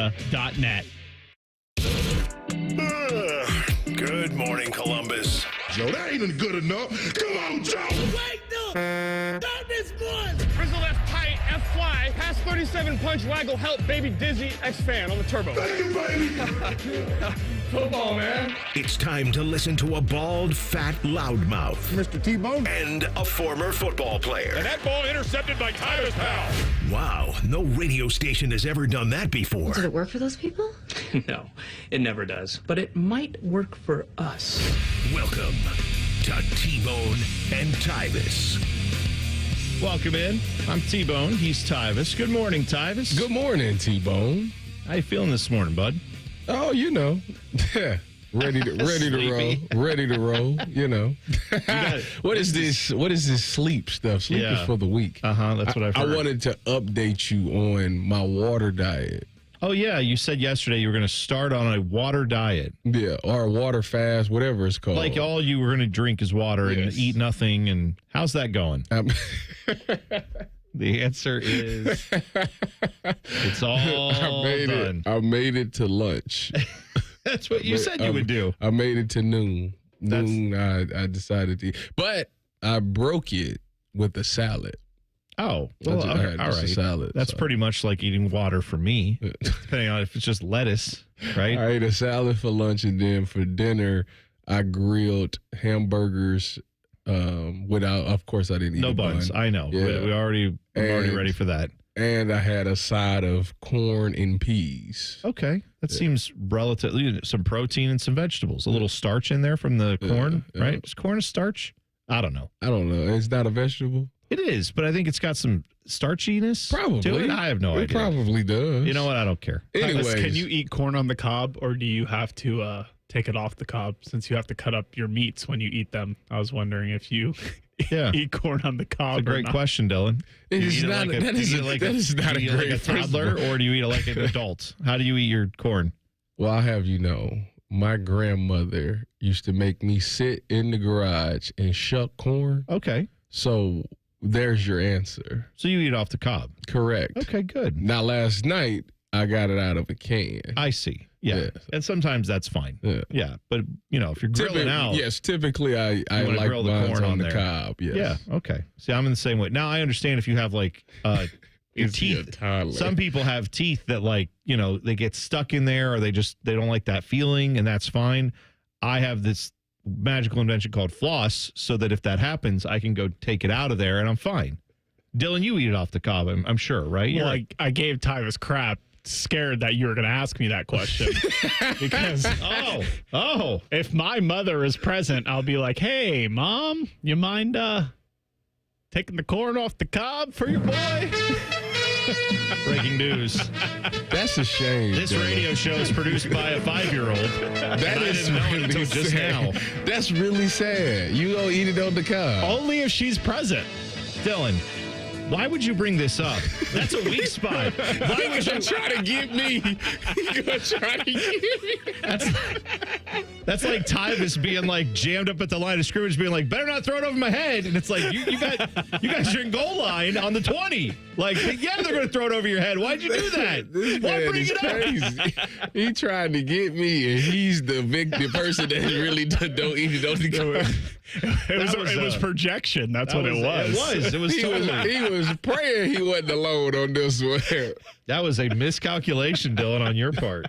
Net. Good morning, Columbus. Joe, that ain't good enough. Come on, Joe. Wait, no. Not this one. Frizzle F tight, F fly, pass 37 punch, waggle, help, baby dizzy, X fan on the turbo. Thank you, baby. Football, man. It's time to listen to a bald, fat loudmouth Mr. T-Bone. and a former football player. And that ball intercepted by Tyvis, pal. Wow, no radio station has ever done that before. Did it work for those people? No, it never does. But it might work for us. Welcome to T-Bone and Tyvis. Welcome in. I'm T-Bone. He's Tyvis. Good morning, Tyvis. Good morning, T-Bone. How you feeling this morning, bud? Oh, you know, ready to roll. You know, what is this? What is this sleep stuff? Sleep is for the week. That's what I've heard. I wanted to update you on my water diet. Oh yeah, you said yesterday you were going to start on a water diet. Yeah, or a water fast, whatever it's called. Like all you were going to drink is water and eat nothing. And how's that going? The answer is it's all done. I made it to lunch. That's what you said you would do. I made it to noon. I decided to eat. But I broke it with a salad. Oh, well, I had all just a right. salad. That's pretty much like eating water for me, depending on if it's just lettuce, right? I ate a salad for lunch, and then for dinner, I grilled hamburgers. Of course, I didn't eat No a buns. bun. I know. Yeah. I'm already ready for that. And I had a side of corn and peas. Okay. That seems relatively some protein and some vegetables. A little starch in there from the corn, right? Is corn a starch? I don't know. I don't know. It's not a vegetable? It is, but I think it's got some starchiness Probably. to it. I have no idea. It probably does. You know what? I don't care. Anyways, Can you eat corn on the cob, or do you have to take it off the cob since you have to cut up your meats when you eat them? I was wondering if you eat corn on the cob. It's a great question, Dylan. It Do you is eat it not, like a- that do is you eat a- like that is not do a you eat great like a toddler, principle. or do you eat it like an adult? How do you eat your corn? Well, I'll have you know, my grandmother used to make me sit in the garage and shuck corn. Okay. So there's your answer. So you eat off the cob. Correct. Okay, good. Now, last night, I got it out of a can. I see. Yeah. Yeah. And sometimes that's fine. Yeah. But, if you're grilling out. Yes, typically I wanna like grill the mine corn on on the there. cob. Yes. Yeah. Okay. See, I'm in the same way. Now, I understand if you have your Is he a teeth. toddler? Some people have teeth that they get stuck in there, or they don't like that feeling, and that's fine. I have this magical invention called floss, so that if that happens, I can go take it out of there and I'm fine. Dylan, you eat it off the cob, I'm sure, right? Well, I gave Tyvis crap, scared that you were going to ask me that question. Because if my mother is present, I'll be like, hey, Mom, you mind taking the corn off the cob for your boy? Breaking news. That's a shame. This Dylan. radio show is produced by a 5-year-old. That is I didn't know it really until just sad. now. That's really sad. You gonna eat it on the cob? Only if she's present. Dylan, why would you bring this up? That's a weak spot. Why would you try to get me? You gonna try to get me? That's like Tyvis being jammed up at the line of scrimmage, being like, better not throw it over my head. And it's like, you guys are in goal line on the 20. Yeah, they're going to throw it over your head. Why'd you do that? This Why man bring is it up? crazy. He tried to get me, and he's the person that really don't eat it on the cob. It was projection. That's what it was. It was totally. He was praying he wasn't alone on this one. That was a miscalculation, Dylan, on your part.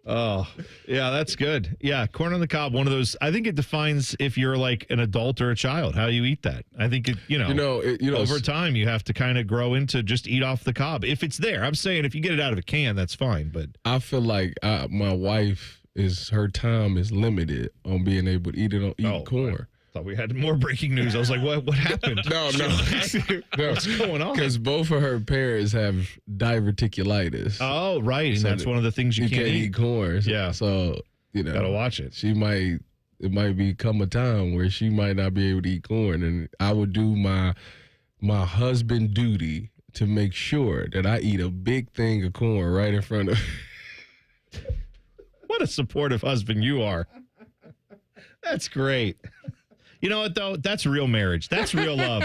Oh, yeah, that's good. Yeah, corn on the cob, one of those. I think it defines if you're like an adult or a child, how you eat that. I think over time you have to kind of grow into just eat off the cob if it's there. I'm saying if you get it out of a can, that's fine. But I feel like my wife her time is limited on being able to eat corn. Thought we had more breaking news. I was like, what happened? No. What's going on? Because both of her parents have diverticulitis. Oh, right. And So that's one of the things you can't eat. corn. Yeah. So, Gotta watch it. It might become a time where she might not be able to eat corn. And I would do my husband duty to make sure that I eat a big thing of corn right in front of her. What a supportive husband you are. That's great. You know what, though? That's real marriage. That's real love.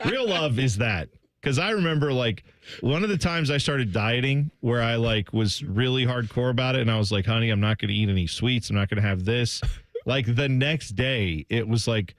Real love is that. Because I remember, like, one of the times I started dieting where I, like, was really hardcore about it. And I was like, honey, I'm not going to eat any sweets. I'm not going to have this. Like, the next day, it was like,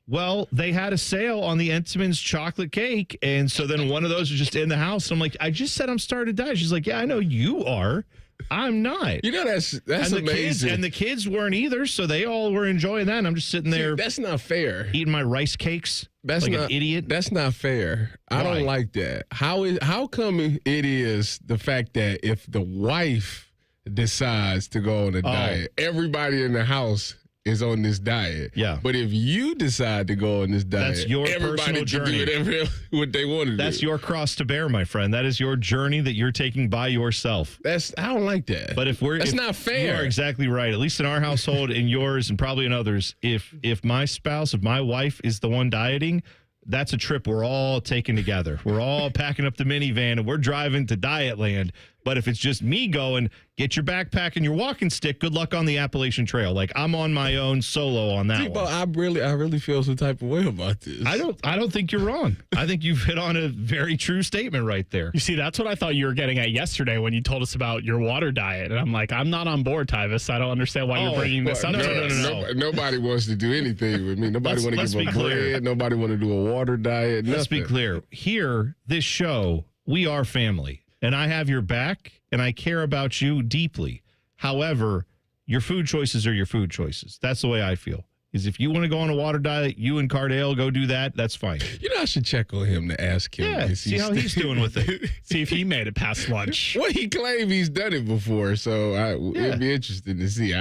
well, they had a sale on the Entenmann's chocolate cake. And so then one of those was just in the house. And I'm like, I just said I'm starting to diet. She's like, yeah, I know you are. I'm not. You know, that's and amazing. The kids weren't either, so they all were enjoying that. And I'm just sitting there. That's not fair. Eating my rice cakes That's like not an idiot. That's not fair. I Why? don't like that. How come it is the fact that if the wife decides to go on a diet, everybody in the house is on this diet. Yeah. But if you decide to go on this diet, That's your everybody personal can journey. do what they want to do. That's your cross to bear, my friend. That is your journey that you're taking by yourself. I don't like that. But that's not fair. You are exactly right. At least in our household, in yours, and probably in others. If my spouse, if my wife is the one dieting, that's a trip we're all taking together. We're all packing up the minivan and we're driving to Diet Land. But if it's just me going, get your backpack and your walking stick. Good luck on the Appalachian Trail. Like, I'm on my own solo on that one. I really feel some type of way about this. I don't think you're wrong. I think you've hit on a very true statement right there. You see, that's what I thought you were getting at yesterday when you told us about your water diet. And I'm like, I'm not on board, Tyvis. I don't understand why you're bringing this up. No. Nobody wants to do anything with me. Nobody want to let's give be up clear. bread. Nobody want to do a water diet. Let's be nothing. clear. Here, this show, we are family. And I have your back, and I care about you deeply. However, your food choices are your food choices. That's the way I feel. Is if you want to go on a water diet, you and Cardale go do that. That's fine. You know, I should check on him to ask him. Yeah, see how he's doing with it. See if he made it past lunch. Well, he claimed he's done it before, so it'd be interesting to see.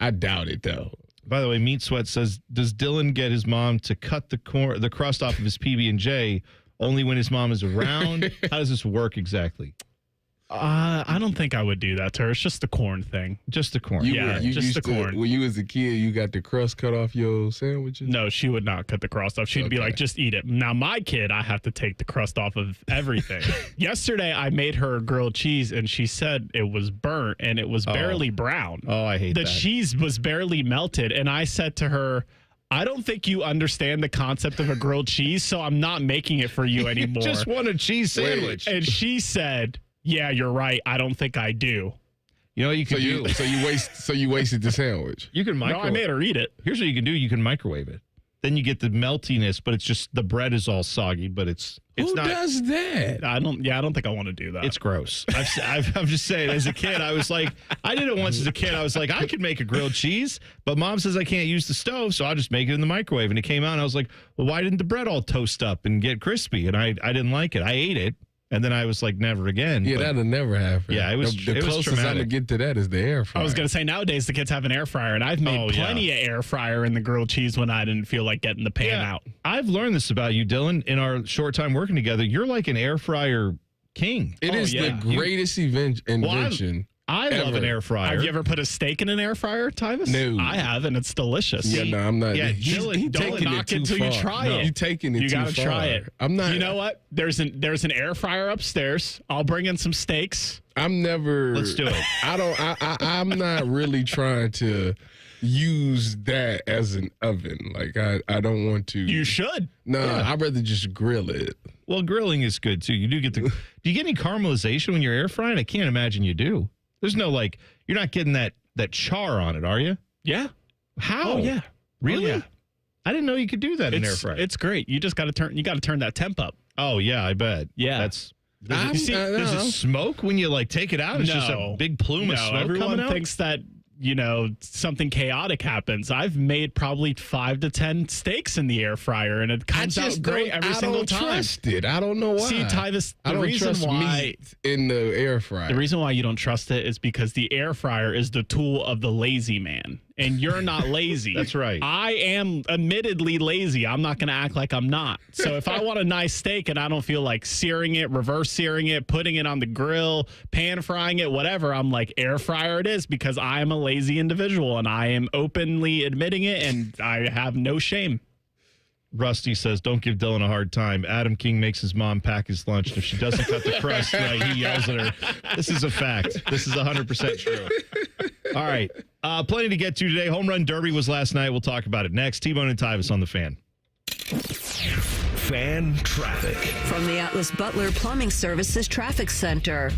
I doubt it, though. By the way, Meat Sweat says, does Dylan get his mom to cut the crust off of his PB&J only when his mom is around? How does this work exactly? I don't think I would do that to her. It's just the corn thing. Just the corn. Yeah, just used the corn. When you was a kid, you got the crust cut off your sandwiches? No, she would not cut the crust off. She'd be Okay. like, just eat it. Now, my kid, I have to take the crust off of everything. Yesterday, I made her grilled cheese, and she said it was burnt, and it was barely brown. Oh, I hate the that. cheese was barely melted, and I said to her, I don't think you understand the concept of a grilled cheese, so I'm not making it for you anymore. Just want a cheese sandwich. And she said, yeah, you're right. I don't think I do. You know what you can do? So you wasted the sandwich. You can No, microwave. I made her eat it. Here's what you can do. You can microwave it. Then you get the meltiness, but it's just the bread is all soggy, but it's Who not. does that? I don't think I want to do that. It's gross. I'm just saying, as a kid, I was like, I did it once as a kid. I was like, I could make a grilled cheese, but mom says I can't use the stove, so I'll just make it in the microwave. And it came out, and I was like, well, why didn't the bread all toast up and get crispy? And I didn't like it. I ate it, and then I was like, never again. Yeah, But that'll never happen. Yeah, it was- the it was closest I'm traumatic. gonna get to that is the air fryer. I was going to say, nowadays the kids have an air fryer, and I've made Oh, yeah. plenty of air fryer in the grilled cheese when I didn't feel like getting the pan out. I've learned this about you, Dylan, in our short time working together. You're like an air fryer king. It is yeah. the greatest invention. I love Ever. an air fryer. Have you ever put a steak in an air fryer, Tyvis? No. I have, and it's delicious. Yeah, no, I'm not. Yeah, He's don't taking knock it it too till you far. try No, it. You taking it You too gotta far. try it. I'm not. You know what? There's an air fryer upstairs. I'll bring in some steaks. I'm never. Let's do it. I'm not really trying to use that as an oven. Like I don't want to. You should. No, I'd rather just grill it. Well, grilling is good too. You do get the. Do you get any caramelization when you're air frying? I can't imagine you do. There's no like. You're not getting that char on it, are you? Yeah. How? Oh yeah. Really? Oh, yeah. I didn't know you could do that in air It's, fryer. it's great. You just got to turn. You got to turn that temp up. Oh yeah, I bet. Yeah. That's. I'm- Does it smoke when you like take it out? It's just a No. big plume of No, smoke everyone coming out. thinks that something chaotic happens. I've made probably 5 to 10 steaks in the air fryer, and it comes out great every single time. I don't trust it. I don't know why. See, Tyvis, I the don't reason trust why meat in the air fryer. the reason why you don't trust it is because the air fryer is the tool of the lazy man, and you're not lazy. That's right. I am admittedly lazy. I'm not going to act like I'm not. So if I want a nice steak and I don't feel like searing it, reverse searing it, putting it on the grill, pan frying it, whatever, I'm like, air fryer it is, because I am a lazy individual and I am openly admitting it, and I have no shame. Rusty says, don't give Dylan a hard time. Adam King makes his mom pack his lunch. And if she doesn't cut the crust right, he yells at her. This is a fact. This is 100% true. All right. Plenty to get to today. Home Run Derby was last night. We'll talk about it next. T-Bone and Tyvis on the Fan. Fan Traffic. From the Atlas Butler Plumbing Services Traffic Center.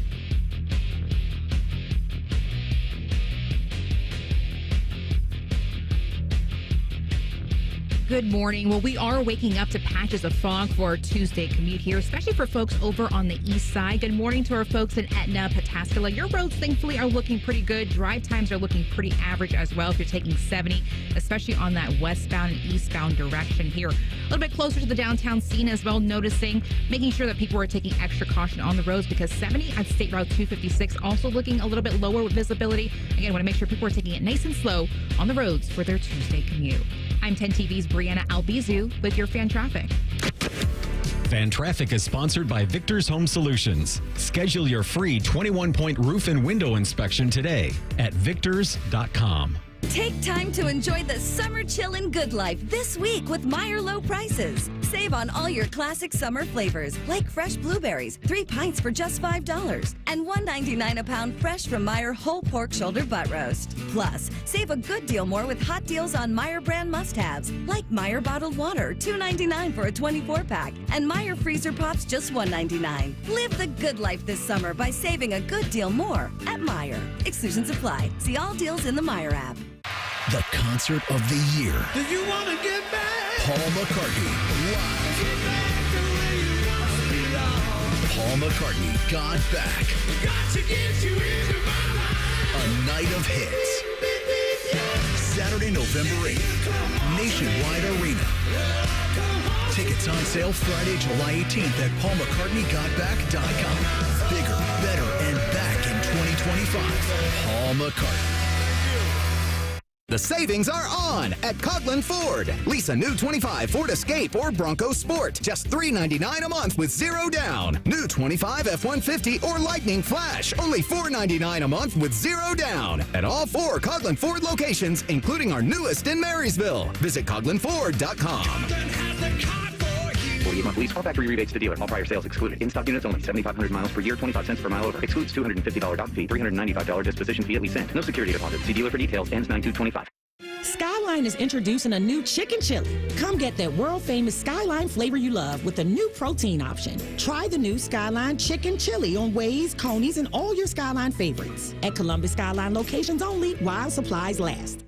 Good morning. Well, we are waking up to patches of fog for our Tuesday commute here, especially for folks over on the east side. Good morning to our folks in Etna, Pataskala. Your roads, thankfully, are looking pretty good. Drive times are looking pretty average as well if you're taking 70, especially on that westbound and eastbound direction here. A little bit closer to the downtown scene as well, making sure that people are taking extra caution on the roads because 70 at State Route 256 also looking a little bit lower with visibility. Again, want to make sure people are taking it nice and slow on the roads for their Tuesday commute. I'm 10 TV's Brianna Albizu with your Fan Traffic. Fan Traffic is sponsored by Victor's Home Solutions. Schedule your free 21-point roof and window inspection today at victors.com. Take time to enjoy the summer chill and good life this week with Meijer low prices. Save on all your classic summer flavors like fresh blueberries, 3 pints for just $5, and $1.99 a pound fresh from Meijer whole pork shoulder butt roast. Plus, save a good deal more with hot deals on Meijer brand must-haves like Meijer bottled water, $2.99 for a 24-pack, and Meijer freezer pops just $1.99. Live the good life this summer by saving a good deal more at Meijer. Exclusions apply. See all deals in the Meijer app. The concert of the year. Do you want to get back? Paul McCartney live. Get back the way you once belonged. Paul McCartney, God Back. Got to get you into my life. A night of hits. Saturday, November 8th. Nationwide Arena. Tickets on sale Friday, July 18th at paulmccartneygotback.com. Bigger, better, and back in 2025. Paul McCartney. The savings are on at Coughlin Ford. Lease a new 25 Ford Escape or Bronco Sport. Just $399 a month with 0 down. New 25 F-150 or Lightning Flash. Only $499 a month with 0 down. At all 4 Coughlin Ford locations, including our newest in Marysville. Visit CoughlinFord.com. 48 month lease, all factory rebates to dealer. All prior sales excluded. In-stock units only. 7,500 miles per year, 25 cents per mile over. Excludes $250 dock fee, $395 disposition fee at lease end. No security deposit. See dealer for details. Ends 9/2/25. Skyline is introducing a new chicken chili. Come get that world-famous Skyline flavor you love with a new protein option. Try the new Skyline chicken chili on Waze, Coney's, and all your Skyline favorites. At Columbus Skyline locations only while supplies last.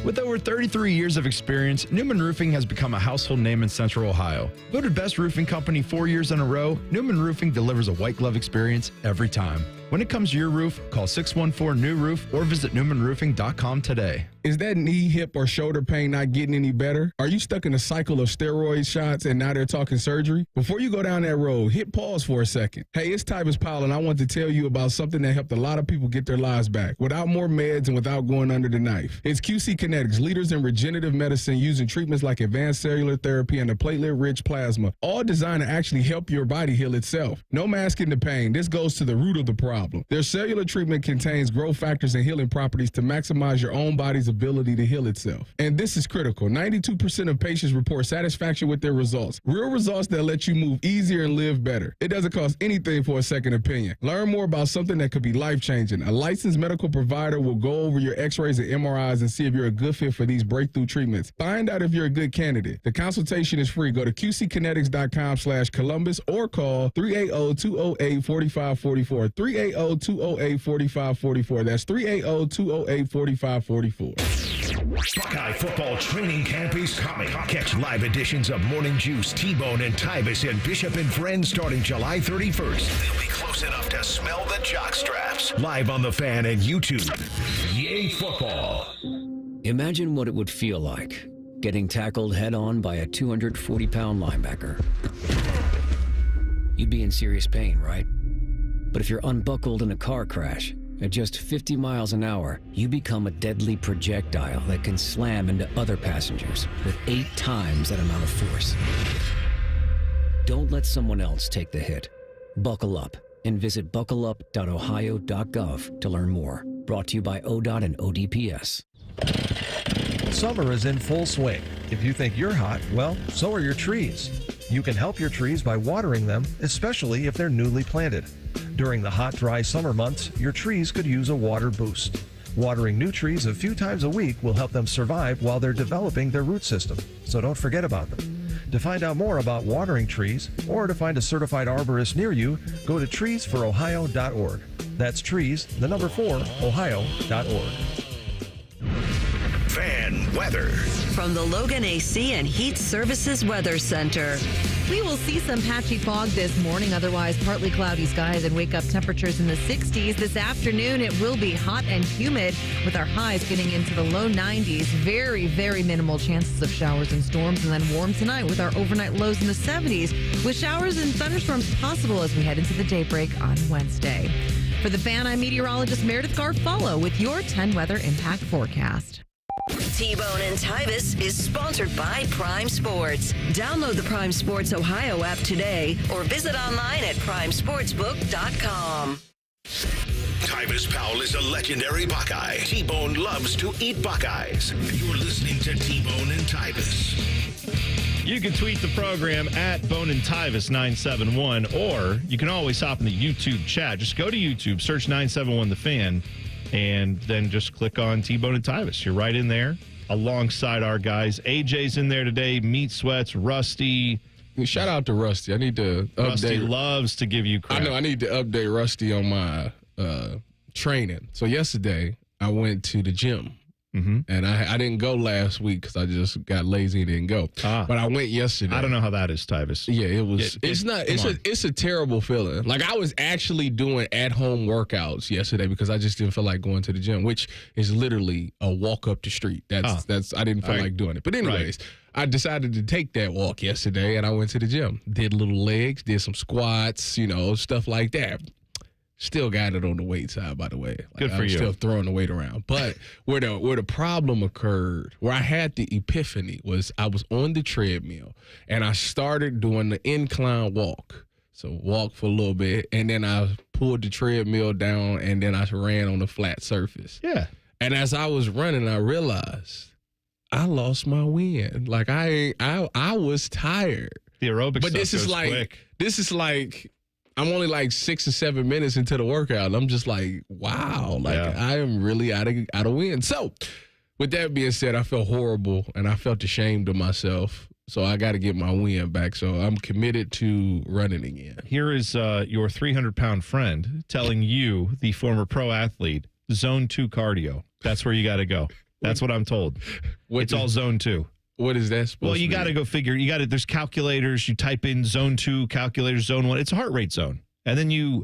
With over 33 years of experience, Newman Roofing has become a household name in Central Ohio. Voted best roofing company 4 years in a row, Newman Roofing delivers a white glove experience every time. When it comes to your roof, call 614-NEW-ROOF or visit newmanroofing.com today. Is that knee, hip, or shoulder pain not getting any better? Are you stuck in a cycle of steroid shots and now they're talking surgery? Before you go down that road, hit pause for a second. Hey, it's Tyvis Powell, and I want to tell you about something that helped a lot of people get their lives back without more meds and without going under the knife. It's QC Kinetics, leaders in regenerative medicine using treatments like advanced cellular therapy and the platelet-rich plasma, all designed to actually help your body heal itself. No masking the pain. This goes to the root of the problem. Their cellular treatment contains growth factors and healing properties to maximize your own body's ability to heal itself. And this is critical. 92% of patients report satisfaction with their results. Real results that let you move easier and live better. It doesn't cost anything for a second opinion. Learn more about something that could be life-changing. A licensed medical provider will go over your x-rays and MRIs and see if you're a good fit for these breakthrough treatments. Find out if you're a good candidate. The consultation is free. Go to qckinetics.com/Columbus or call 380-208-4544. 380-208-4544. That's 380-208-4544. Buckeye football training camp is coming. Catch live editions of Morning Juice, T-Bone, and Tyvis and Bishop and Friends starting July 31st. They'll be close enough to smell the jock straps. Live on the Fan and YouTube. Yay football. Imagine what it would feel like getting tackled head-on by a 240-pound linebacker. You'd be in serious pain, right? But if you're unbuckled in a car crash, at just 50 miles an hour, you become a deadly projectile that can slam into other passengers with 8 times that amount of force. Don't let someone else take the hit. Buckle up and visit buckleup.ohio.gov to learn more. Brought to you by ODOT and ODPS. Summer is in full swing. If you think you're hot, well, so are your trees. You can help your trees by watering them, especially if they're newly planted. During the hot, dry summer months, your trees could use a water boost. Watering new trees a few times a week will help them survive while they're developing their root system, so don't forget about them. To find out more about watering trees or to find a certified arborist near you, go to treesforohio.org. That's trees, the number 4, ohio.org. Fan weather. From the Logan AC and Heat Services Weather Center. We will see some patchy fog this morning, otherwise partly cloudy skies and wake up temperatures in the 60s. This afternoon, it will be hot and humid with our highs getting into the low 90s. Very, very minimal chances of showers and storms, and then warm tonight with our overnight lows in the 70s with showers and thunderstorms possible as we head into the daybreak on Wednesday. For the Fan, I'm meteorologist Meredith Garfolo with your 10 weather impact forecast. T-Bone and Tyvis is sponsored by Prime Sports. Download the Prime Sports Ohio app today or visit online at primesportsbook.com. Tyvis Powell is a legendary Buckeye. T-Bone loves to eat Buckeyes. You're listening to T-Bone and Tyvis. You can tweet the program at Bone and Tyvis 971, or you can always hop in the YouTube chat. Just go to YouTube, search 971 The Fan, and then just click on T-Bone and Tyvis. You're right in there alongside our guys. AJ's in there today, Meat Sweats, Rusty. Shout out to Rusty. I need to update. Rusty loves to give you crap. I know. I need to update Rusty on my training. So yesterday, I went to the gym. And I didn't go last week because I just got lazy and didn't go. But I went yesterday. I don't know how that is, Tyvis. Yeah, it was. It's a terrible feeling. Like I was actually doing at home workouts yesterday because I just didn't feel like going to the gym, which is literally a walk up the street. That's I didn't feel like doing it. But anyways, I decided to take that walk yesterday and I went to the gym. Did little legs, did some squats, stuff like that. Still got it on the weight side, by the way. Good for you. Still throwing the weight around. But where the problem occurred, where I had the epiphany, was I was on the treadmill and I started doing the incline walk. So walk for a little bit, and then I pulled the treadmill down, and then I ran on the flat surface. Yeah. And as I was running, I realized I lost my wind. Like I was tired. The aerobic but stuff this is goes like quick. This is like I'm only like 6 or 7 minutes into the workout. And I'm just like, wow, I am really out of wind. So with that being said, I felt horrible and I felt ashamed of myself. So I got to get my wind back. So I'm committed to running again. Here is your 300-pound friend telling you, the former pro athlete, zone 2 cardio. That's where you got to go. That's what I'm told. It's all zone 2. What is that supposed to be? Well, you got to go figure. There's calculators. You type in zone 2, calculators, zone 1. It's a heart rate zone. And then you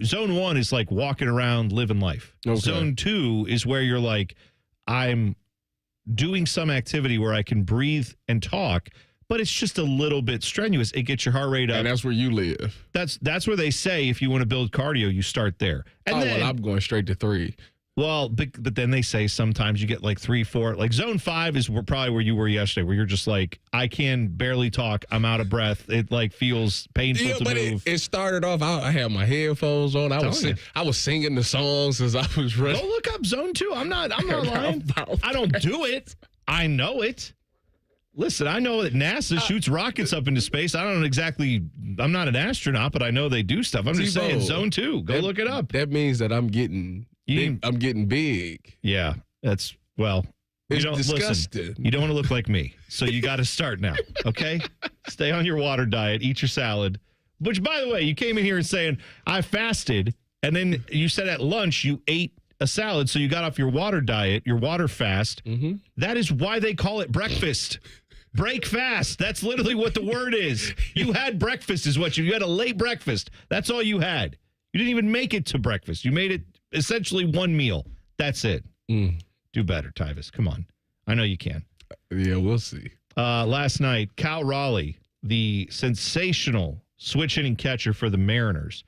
zone 1 is like walking around, living life. Okay. Zone 2 is where you're like, I'm doing some activity where I can breathe and talk, but it's just a little bit strenuous. It gets your heart rate up. And that's where you live. That's where they say if you want to build cardio, you start there. And then, well, I'm going straight to 3. Well, but then they say sometimes you get like 3, 4. Like zone 5 is probably where you were yesterday, where you're just like, I can barely talk. I'm out of breath. It like feels painful to move. It started off. I had my headphones on. I was singing the songs as I was running. Go look up zone 2. I'm not lying. I don't do it. I know it. Listen, I know that NASA shoots rockets up into space. I'm not an astronaut, but I know they do stuff. I'm just saying zone 2. Go look it up. That means that I'm getting big. Yeah, it's disgusting. Listen, you don't want to look like me, so you got to start now, okay? Stay on your water diet, eat your salad, which, by the way, you came in here and saying, I fasted, and then you said at lunch you ate a salad, so you got off your water diet, your water fast. Mm-hmm. That is why they call it breakfast. Break fast. That's literally what the word is. You had breakfast is what you had a late breakfast. That's all you had. You didn't even make it to breakfast. You made it essentially one meal. That's it. Do better, Tyvis. Come on. I know you can. Yeah, we'll see. Last night, Cal Raleigh, the sensational switch hitting catcher for the Mariners,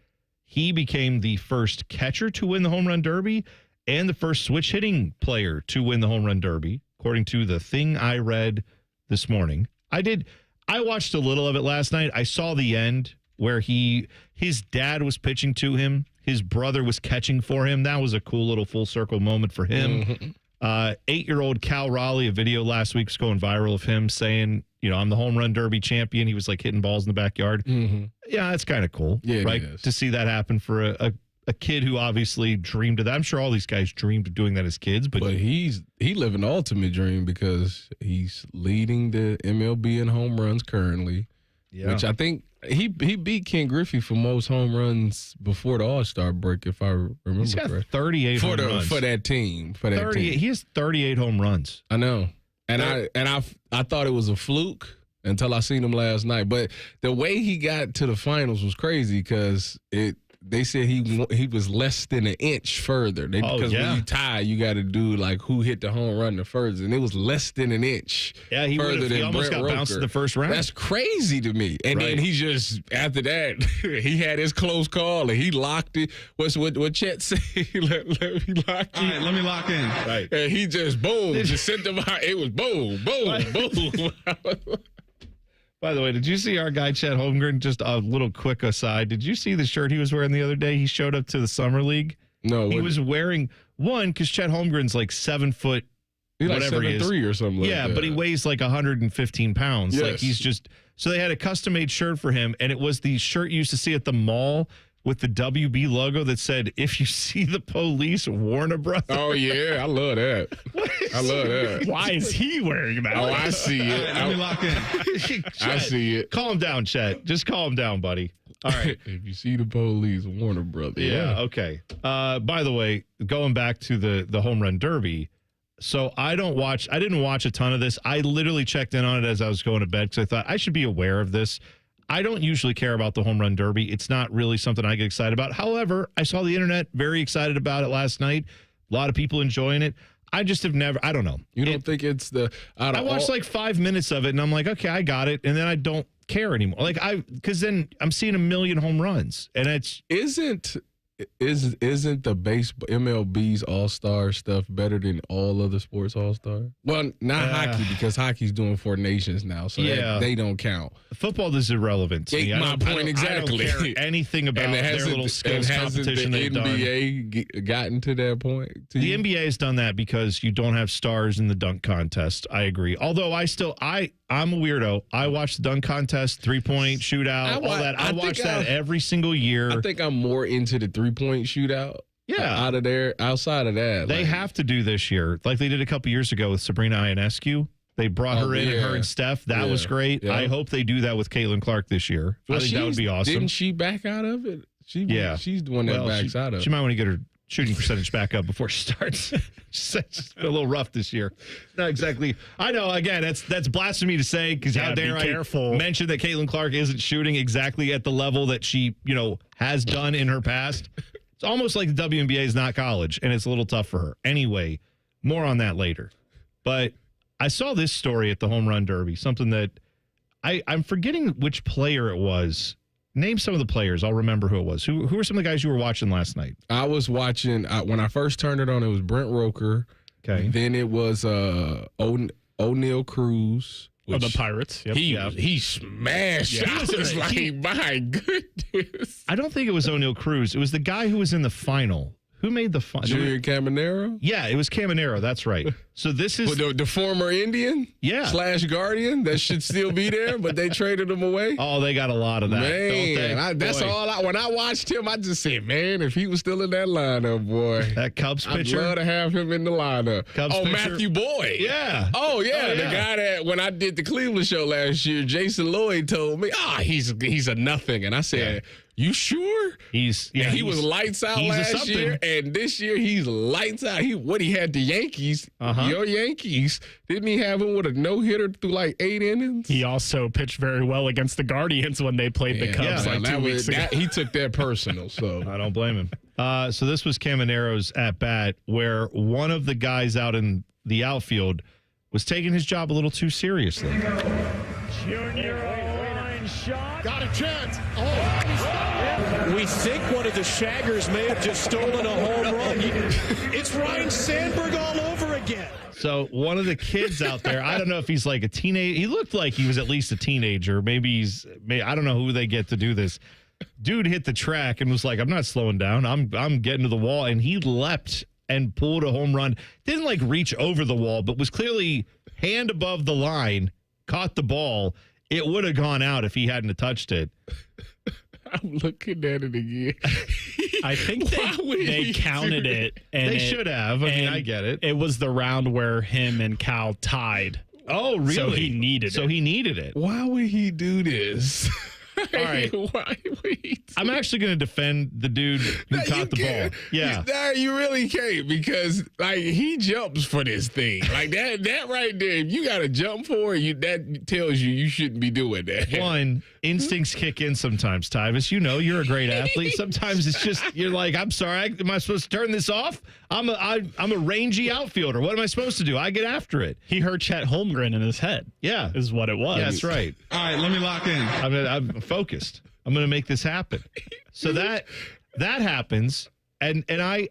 he became the first catcher to win the home run derby and the first switch hitting player to win the home run derby, according to the thing I read this morning. I watched a little of it last night. I saw the end where his dad was pitching to him. His brother was catching for him. That was a cool little full circle moment for him. Mm-hmm. 8-year-old Cal Raleigh, a video last week was going viral of him saying, I'm the home run derby champion. He was like hitting balls in the backyard. Mm-hmm. Yeah, that's kind of cool, right? To see that happen for a kid who obviously dreamed of that. I'm sure all these guys dreamed of doing that as kids, but he living the ultimate dream because he's leading the MLB in home runs currently. Yeah. Which I think he beat Ken Griffey for most home runs before the All-Star break, if I remember he's got correctly. 38 home runs. For that team. He has 38 home runs. I know. And I thought it was a fluke until I seen him last night. But the way he got to the finals was crazy because they said he was less than an inch further. Because when you tie, you got to do like who hit the home run the furthest, and it was less than an inch. Yeah, he almost got bounced in the first round. That's crazy to me. And then he just after that he had his close call and he locked it. What Chet said? let me lock in. All right, let me lock in. Right, and he just just sent them out. It was boom, boom. By the way, did you see our guy Chet Holmgren? Just a little quick aside. Did you see the shirt he was wearing the other day? He showed up to the summer league. No, he was wearing one because Chet Holmgren's like 7 foot, he's whatever like 7'3" or something. Like that. But he weighs like 115 pounds. Yes. Like he's just. So they had a custom made shirt for him, and it was the shirt you used to see at the mall with the WB logo that said, "If you see the police, warn a brother." Oh yeah, I love that. I love that. Why is he wearing that? Oh, I see it. Let me lock in. I see it. Calm down, Chet. Just calm down, buddy. All right. If you see the police, warn a brother. Yeah. Okay. By the way, going back to the home run derby. So I didn't watch a ton of this. I literally checked in on it as I was going to bed because I thought I should be aware of this. I don't usually care about the home run derby. It's not really something I get excited about. However, I saw the internet very excited about it last night. A lot of people enjoying it. I just have never, I don't know. You don't think it's the, I watched like 5 minutes of it and I'm like, okay, I got it. And then I don't care anymore. Because then I'm seeing a million home runs and Isn't the MLB's All-Star stuff better than all other sports All-Star? Well, not hockey because hockey's doing 4 nations now, so they don't count. Football is irrelevant to me. My point exactly. I don't care anything about their little skills competition they've done. NBA gotten to that point? The NBA has done that because you don't have stars in the dunk contest. I agree. Although I'm a weirdo. I watch the dunk contest, 3-point shootout, all that. I watch that every single year. I think I'm more into the 3-point shootout. Yeah. Outside of that. They have to do this year, like they did a couple years ago with Sabrina Ionescu. They brought her in, her and Steph. That was great. Yeah. I hope they do that with Caitlin Clark this year. I think that would be awesome. Didn't she back out of it? She's the one that backs out of it. She might want to get her shooting percentage back up before she starts. It's been a little rough this year. Not exactly. I know, again, that's blasphemy to say because how dare I mention that Caitlin Clark isn't shooting exactly at the level that she, has done in her past. It's almost like the WNBA is not college, and it's a little tough for her. Anyway, more on that later. But I saw this story at the Home Run Derby, something that I'm forgetting which player it was. Name some of the players. I'll remember who it was. Who were some of the guys you were watching last night? I was watching, when I first turned it on, it was Brent Roker. Okay. Then it was O'Neal Cruz. Of the Pirates. Yep. He smashed. Yeah. I was like, my goodness. I don't think it was O'Neal Cruz. It was the guy who was in the final. Who made the final? Junior Caminero? Yeah, it was Caminero. That's right. So this is the former Indian? Yeah. / Guardian that should still be there, but they traded him away? Oh, they got a lot of that. Man, that's all. When I watched him, I just said, man, if he was still in that lineup, boy. That Cubs pitcher? I'd love to have him in the lineup. Cubs pitcher? Matthew Boyd. Yeah. Oh, yeah. The guy that, when I did the Cleveland show last year, Jason Lloyd told me, he's a nothing. And I said, you sure? He was lights out last year, and this year he's lights out. He had the Yankees, your Yankees. Didn't he have him with a no-hitter through like 8 innings? He also pitched very well against the Guardians when they played the Cubs 2 weeks ago. He took that personal, so. I don't blame him. So this was Caminero's at-bat where one of the guys out in the outfield was taking his job a little too seriously. Junior line shot. Got a chance. We think one of the Shaggers may have just stolen a home run. It's Ryan Sandberg all over again. So one of the kids out there, I don't know if he's like a teenager. He looked like he was at least a teenager. Maybe I don't know who they get to do this. Dude hit the track and was like, I'm not slowing down. I'm getting to the wall. And he leapt and pulled a home run. Didn't like reach over the wall, but was clearly hand above the line, caught the ball. It would have gone out if he hadn't touched it. I'm looking at it again. I think they counted it. And they should have. I mean, I get it. It was the round where him and Cal tied. Oh, really? So he needed it. So he needed it. Why would he do this? All right. Why would he I'm actually going to defend the dude who caught the ball. Yeah. Nah, you really can't because like he jumps for this thing. Like that right there, if you got to jump for it, that tells you shouldn't be doing that. One, instincts kick in sometimes, Tyvis. You know, you're a great athlete. Sometimes it's just, you're like, I'm sorry, am I supposed to turn this off? I'm a rangy outfielder. What am I supposed to do? I get after it. He heard Chet Holmgren in his head. Yeah. Is what it was. Yeah, that's right. All right, let me lock in. I'm focused. I'm going to make this happen. So that happens, and I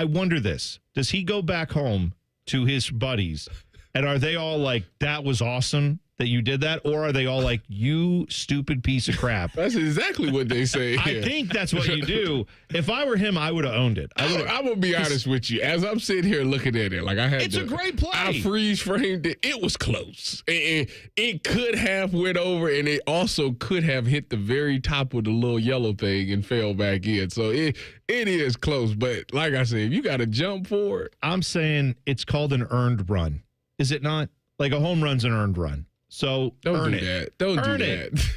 wonder this. Does he go back home to his buddies, and are they all like, that was awesome that you did that? Or are they all like, you stupid piece of crap? That's exactly what they say. I think that's what you do. If I were him, I would have owned it. I'm going to be honest with you. As I'm sitting here looking at it, like it's a great play. I freeze framed it. It was close. It could have went over, and it also could have hit the very top of the little yellow thing and fell back in. So it is close. But like I said, if you got to jump for it. I'm saying it's called an earned run. Is it not? Like a home run's an earned run. So Don't earn do it. that. Don't earn do it. that.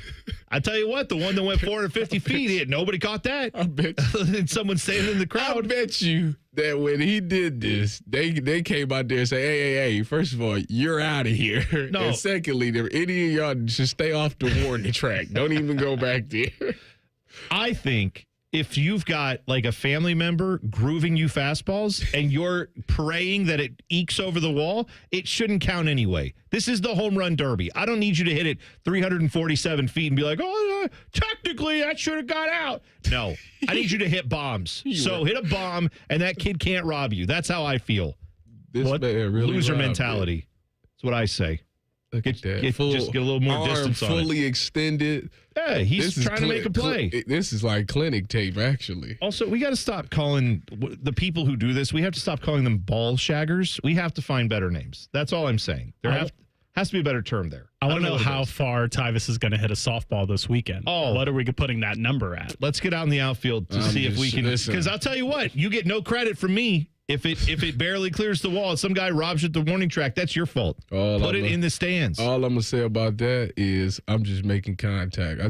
I tell you what, the one that went 450 feet, nobody caught that. I bet and someone standing in the crowd. I bet you that when he did this, they came out there and say, hey, first of all, you're out of here. No. And secondly, any of y'all should stay off the warning track. Don't even go back there. I think if you've got like a family member grooving you fastballs and you're praying that it ekes over the wall, it shouldn't count anyway. This is the home run derby. I don't need you to hit it 347 feet and be like, oh, technically that should have got out. No, I need you to hit bombs. So hit a bomb and that kid can't rob you. That's how I feel. This man really loser robbed mentality. That's what I say. Look at that. Just get a little more distance on it. Fully extended. Yeah, he's trying to make a play. This is like clinic tape, actually. Also, we got to stop calling the people who do this, we have to stop calling them ball shaggers. We have to find better names. That's all I'm saying. There has to be a better term there. I want to know how far Tyvis is going to hit a softball this weekend. Oh. What are we putting that number at? Let's get out in the outfield to see if we can. Because I'll tell you what, you get no credit from me. If it barely clears the wall, some guy robs you at the warning track, that's your fault. Put it in the stands. All I'm gonna say about that is I'm just making contact.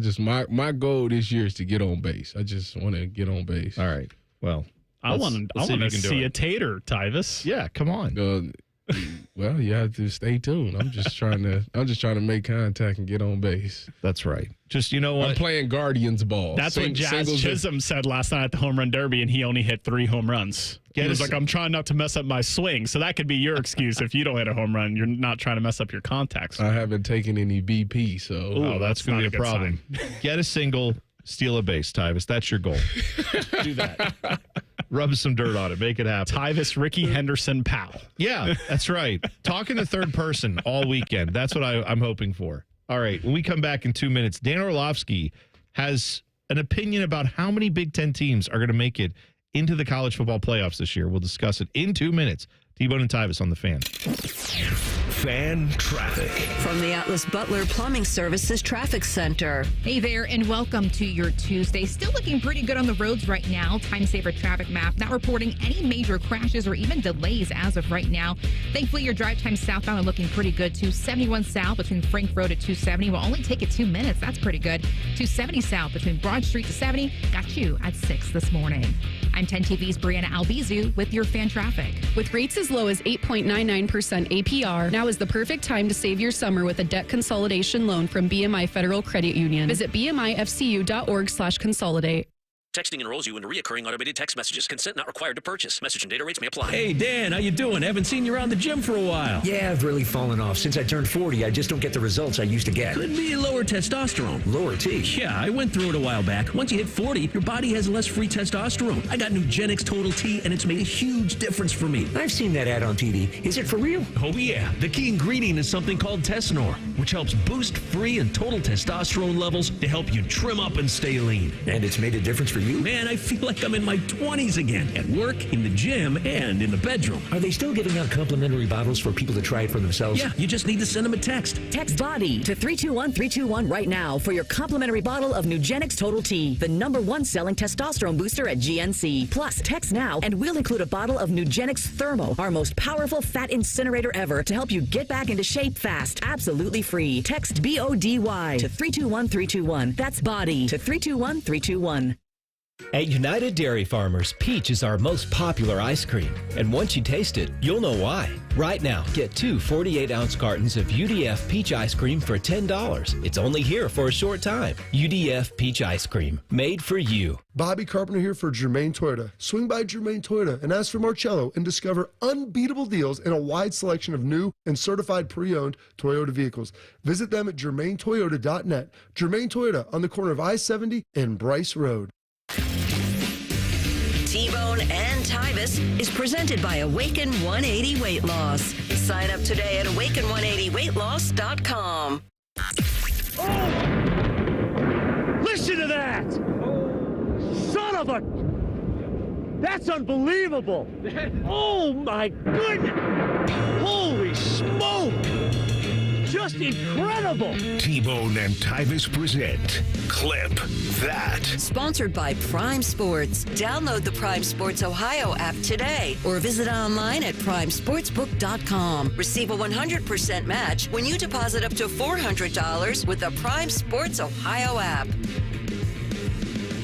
My goal this year is to get on base. I just want to get on base. All right. Well, I want to see a tater, Tyvis. Yeah, come on. Well, you have to stay tuned. I'm just trying to make contact and get on base. That's right. Just, you know what? I'm playing Guardians ball. That's what Jazz Chisholm said last night at the home run derby, and he only hit 3 home runs. He was like, I'm trying not to mess up my swing. So that could be your excuse if you don't hit a home run. You're not trying to mess up your contacts. I haven't taken any BP, so. Oh, that's going to be a problem. Get a single, steal a base, Tyvis. That's your goal. Do that. Rub some dirt on it. Make it happen. Tyvis, Ricky Henderson, pal. Yeah, that's right. Talking to third person all weekend. That's what I'm hoping for. All right. When we come back in 2 minutes, Dan Orlovsky has an opinion about how many Big Ten teams are going to make it into the college football playoffs this year. We'll discuss it in 2 minutes. T-Bone and Tyvis on the Fan. Fan traffic. From the Atlas Butler Plumbing Services Traffic Center. Hey there, and welcome to your Tuesday. Still looking pretty good on the roads right now. Time saver traffic map not reporting any major crashes or even delays as of right now. Thankfully, your drive time southbound are looking pretty good. 271 south between Frank Road at 270 will only take you 2 minutes. That's pretty good. 270 south between Broad Street to 70 got you at 6 this morning. I'm 10 TV's Brianna Albizu with your fan traffic. With rates as low as 8.99% APR, now is the perfect time to save your summer with a debt consolidation loan from BMI Federal Credit Union. Visit bmifcu.org/consolidate. Texting enrolls you in reoccurring automated text messages. Consent not required to purchase. Message and data rates may apply. Hey, Dan, how you doing? Haven't seen you around the gym for a while. Yeah, I've really fallen off. Since I turned 40, I just don't get the results I used to get. Could be lower testosterone. Lower T? Yeah, I went through it a while back. Once you hit 40, your body has less free testosterone. I got Nugenix Total T, and it's made a huge difference for me. I've seen that ad on TV. Is it for real? Oh, yeah. The key ingredient is something called Tesnor, which helps boost free and total testosterone levels to help you trim up and stay lean. And it's made a difference for you? you? Man, I feel like I'm in my 20s again. At work, in the gym, and in the bedroom. Are they still giving out complimentary bottles for people to try it for themselves? Yeah, you just need to send them a text. Text BODY to 321-321 right now for your complimentary bottle of Nugenix Total T, the #1 selling testosterone booster at GNC. Plus, text now and we'll include a bottle of Nugenix Thermo, our most powerful fat incinerator ever, to help you get back into shape fast. Absolutely free. Text BODY to 321-321. That's BODY to 321-321. At United Dairy Farmers, peach is our most popular ice cream. And once you taste it, you'll know why. Right now, get 2 48-ounce cartons of UDF peach ice cream for $10. It's only here for a short time. UDF peach ice cream, made for you. Bobby Carpenter here for Germain Toyota. Swing by Germain Toyota and ask for Marcello and discover unbeatable deals and a wide selection of new and certified pre-owned Toyota vehicles. Visit them at germaintoyota.net. Germain Toyota on the corner of I-70 and Bryce Road. T-Bone and Tyvis is presented by Awaken 180 Weight Loss. Sign up today at awaken180weightloss.com. Listen to that! Son of a... That's unbelievable! Oh my goodness! Holy smoke! Just incredible! T-Bone and Tyvis present Clip That. Sponsored by Prime Sports. Download the Prime Sports Ohio app today or visit online at primesportsbook.com. Receive a 100% match when you deposit up to $400 with the Prime Sports Ohio app.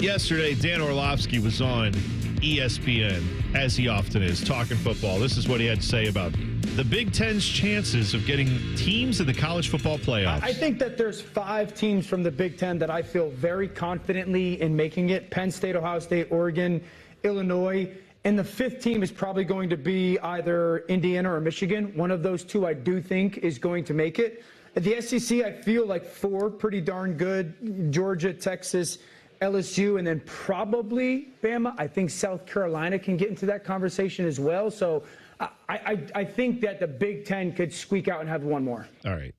Yesterday, Dan Orlovsky was on ESPN, as he often is, talking football. This is what he had to say about the Big Ten's chances of getting teams in the college football playoffs. I think that there's 5 teams from the Big Ten that I feel very confidently in making it. Penn State, Ohio State, Oregon, Illinois. And the 5th team is probably going to be either Indiana or Michigan. One of those 2 I do think is going to make it. At the SEC, I feel like 4 pretty darn good. Georgia, Texas, LSU, and then probably Bama. I think South Carolina can get into that conversation as well. So I think that the Big Ten could squeak out and have one more. All right.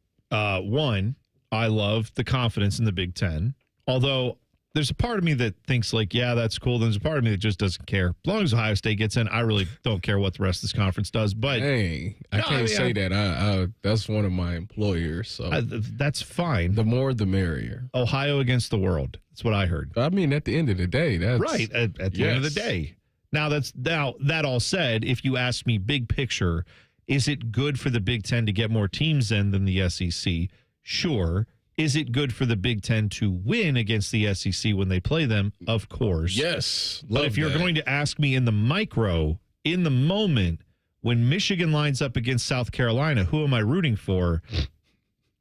One, I love the confidence in the Big Ten. Although there's a part of me that thinks like, yeah, that's cool. There's a part of me that just doesn't care. As long as Ohio State gets in, I really don't care what the rest of this conference does. But hey, I can't say that. That's one of my employers. So that's fine. The more, the merrier. Ohio against the world. That's what I heard. I mean, at the end of the day, that's right. At the end of the day. Now that all said, if you ask me big picture, is it good for the Big Ten to get more teams in than the SEC? Sure. Is it good for the Big Ten to win against the SEC when they play them? Of course. Yes. But if you're going to ask me in the micro, in the moment, when Michigan lines up against South Carolina, who am I rooting for?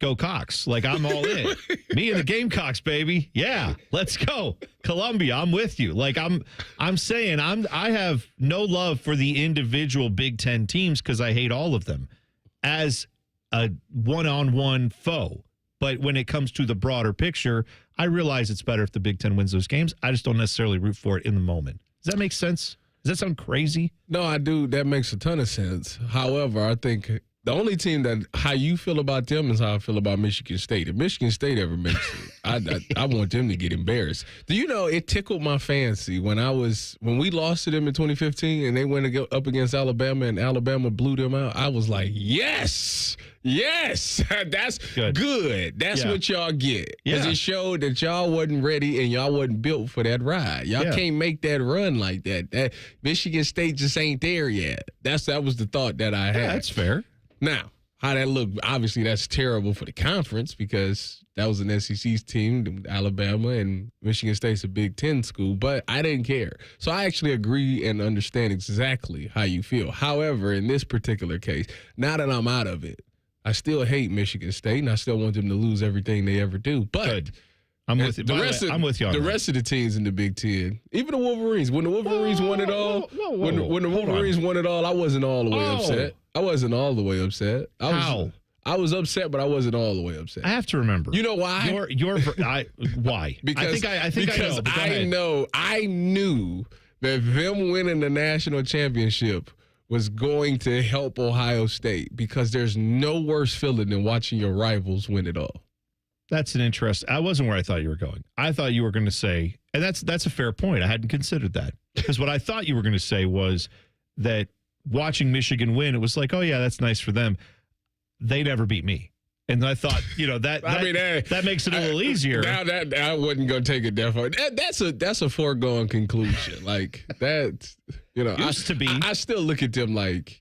Go Cox. Like, I'm all in. Me and the Gamecocks, baby. Yeah, let's go. Columbia, I'm with you. Like, I'm saying I have no love for the individual Big Ten teams because I hate all of them as a one-on-one foe. But when it comes to the broader picture, I realize it's better if the Big Ten wins those games. I just don't necessarily root for it in the moment. Does that make sense? Does that sound crazy? No, I do. That makes a ton of sense. However, I think the only team that how you feel about them is how I feel about Michigan State. If Michigan State ever makes it, I want them to get embarrassed. Do you know it tickled my fancy when we lost to them in 2015 and they went up against Alabama and Alabama blew them out? I was like, yes, that's good. That's what y'all get. Because it showed that y'all wasn't ready and y'all wasn't built for that ride. Y'all can't make that run like that. That Michigan State just ain't there yet. That was the thought that I had. Yeah, that's fair. Now, how that looked, obviously that's terrible for the conference because that was an SEC's team, Alabama, and Michigan State's a Big Ten school, but I didn't care. So I actually agree and understand exactly how you feel. However, in this particular case, now that I'm out of it, I still hate Michigan State, and I still want them to lose everything they ever do. But good. I'm with you. I'm with you on the that. rest of the teams in the Big Ten, even the Wolverines. When the Wolverines won it all, when the Wolverines won it all, I wasn't all the way upset. I wasn't all the way upset. I was upset, but I wasn't all the way upset. I have to remember. You know why? Why? Because I know. I knew that them winning the national championship was going to help Ohio State because there's no worse feeling than watching your rivals win it all. That's an interest. I wasn't where I thought you were going. I thought you were going to say And that's a fair point. I hadn't considered that. Because what I thought you were going to say was that watching Michigan win, it was like, oh, yeah, that's nice for them. They never beat me. And I thought, that makes it a little easier. Now that I wasn't going to take it that far. That's a foregone conclusion. Like that, Used to be. I still look at them like,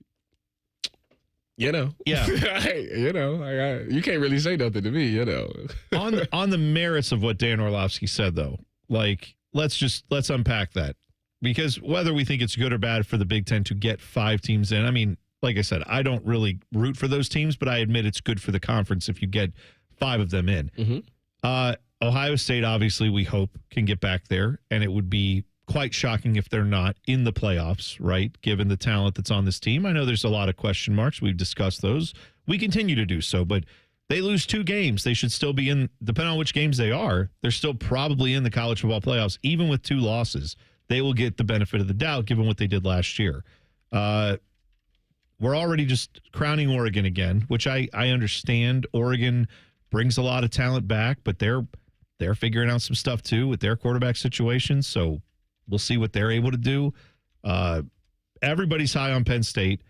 Yeah. You can't really say nothing to me, on the merits of what Dan Orlovsky said, though, like, let's unpack that. Because whether we think it's good or bad for the Big Ten to get 5 teams in, I mean, like I said, I don't really root for those teams, but I admit it's good for the conference if you get 5 of them in. Mm-hmm. Ohio State, obviously, we hope can get back there, and it would be quite shocking if they're not in the playoffs, right, given the talent that's on this team. I know there's a lot of question marks. We've discussed those. We continue to do so, but they lose 2 games. They should still be in, depending on which games they are, they're still probably in the college football playoffs, even with 2 losses. They will get the benefit of the doubt given what they did last year. We're already just crowning Oregon again, which I understand. Oregon brings a lot of talent back, but they're figuring out some stuff too with their quarterback situation. So we'll see what they're able to do. Everybody's high on Penn State.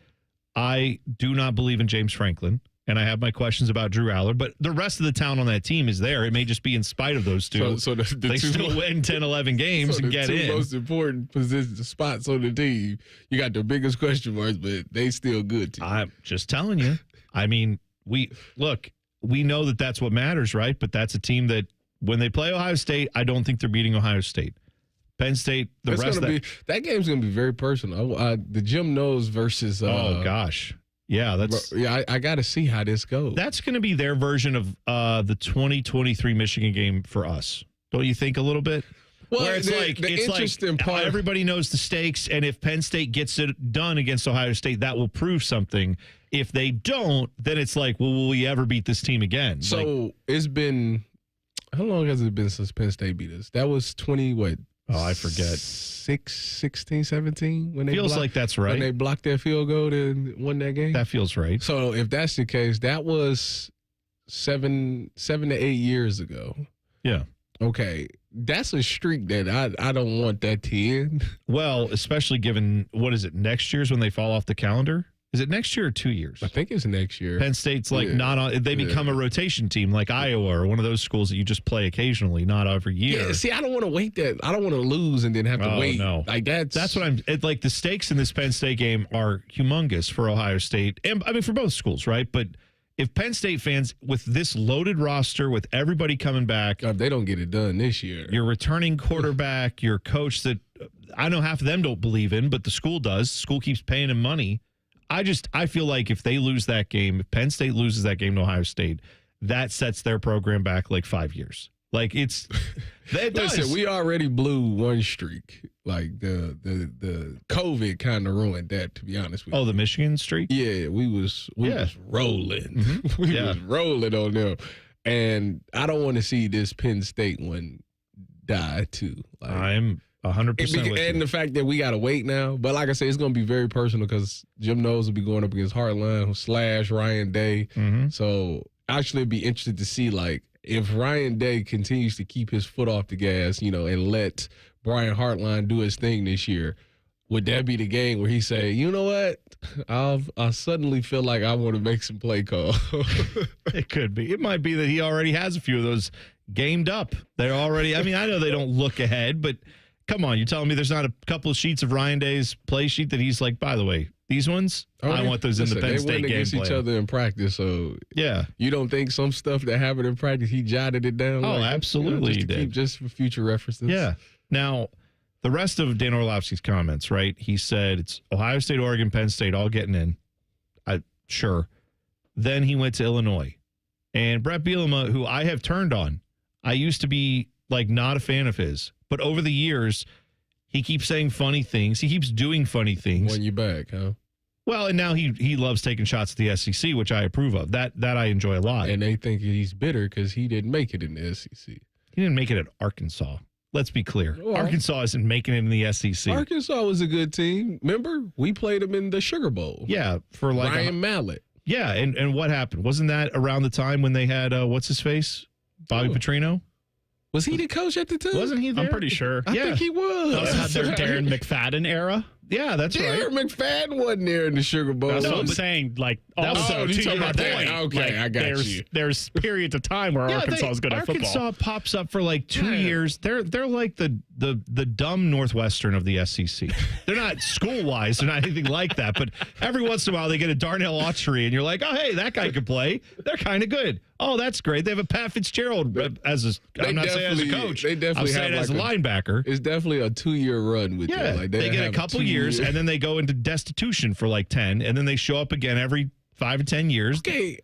I do not believe in James Franklin, and I have my questions about Drew Aller, but the rest of the talent on that team is there. It may just be in spite of those 2. So they still win 10, 11 games and get in. The 2 most important spots on the team, you got the biggest question marks, but they still good too. I'm just telling you. I mean, we know that that's what matters, right? But that's a team that when they play Ohio State, I don't think they're beating Ohio State. Penn State, that game's going to be very personal. The Jim Knowles versus. Oh gosh. Yeah, I got to see how this goes. That's going to be their version of the 2023 Michigan game for us. Don't you think a little bit? Well, where it's interesting part. Everybody knows the stakes, and if Penn State gets it done against Ohio State, that will prove something. If they don't, then it's like, well, will we ever beat this team again? So it's been, how long has it been since Penn State beat us? That was 20, what? Oh, I forget. 16, 17? When they feels like that's right. When they blocked that field goal and won that game? That feels right. So if that's the case, that was 7 to 8 years ago. Yeah. Okay. That's a streak that I don't want that to end. Well, especially given, what is it, next year's when they fall off the calendar? Is it next year or 2 years? I think it's next year. Penn State's not on. They become a rotation team like Iowa or one of those schools that you just play occasionally, not every year. Yeah, see, I don't want to wait that. I don't want to lose and then have to wait. No. Like that's what I'm. Like the stakes in this Penn State game are humongous for Ohio State, and I mean for both schools, right? But if Penn State fans with this loaded roster, with everybody coming back, if they don't get it done this year, your returning quarterback, your coach that I know half of them don't believe in, but the school does. The school keeps paying him money. I feel like if they lose that game, if Penn State loses that game to Ohio State, that sets their program back like 5 years. Like it Listen, we already blew one streak. Like the COVID kind of ruined that, to be honest with you. Oh, the Michigan streak? Yeah, we was rolling. Mm-hmm. we was rolling on them. And I don't want to see this Penn State one die too. Like, I'm 100% with you. And the fact that we got to wait now. But like I said, it's going to be very personal because Jim Knowles will be going up against Heartline / Ryan Day. Mm-hmm. So actually be interested to see, like, if Ryan Day continues to keep his foot off the gas, and let Brian Hartline do his thing this year, would that be the game where he say, you know what? I suddenly feel like I want to make some play call. It could be. It might be that he already has a few of those gamed up. They're already, I know they don't look ahead, but come on, you're telling me there's not a couple of sheets of Ryan Day's play sheet that he's like, by the way, these ones, I want those in the Penn State game. They went against each other in practice, so yeah. You don't think some stuff that happened in practice, he jotted it down? Oh, absolutely, he did. Just for future references. Yeah. Now, the rest of Dan Orlovsky's comments, right? He said it's Ohio State, Oregon, Penn State, all getting in. Sure. Then he went to Illinois. And Brett Bielema, who I have turned on, I used to be like not a fan of his, but over the years, he keeps saying funny things. He keeps doing funny things. Won you back, huh? Well, and now he loves taking shots at the SEC, which I approve of. That I enjoy a lot. And they think he's bitter because he didn't make it in the SEC. He didn't make it at Arkansas. Let's be clear. Well, Arkansas isn't making it in the SEC. Arkansas was a good team. Remember? We played them in the Sugar Bowl. Yeah, for like Ryan Mallett. Yeah, and what happened? Wasn't that around the time when they had what's his face? Bobby Petrino? Was he the coach at the time? Wasn't he there? I'm pretty sure. I think he was. They also had their Darren McFadden era. Yeah, that's right. Darren McFadden wasn't there in the Sugar Bowl. No, I'm saying, like, also, you to talking your about that? point, Okay, I got you. There's periods of time where Arkansas is good at football. Arkansas pops up for like 2 years. They're like the dumb Northwestern of the SEC. They're not school-wise. They're not anything like that. But every once in a while, they get a Darnell Autry, and you're like, oh, hey, that guy could play. They're kind of good. Oh, that's great. They have a Pat Fitzgerald as a, I'm not saying as a coach. They definitely I'm saying have as a linebacker. It's definitely a 2-year run with them. Like they get a couple years, and then they go into destitution for like 10, and then they show up again every 5 or 10 years. Okay.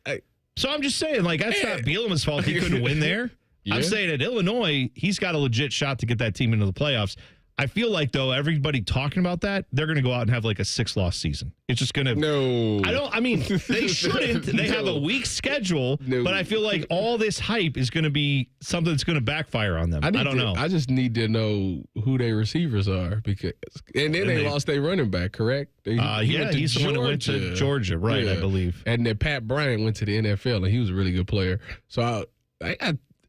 So I'm just saying, like, that's not Bielema's fault he couldn't win there. Yeah. I'm saying at Illinois, he's got a legit shot to get that team into the playoffs. I feel like, though, everybody talking about that, they're going to go out and have like a 6-loss season. It's just going to. No. I mean, they shouldn't. They have a weak schedule, but I feel like all this hype is going to be something that's going to backfire on them. I don't know. I just need to know who their receivers are because, and then they lost their running back, correct? He he's the one who went to Georgia, right? Yeah. I believe. And then Pat Bryant went to the NFL, and he was a really good player. So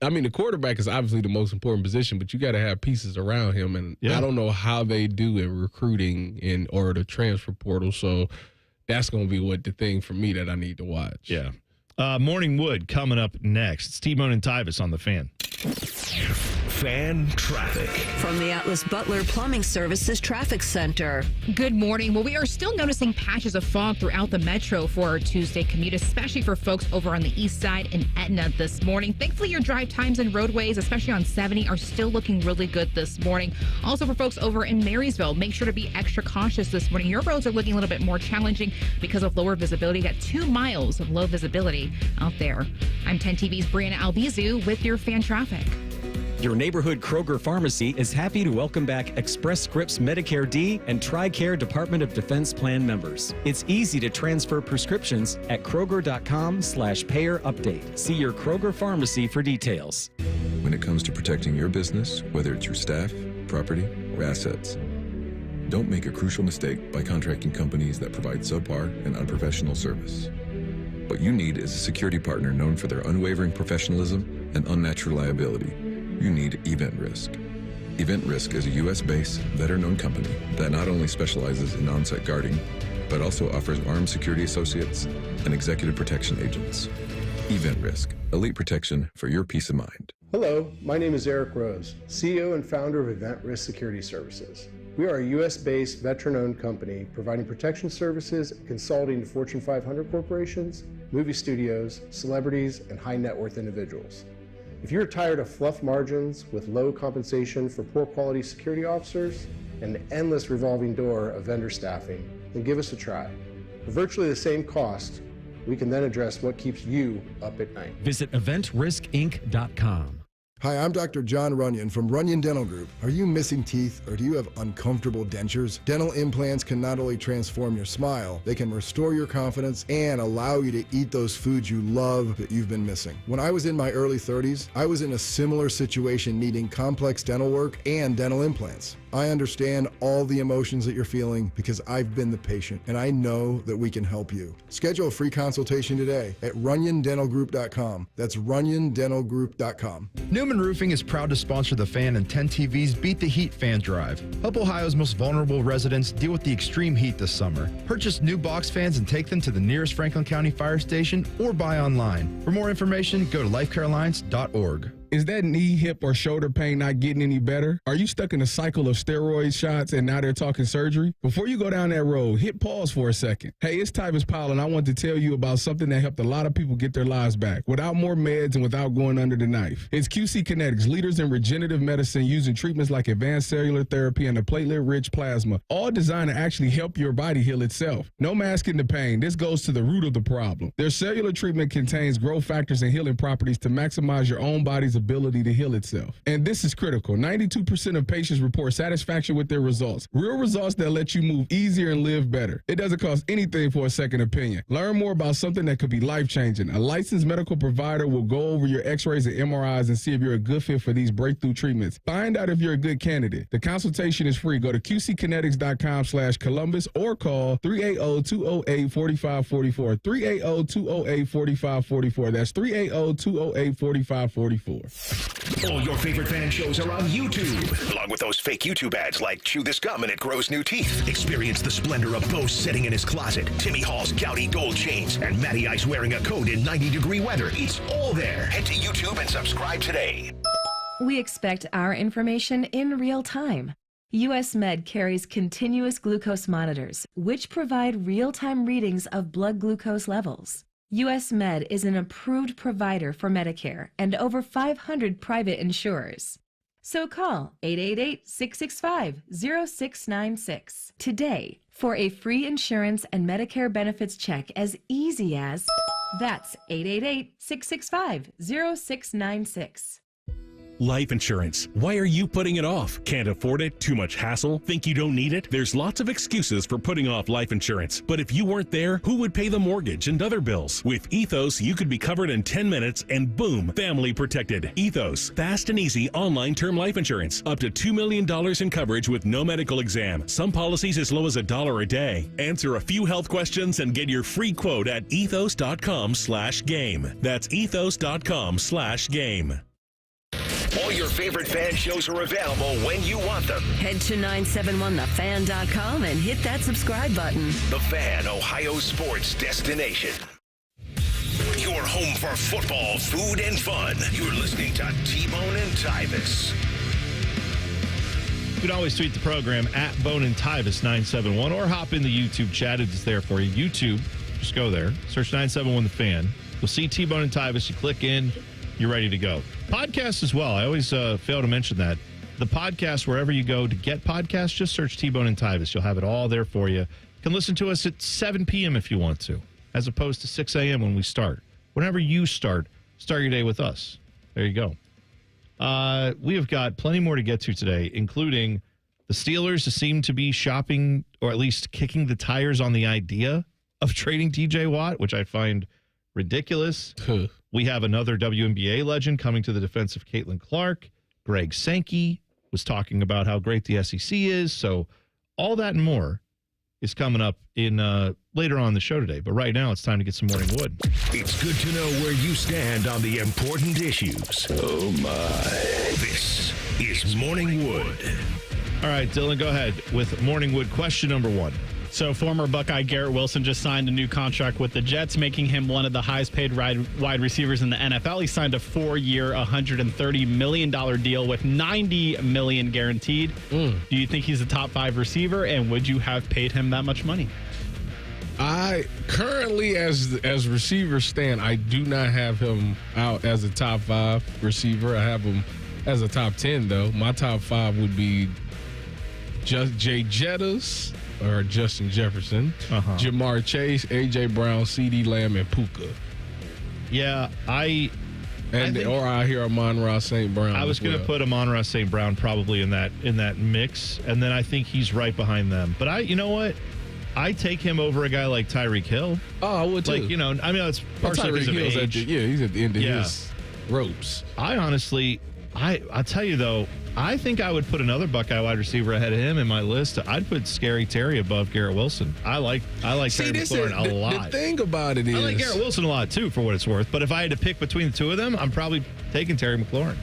I mean, the quarterback is obviously the most important position, but you got to have pieces around him. And I don't know how they do in recruiting or the transfer portal. So that's going to be the thing for me that I need to watch. Yeah. Morning Wood coming up next. It's T-Bone and Tyvis on the Fan. Fan traffic. From the Atlas Butler Plumbing Services Traffic Center. Good morning. Well, we are still noticing patches of fog throughout the metro for our Tuesday commute, especially for folks over on the east side in Etna this morning. Thankfully, your drive times and roadways, especially on 70, are still looking really good this morning. Also, for folks over in Marysville, make sure to be extra cautious this morning. Your roads are looking a little bit more challenging because of lower visibility. You got 2 miles of low visibility out there. I'm 10 TV's Brianna Albizu with your fan traffic. Your neighborhood Kroger pharmacy is happy to welcome back Express Scripts Medicare D and TRICARE Department of Defense Plan members. It's easy to transfer prescriptions at Kroger.com/payer update. See your Kroger pharmacy for details. When it comes to protecting your business, whether it's your staff, property, or assets, don't make a crucial mistake by contracting companies that provide subpar and unprofessional service. What you need is a security partner known for their unwavering professionalism and unnatural liability. You need Event Risk. Event Risk is a U.S.-based, veteran-owned company that not only specializes in on-site guarding, but also offers armed security associates and executive protection agents. Event Risk, elite protection for your peace of mind. Hello, my name is Eric Rose, CEO and founder of Event Risk Security Services. We are a U.S.-based, veteran-owned company providing protection services and consulting to Fortune 500 corporations, movie studios, celebrities, and high-net-worth individuals. If you're tired of fluff margins with low compensation for poor quality security officers and the endless revolving door of vendor staffing, then give us a try. For virtually the same cost, we can then address what keeps you up at night. Visit eventriskinc.com. Hi, I'm Dr. John Runyon from Runyon Dental Group. Are you missing teeth or do you have uncomfortable dentures? Dental implants can not only transform your smile, they can restore your confidence and allow you to eat those foods you love that you've been missing. When I was in my early 30s, I was in a similar situation needing complex dental work and dental implants. I understand all the emotions that you're feeling because I've been the patient and I know that we can help you. Schedule a free consultation today at runyondentalgroup.com. That's runyondentalgroup.com. Newman Roofing is proud to sponsor the Fan and 10 TV's Beat the Heat Fan Drive. Help Ohio's most vulnerable residents deal with the extreme heat this summer. Purchase new box fans and take them to the nearest Franklin County Fire Station or buy online. For more information, go to lifecarealliance.org. Is that knee, hip, or shoulder pain not getting any better? Are you stuck in a cycle of steroid shots and now they're talking surgery? Before you go down that road, hit pause for a second. Hey, it's Tyvis Powell, and I want to tell you about something that helped a lot of people get their lives back without more meds and without going under the knife. It's QC Kinetics, leaders in regenerative medicine using treatments like advanced cellular therapy and a platelet-rich plasma, all designed to actually help your body heal itself. No masking the pain. This goes to the root of the problem. Their cellular treatment contains growth factors and healing properties to maximize your own body's ability to heal itself. And this is critical. 92% of patients report satisfaction with their results. Real results that let you move easier and live better. It doesn't cost anything for a second opinion. Learn more about something that could be life-changing. A licensed medical provider will go over your x-rays and MRIs and see if you're a good fit for these breakthrough treatments. Find out if you're a good candidate. The consultation is free. Go to qckinetics.com/Columbus or call 380-208-4544. 380-208-4544. That's 380-208-4544. All your favorite fan shows are on YouTube, along with those fake YouTube ads like Chew This Gum and It Grows New Teeth. Experience the splendor of Bo sitting in his closet, Timmy Hall's gouty gold chains, and Matty Ice wearing a coat in 90-degree weather. It's all there. Head to YouTube and subscribe today. We expect our information in real time. U.S. Med carries continuous glucose monitors, which provide real-time readings of blood glucose levels. U.S. Med is an approved provider for Medicare and over 500 private insurers. So call 888-665-0696 today for a free insurance and Medicare benefits check as easy as, that's 888-665-0696. Life insurance. Why are you putting it off? Can't afford it? Too much hassle? Think you don't need it? There's lots of excuses for putting off life insurance. But if you weren't there, who would pay the mortgage and other bills? With Ethos, you could be covered in 10 minutes and boom, family protected. Ethos, fast and easy online term life insurance. Up to $2 million in coverage with no medical exam. Some policies as low as $1 a day. Answer a few health questions and get your free quote at ethos.com/game. That's ethos.com/game. All your favorite fan shows are available when you want them. Head to 971thefan.com and hit that subscribe button. The Fan, Ohio sports destination. Your home for football, food, and fun. You're listening to T-Bone and Tyvis. You can always tweet the program at Bone and Tyvis 971 or hop in the YouTube chat. It's there for you. YouTube, just go there. Search 971 The Fan. You'll see T-Bone and Tyvis. You click in. You're ready to go. Podcast as well. I always fail to mention that. The podcast, wherever you go to get podcasts, just search T-Bone and Tyvis. You'll have it all there for you. You can listen to us at 7 p.m. if you want to, as opposed to 6 a.m. when we start. Whenever you start your day with us. There you go. We have got plenty more to get to today, including the Steelers seem to be shopping, or at least kicking the tires on the idea of trading TJ Watt, which I find ridiculous. We have another WNBA legend coming to the defense of Caitlin Clark. Greg Sankey was talking about how great the SEC is. So all that and more is coming up in later on in the show today. But right now, it's time to get some Morning Wood. It's good to know where you stand on the important issues. Oh, my. This is Morning Wood. All right, Dylan, go ahead with Morning Wood question number 1. So former Buckeye Garrett Wilson just signed a new contract with the Jets, making him one of the highest paid wide receivers in the NFL. He signed a 4-year, $130 million deal with $90 million guaranteed. Do you think he's a top 5 receiver, and would you have paid him that much money? I currently, as receivers stand, I do not have him out as a top 5 receiver. I have him as a top 10, though. My top 5 would be just Jay Jettas, or Justin Jefferson, Jamar Chase, A.J. Brown, C.D. Lamb, and Puka. Yeah, I hear Amon-Ra St. Brown. I was going to put Amon-Ra St. Brown probably in that mix, and then I think he's right behind them. But you know what? I take him over a guy like Tyreek Hill. Oh, I would too. Like, I mean, it's partially because of age. He's at the end of his ropes. I honestly, I'll tell you though, I think I would put another Buckeye wide receiver ahead of him in my list. I'd put Scary Terry above Garrett Wilson. I like Terry McLaurin a lot. The thing about it is, I like Garrett Wilson a lot too, for what it's worth. But if I had to pick between the two of them, I'm probably taking Terry McLaurin.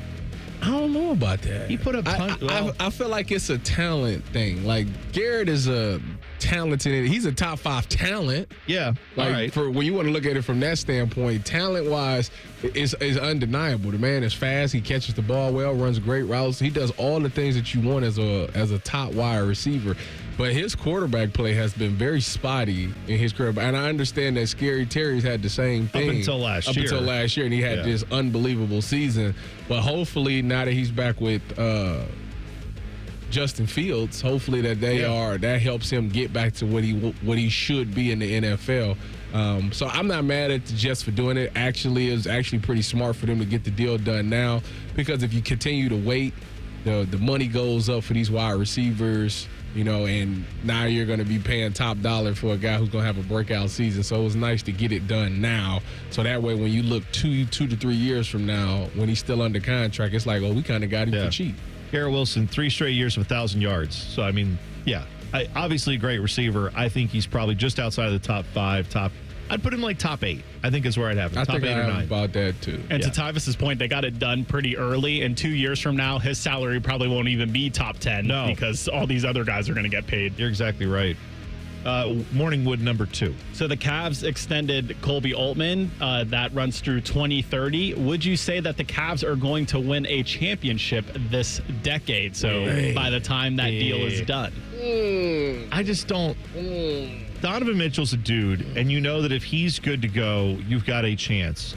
I don't know about that. He put a ton. I feel like it's a talent thing. Like Garrett is a talented. He's a top 5 talent. Yeah. Like, all right. For when you want to look at it from that standpoint, talent wise, is undeniable. The man is fast. He catches the ball well, runs great routes. He does all the things that you want as a top wide receiver. But his quarterback play has been very spotty in his career. And I understand that Scary Terry's had the same thing. Up until last year. And he had this unbelievable season. But hopefully, now that he's back with Justin Fields, hopefully that helps him get back to what he should be in the NFL. So I'm not mad at the Jets for doing it. Actually, it was actually pretty smart for them to get the deal done now, because if you continue to wait, the money goes up for these wide receivers, and now you're going to be paying top dollar for a guy who's going to have a breakout season. So it was nice to get it done now. So that way, when you look 2 to 3 years from now, when he's still under contract, it's like, oh, we kind of got him for cheap. Garrett Wilson, 3 straight years of 1,000 yards. So, I mean, obviously a great receiver. I think he's probably just outside of the top 5, top I'd put him like top 8. I think is where I'd have him. I Top think 8 I or have 9. about that too. And to Tyvis's point, they got it done pretty early. And 2 years from now, his salary probably won't even be top 10 because all these other guys are going to get paid. You're exactly right. Morningwood number 2. So the Cavs extended Colby Altman. That runs through 2030. Would you say that the Cavs are going to win a championship this decade? So by the time that deal is done. I just don't. Donovan Mitchell's a dude, and you know that if he's good to go, you've got a chance.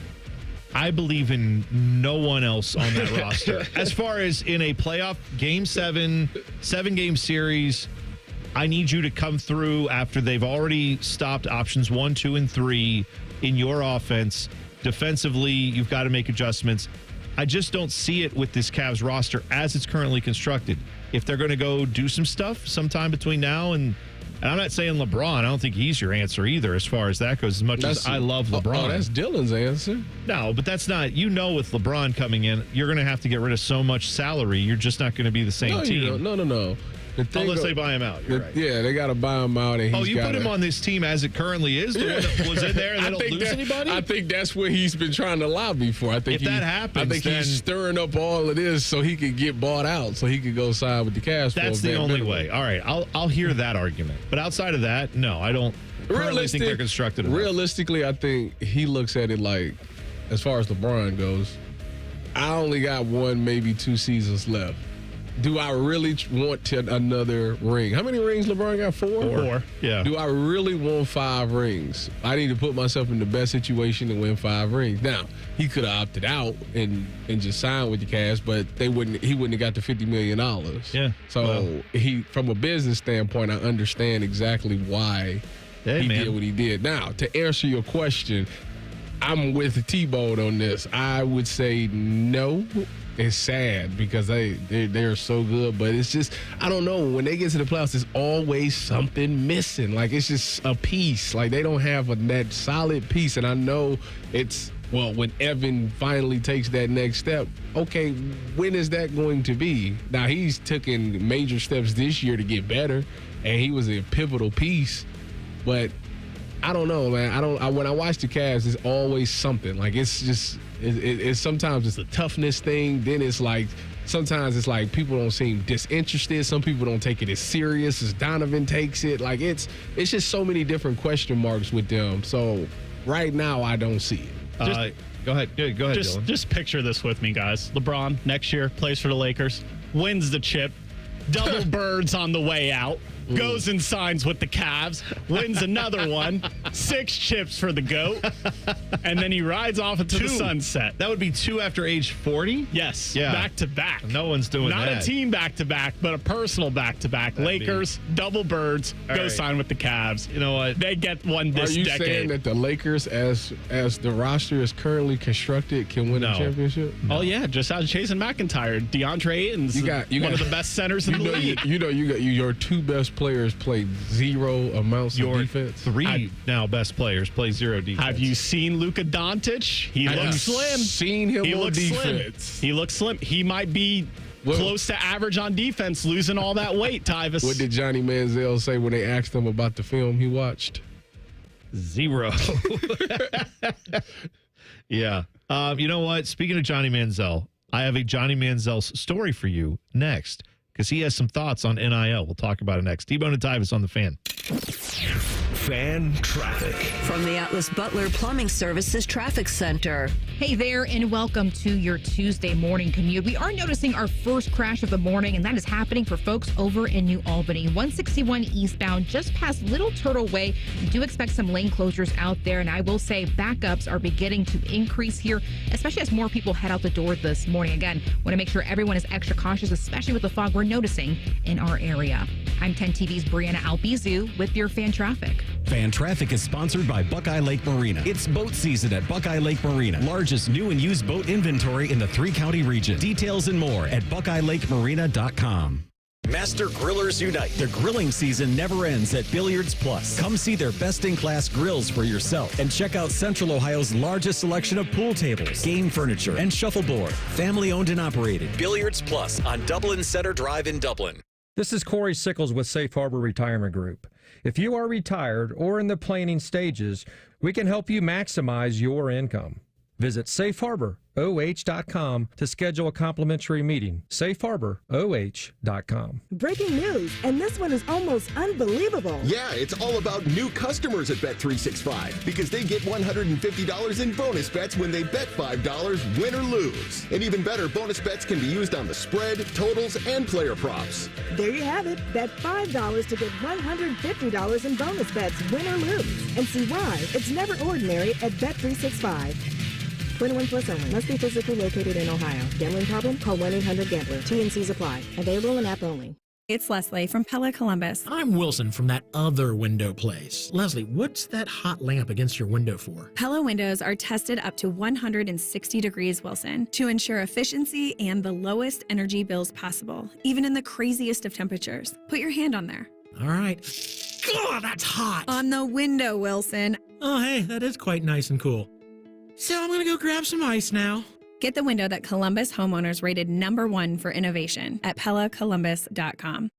I believe in no one else on that roster. As far as in a playoff game 7-game series, I need you to come through after they've already stopped options 1, 2, and 3 in your offense. Defensively, you've got to make adjustments. I just don't see it with this Cavs roster as it's currently constructed. If they're going to go do some stuff sometime between now and I'm not saying LeBron. I don't think he's your answer either as far as that goes, as much as I love LeBron. Oh, that's Dylan's answer. No, but that's not, with LeBron coming in, you're going to have to get rid of so much salary. You're just not going to be the same team. No. Unless they buy him out. You're right. Yeah, they got to buy him out. And you put him on this team as it currently is? The one that was in there and they don't lose anybody? I think that's what he's been trying to lobby for. I think if that happens, I think he's stirring up all of this so he could get bought out, so he could go sign with the Cavs. That's the only way. All right, I'll hear that argument. But outside of that, no, I don't currently think they're constructed enough. Realistically, I think he looks at it like, as far as LeBron goes, I only got 1, maybe 2 seasons left. Do I really want another ring? How many rings LeBron got? 4? 4, yeah. Do I really want 5 rings? I need to put myself in the best situation to win 5 rings. Now, he could have opted out and just signed with the Cavs, but he wouldn't have got the $50 million. Yeah. So from a business standpoint, I understand exactly why he did what he did. Now, to answer your question, I'm with T-Bone on this. I would say no. It's sad because they're so good, but it's just, I don't know. When they get to the playoffs, there's always something missing. Like, it's just a piece. Like, they don't have that solid piece. And I know when Evan finally takes that next step, okay, when is that going to be? Now, he's taken major steps this year to get better, and he was a pivotal piece. But I don't know, man. When I watch the Cavs, it's always something. Like, it's just... It's sometimes it's a toughness thing. Then it's like sometimes it's like people don't seem disinterested. Some people don't take it as serious as Donovan takes it. Like it's just so many different question marks with them. So right now I don't see it. Go ahead, Dylan. Just picture this with me, guys. LeBron next year plays for the Lakers, wins the chip, double birds on the way out. Goes and signs with the Cavs, wins another one, 6 chips for the GOAT, and then he rides off into the sunset. That would be 2 after age 40? Yes. Yeah. Back to back. No one's doing Not that. a team back to back, but a personal back to back. Lakers, double birds, go sign with the Cavs. You know what? They get one this decade. Are you saying that the Lakers, as the roster is currently constructed, can win a championship? No. Oh, yeah. Just out of Jason McIntyre. DeAndre Ayton's one of the best centers in the league. Your 2 best players play 0 amounts of defense. 3 now best players play 0 defense. Have you seen Luka Doncic? He looks slim. Seen him on defense. Slim. He looks slim. He might be close to average on defense, losing all that weight, Tyvis. What did Johnny Manziel say when they asked him about the film he watched? 0. Yeah. You know what? Speaking of Johnny Manziel, I have a Johnny Manziel story for you next, because he has some thoughts on NIL. We'll talk about it next. T-Bone and Tyvis on the Fan. Fan traffic. From the Atlas Butler Plumbing Services Traffic Center. Hey there, and welcome to your Tuesday morning commute. We are noticing our first crash of the morning, and that is happening for folks over in New Albany. 161 eastbound, just past Little Turtle Way. We do expect some lane closures out there, and I will say backups are beginning to increase here, especially as more people head out the door this morning. Again, want to make sure everyone is extra cautious, especially with the fog we're noticing in our area. I'm 10 TV's Brianna Albizu with your fan traffic. Fan Traffic is sponsored by Buckeye Lake Marina. It's boat season at Buckeye Lake Marina. Largest new and used boat inventory in the 3-county region. Details and more at BuckeyeLakeMarina.com. Master Grillers Unite. The grilling season never ends at Billiards Plus. Come see their best-in-class grills for yourself and check out Central Ohio's largest selection of pool tables, game furniture, and shuffleboard. Family owned and operated. Billiards Plus on Dublin Center Drive in Dublin. This is Corey Sickles with Safe Harbor Retirement Group. If you are retired or in the planning stages, we can help you maximize your income. Visit safeharboroh.com to schedule a complimentary meeting. safeharboroh.com. Breaking news, and this one is almost unbelievable. Yeah, it's all about new customers at Bet365 because they get $150 in bonus bets when they bet $5, win or lose. And even better, bonus bets can be used on the spread, totals, and player props. There you have it. Bet $5 to get $150 in bonus bets, win or lose. And see why it's never ordinary at Bet365. 21 plus only. Must be physically located in Ohio. Gambling problem? Call 1-800-GAMBLER. T&Cs apply. Available in app only. It's Leslie from Pella Columbus. I'm Wilson from that other window place. Leslie, what's that hot lamp against your window for? Pella windows are tested up to 160 degrees Wilson to ensure efficiency and the lowest energy bills possible, even in the craziest of temperatures. Put your hand on there. All right. God, that's hot. On the window, Wilson. Oh, hey, that is quite nice and cool. So I'm going to go grab some ice now. Get the window that Columbus homeowners rated #1 for innovation at PellaColumbus.com.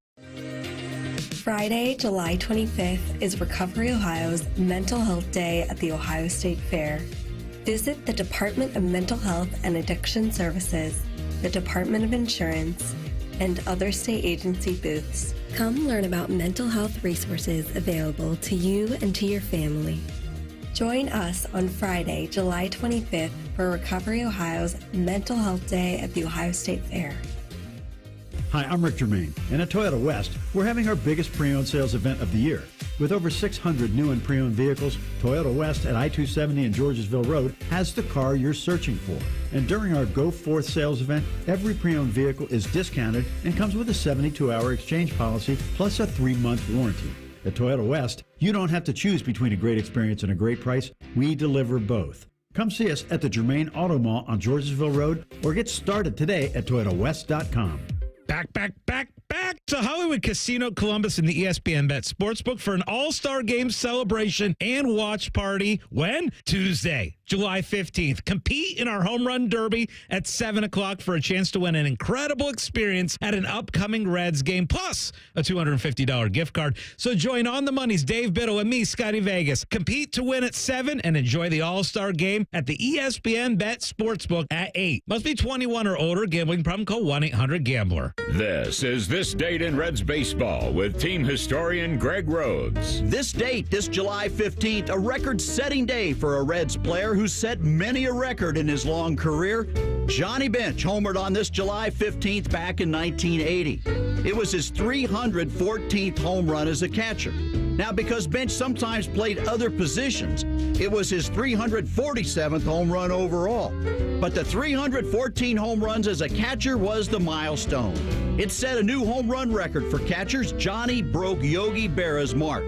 Friday, July 25th is Recovery Ohio's Mental Health Day at the Ohio State Fair. Visit the Department of Mental Health and Addiction Services, the Department of Insurance, and other state agency booths. Come learn about mental health resources available to you and to your family. Join us on Friday, July 25th for Recovery Ohio's Mental Health Day at the Ohio State Fair. Hi, I'm Rick Germain, and at Toyota West, we're having our biggest pre-owned sales event of the year. With over 600 new and pre-owned vehicles, Toyota West at I-270 and Georgesville Road has the car you're searching for. And during our Go Forth sales event, every pre-owned vehicle is discounted and comes with a 72-hour exchange policy plus a 3-month warranty. At Toyota West, you don't have to choose between a great experience and a great price. We deliver both. Come see us at the Germain Auto Mall on Georgesville Road or get started today at ToyotaWest.com. Back to Hollywood Casino Columbus and the ESPN Bet Sportsbook for an all-star game celebration and watch party. When? Tuesday, July 15th. Compete in our home run derby at 7 o'clock for a chance to win an incredible experience at an upcoming Reds game, plus a $250 gift card. So join On the Money's Dave Biddle and me, Scotty Vegas. Compete to win at 7 and enjoy the all-star game at the ESPN Bet Sportsbook at 8. Must be 21 or older. Gambling problem? Call 1-800-GAMBLER. This is This Date in Reds Baseball with team historian Greg Rhodes. This date, this July 15th, a record-setting day for a Reds player who set many a record in his long career. Johnny Bench homered on this July 15th back in 1980. It was his 314th home run as a catcher. Now, because Bench sometimes played other positions, it was his 347th home run overall. But the 314 home runs as a catcher was the milestone. It set a new home run record for catchers. Johnny broke Yogi Berra's mark.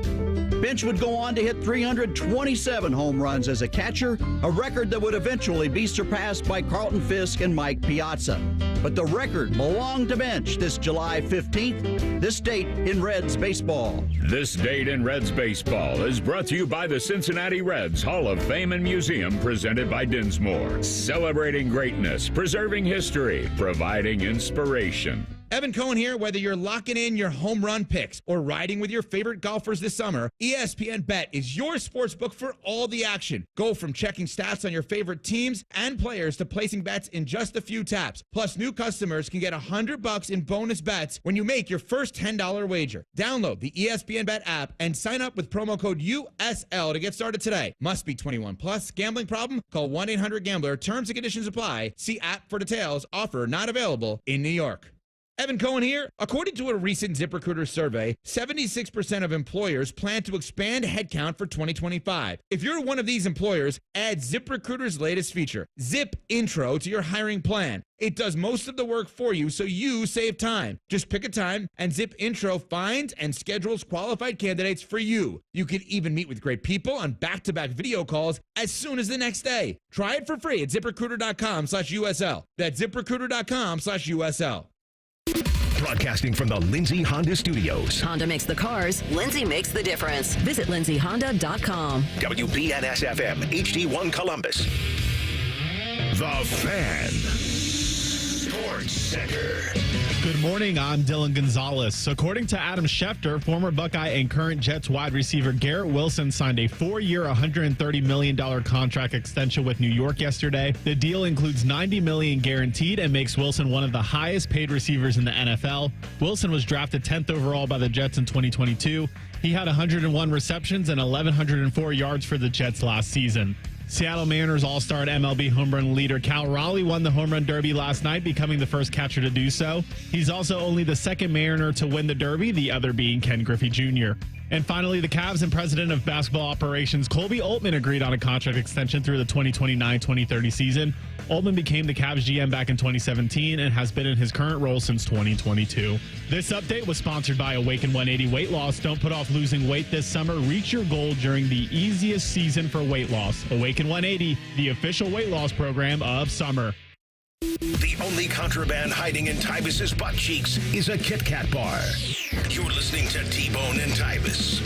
Bench would go on to hit 327 home runs as a catcher, a record that would eventually be surpassed by Carlton Fisk and Mike Piazza. But the record belonged to Bench this July 15th, this date in Reds baseball. This Date in Reds Baseball is brought to you by the Cincinnati Reds Hall of Fame and Museum, presented by Dinsmore. Celebrating greatness, preserving history, providing inspiration. Evan Cohen here. Whether you're locking in your home run picks or riding with your favorite golfers this summer, ESPN Bet is your sports book for all the action. Go from checking stats on your favorite teams and players to placing bets in just a few taps. Plus, new customers can get $100 in bonus bets when you make your first $10 wager. Download the ESPN Bet app and sign up with promo code USL to get started today. Must be 21 plus. Gambling problem? Call 1-800-GAMBLER. Terms and conditions apply. See app for details. Offer not available in New York. Evan Cohen here. According to a recent ZipRecruiter survey, 76% of employers plan to expand headcount for 2025. If you're one of these employers, add ZipRecruiter's latest feature, Zip Intro, to your hiring plan. It does most of the work for you, so you save time. Just pick a time, and Zip Intro finds and schedules qualified candidates for you. You can even meet with great people on back-to-back video calls as soon as the next day. Try it for free at ZipRecruiter.com/USL. That's ZipRecruiter.com/USL. Broadcasting from the Lindsay Honda Studios. Honda makes the cars. Lindsay makes the difference. Visit lindsayhonda.com. WBNS-FM, HD1 Columbus. The Fan. Sports Center. Good morning, I'm Dylan Gonzalez. According to Adam Schefter, former Buckeye and current Jets wide receiver Garrett Wilson signed a 4-year, $130 million contract extension with New York yesterday. The deal includes $90 million guaranteed and makes Wilson one of the highest paid receivers in the NFL. Wilson was drafted 10th overall by the Jets in 2022. He had 101 receptions and 1,104 yards for the Jets last season. Seattle Mariners All-Star and MLB home run leader Cal Raleigh won the home run derby last night, becoming the first catcher to do so. He's also only the second Mariner to win the derby, the other being Ken Griffey Jr. And finally, the Cavs and president of basketball operations Colby Altman agreed on a contract extension through the 2029-2030 season. Altman became the Cavs GM back in 2017 and has been in his current role since 2022. This update was sponsored by Awaken 180 Weight Loss. Don't put off losing weight this summer. Reach your goal during the easiest season for weight loss. Awaken 180, the official weight loss program of summer. The only contraband hiding in Tyvis's butt cheeks is a Kit Kat bar. You're listening to T-Bone and Tyvis.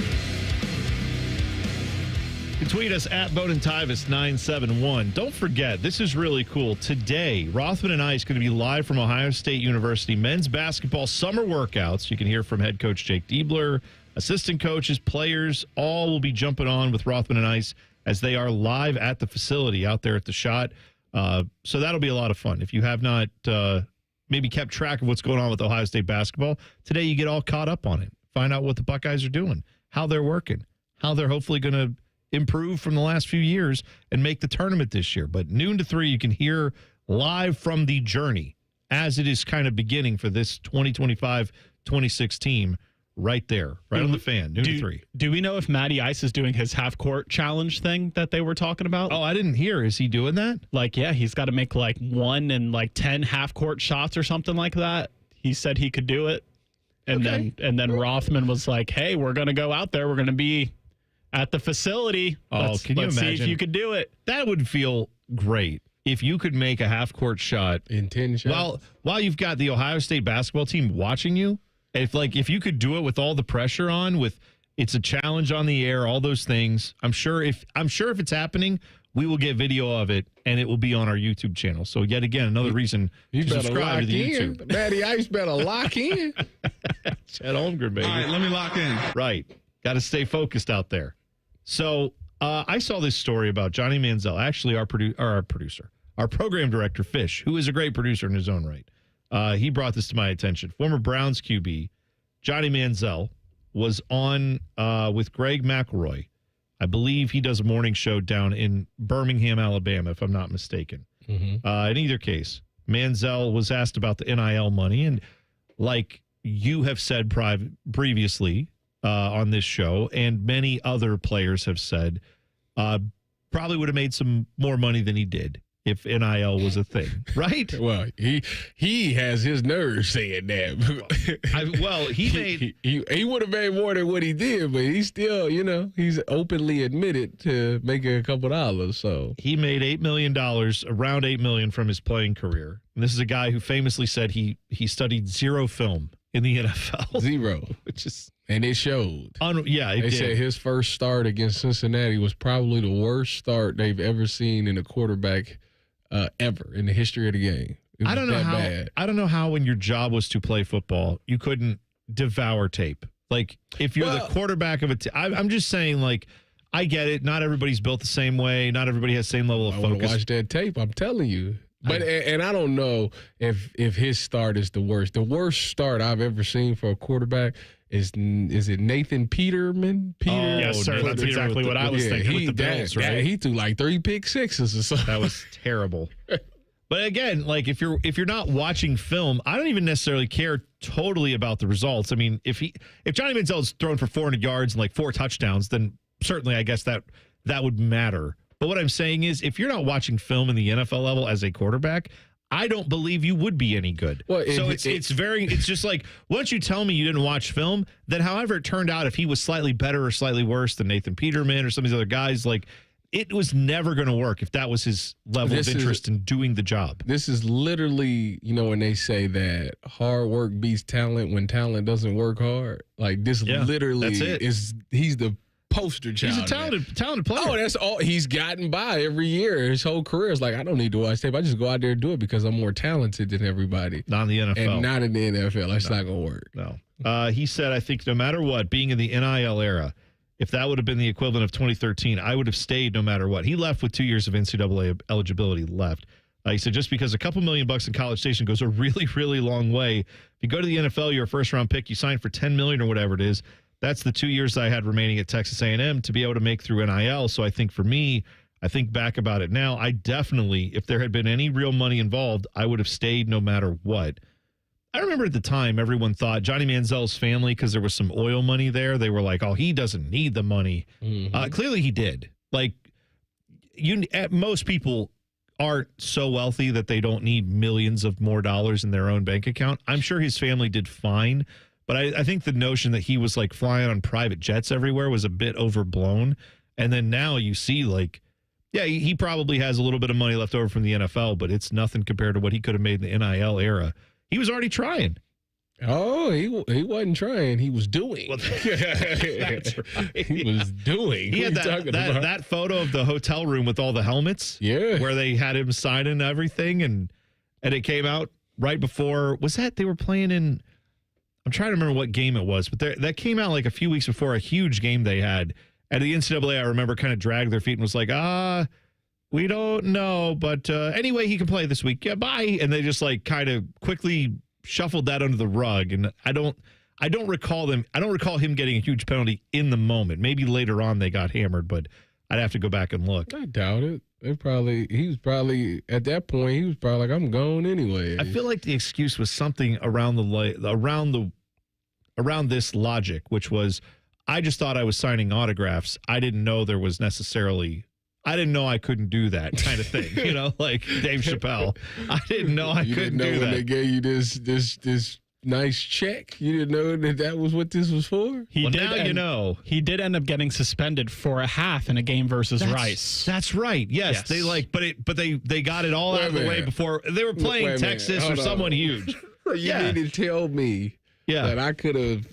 You can tweet us at Bone and Tyvis 971. Don't forget, this is really cool. Today, Rothman and I is going to be live from Ohio State University men's basketball summer workouts. You can hear from head coach Jake Diebler, assistant coaches, players, all will be jumping on with Rothman and Ice as they are live at the facility out there at the Shot. So that'll be a lot of fun. If you have not maybe kept track of what's going on with Ohio State basketball, today you get all caught up on it. Find out what the Buckeyes are doing, how they're working, how they're hopefully going to improve from the last few years and make the tournament this year. But noon to 3, you can hear live from the journey as it is kind of beginning for this 2025-26 team right there, right on the fan, noon to 3. Do we know if Matty Ice is doing his half-court challenge thing that they were talking about? Oh, I didn't hear. Is he doing that? Like, yeah, he's got to make like 1 and like 10 half-court shots or something like that. He said he could do it. And then Rothman was like, hey, we're going to go out there. We're going to be at the facility. Let's can you imagine? See if you could do it. That would feel great if you could make a half-court shot in 10 shots. While you've got the Ohio State basketball team watching you. If you could do it with all the pressure on, with it's a challenge on the air, all those things. I'm sure if it's happening, we will get video of it and it will be on our YouTube channel. So yet again, another reason to subscribe to the YouTube. Matty Ice better lock in. Chad Holmgren, baby. All right, let me lock in. Right. Got to stay focused out there. So I saw this story about Johnny Manziel, actually our producer, our program director, Fish, who is a great producer in his own right. He brought this to my attention. Former Browns QB, Johnny Manziel, was on with Greg McElroy. I believe he does a morning show down in Birmingham, Alabama, if I'm not mistaken. Mm-hmm. In either case, Manziel was asked about the NIL money. And like you have said previously on this show, and many other players have said, probably would have made some more money than he did if NIL was a thing, right? Well, he has his nerve saying that. He would have made more than what he did, but he still, he's openly admitted to making a couple dollars. So he made $8 million, around $8 million from his playing career. And this is a guy who famously said he studied zero film in the NFL. Zero, and it showed. They said his first start against Cincinnati was probably the worst start they've ever seen in a quarterback ever in the history of the game. I don't know how when your job was to play football, you couldn't devour tape. Like if you're the quarterback of a team, I'm just saying, like, I get it. Not everybody's built the same way. Not everybody has the same level of focus. I want to watch that tape. I'm telling you. But and I don't know if his start is the worst. The worst start I've ever seen for a quarterback is it Nathan Peterman? Yes, sir. That's exactly what I was thinking with the Bills, right? He threw like 3 pick sixes or something. That was terrible. But again, like if you're not watching film, I don't even necessarily care totally about the results. I mean, if Johnny Manziel's thrown for 400 yards and like 4 touchdowns, then certainly I guess that would matter. But what I'm saying is, if you're not watching film in the NFL level as a quarterback, I don't believe you would be any good. Well, it's just like, once you tell me you didn't watch film, then however it turned out, if he was slightly better or slightly worse than Nathan Peterman or some of these other guys, like it was never going to work if that was his level of interest in doing the job. This is literally, when they say that hard work beats talent when talent doesn't work hard. Like this literally that's it. he's the poster child. He's a talented player. Oh, that's all. He's gotten by every year. His whole career is like, I don't need to watch tape. I just go out there and do it because I'm more talented than everybody. Not in the NFL. And not in the NFL. That's not going to work. No. He said, I think no matter what, being in the NIL era, if that would have been the equivalent of 2013, I would have stayed no matter what. He left with 2 years of NCAA eligibility left. He said, just because a couple $1 million in College Station goes a really, really long way. If you go to the NFL, you're a first-round pick, you sign for $10 million or whatever it is. That's the 2 years I had remaining at Texas A&M to be able to make through NIL. So I think for me, I think back about it now, I definitely, if there had been any real money involved, I would have stayed no matter what. I remember at the time, everyone thought Johnny Manziel's family, because there was some oil money there, they were like, oh, he doesn't need the money. Clearly he did. Like, most people aren't so wealthy that they don't need millions of more dollars in their own bank account. I'm sure his family did fine, but I think the notion that he was like flying on private jets everywhere was a bit overblown. And then now you see like, yeah, he probably has a little bit of money left over from the NFL, but it's nothing compared to what he could have made in the NIL era. He was already trying. Oh, he wasn't trying. He was doing. Well, that's right. He was doing. He had that photo of the hotel room with all the helmets. Yeah. Where they had him signing everything. And it came out right before. Was that they were playing in? I'm trying to remember what game it was. But that came out like a few weeks before a huge game they had. At the NCAA, I remember kind of dragged their feet and was like, we don't know. But anyway, he can play this week. Yeah, bye. And they just like kind of quickly shuffled that under the rug, and I don't recall him getting a huge penalty in the moment. Maybe later on they got hammered, but I'd have to go back and look. I doubt it. He was probably at that point. He was probably like, I'm gone anyway. I feel like the excuse was something around this logic, which was, I just thought I was signing autographs. I didn't know there was necessarily. I didn't know I couldn't do that kind of thing, like Dave Chappelle. I didn't know I couldn't do that. When they gave you this nice check, you didn't know that was what this was for? He did end up getting suspended for a half in a game versus Rice. That's right. Yes. They they got it all out of the way before they were playing Texas or someone huge. You need to tell me that I could have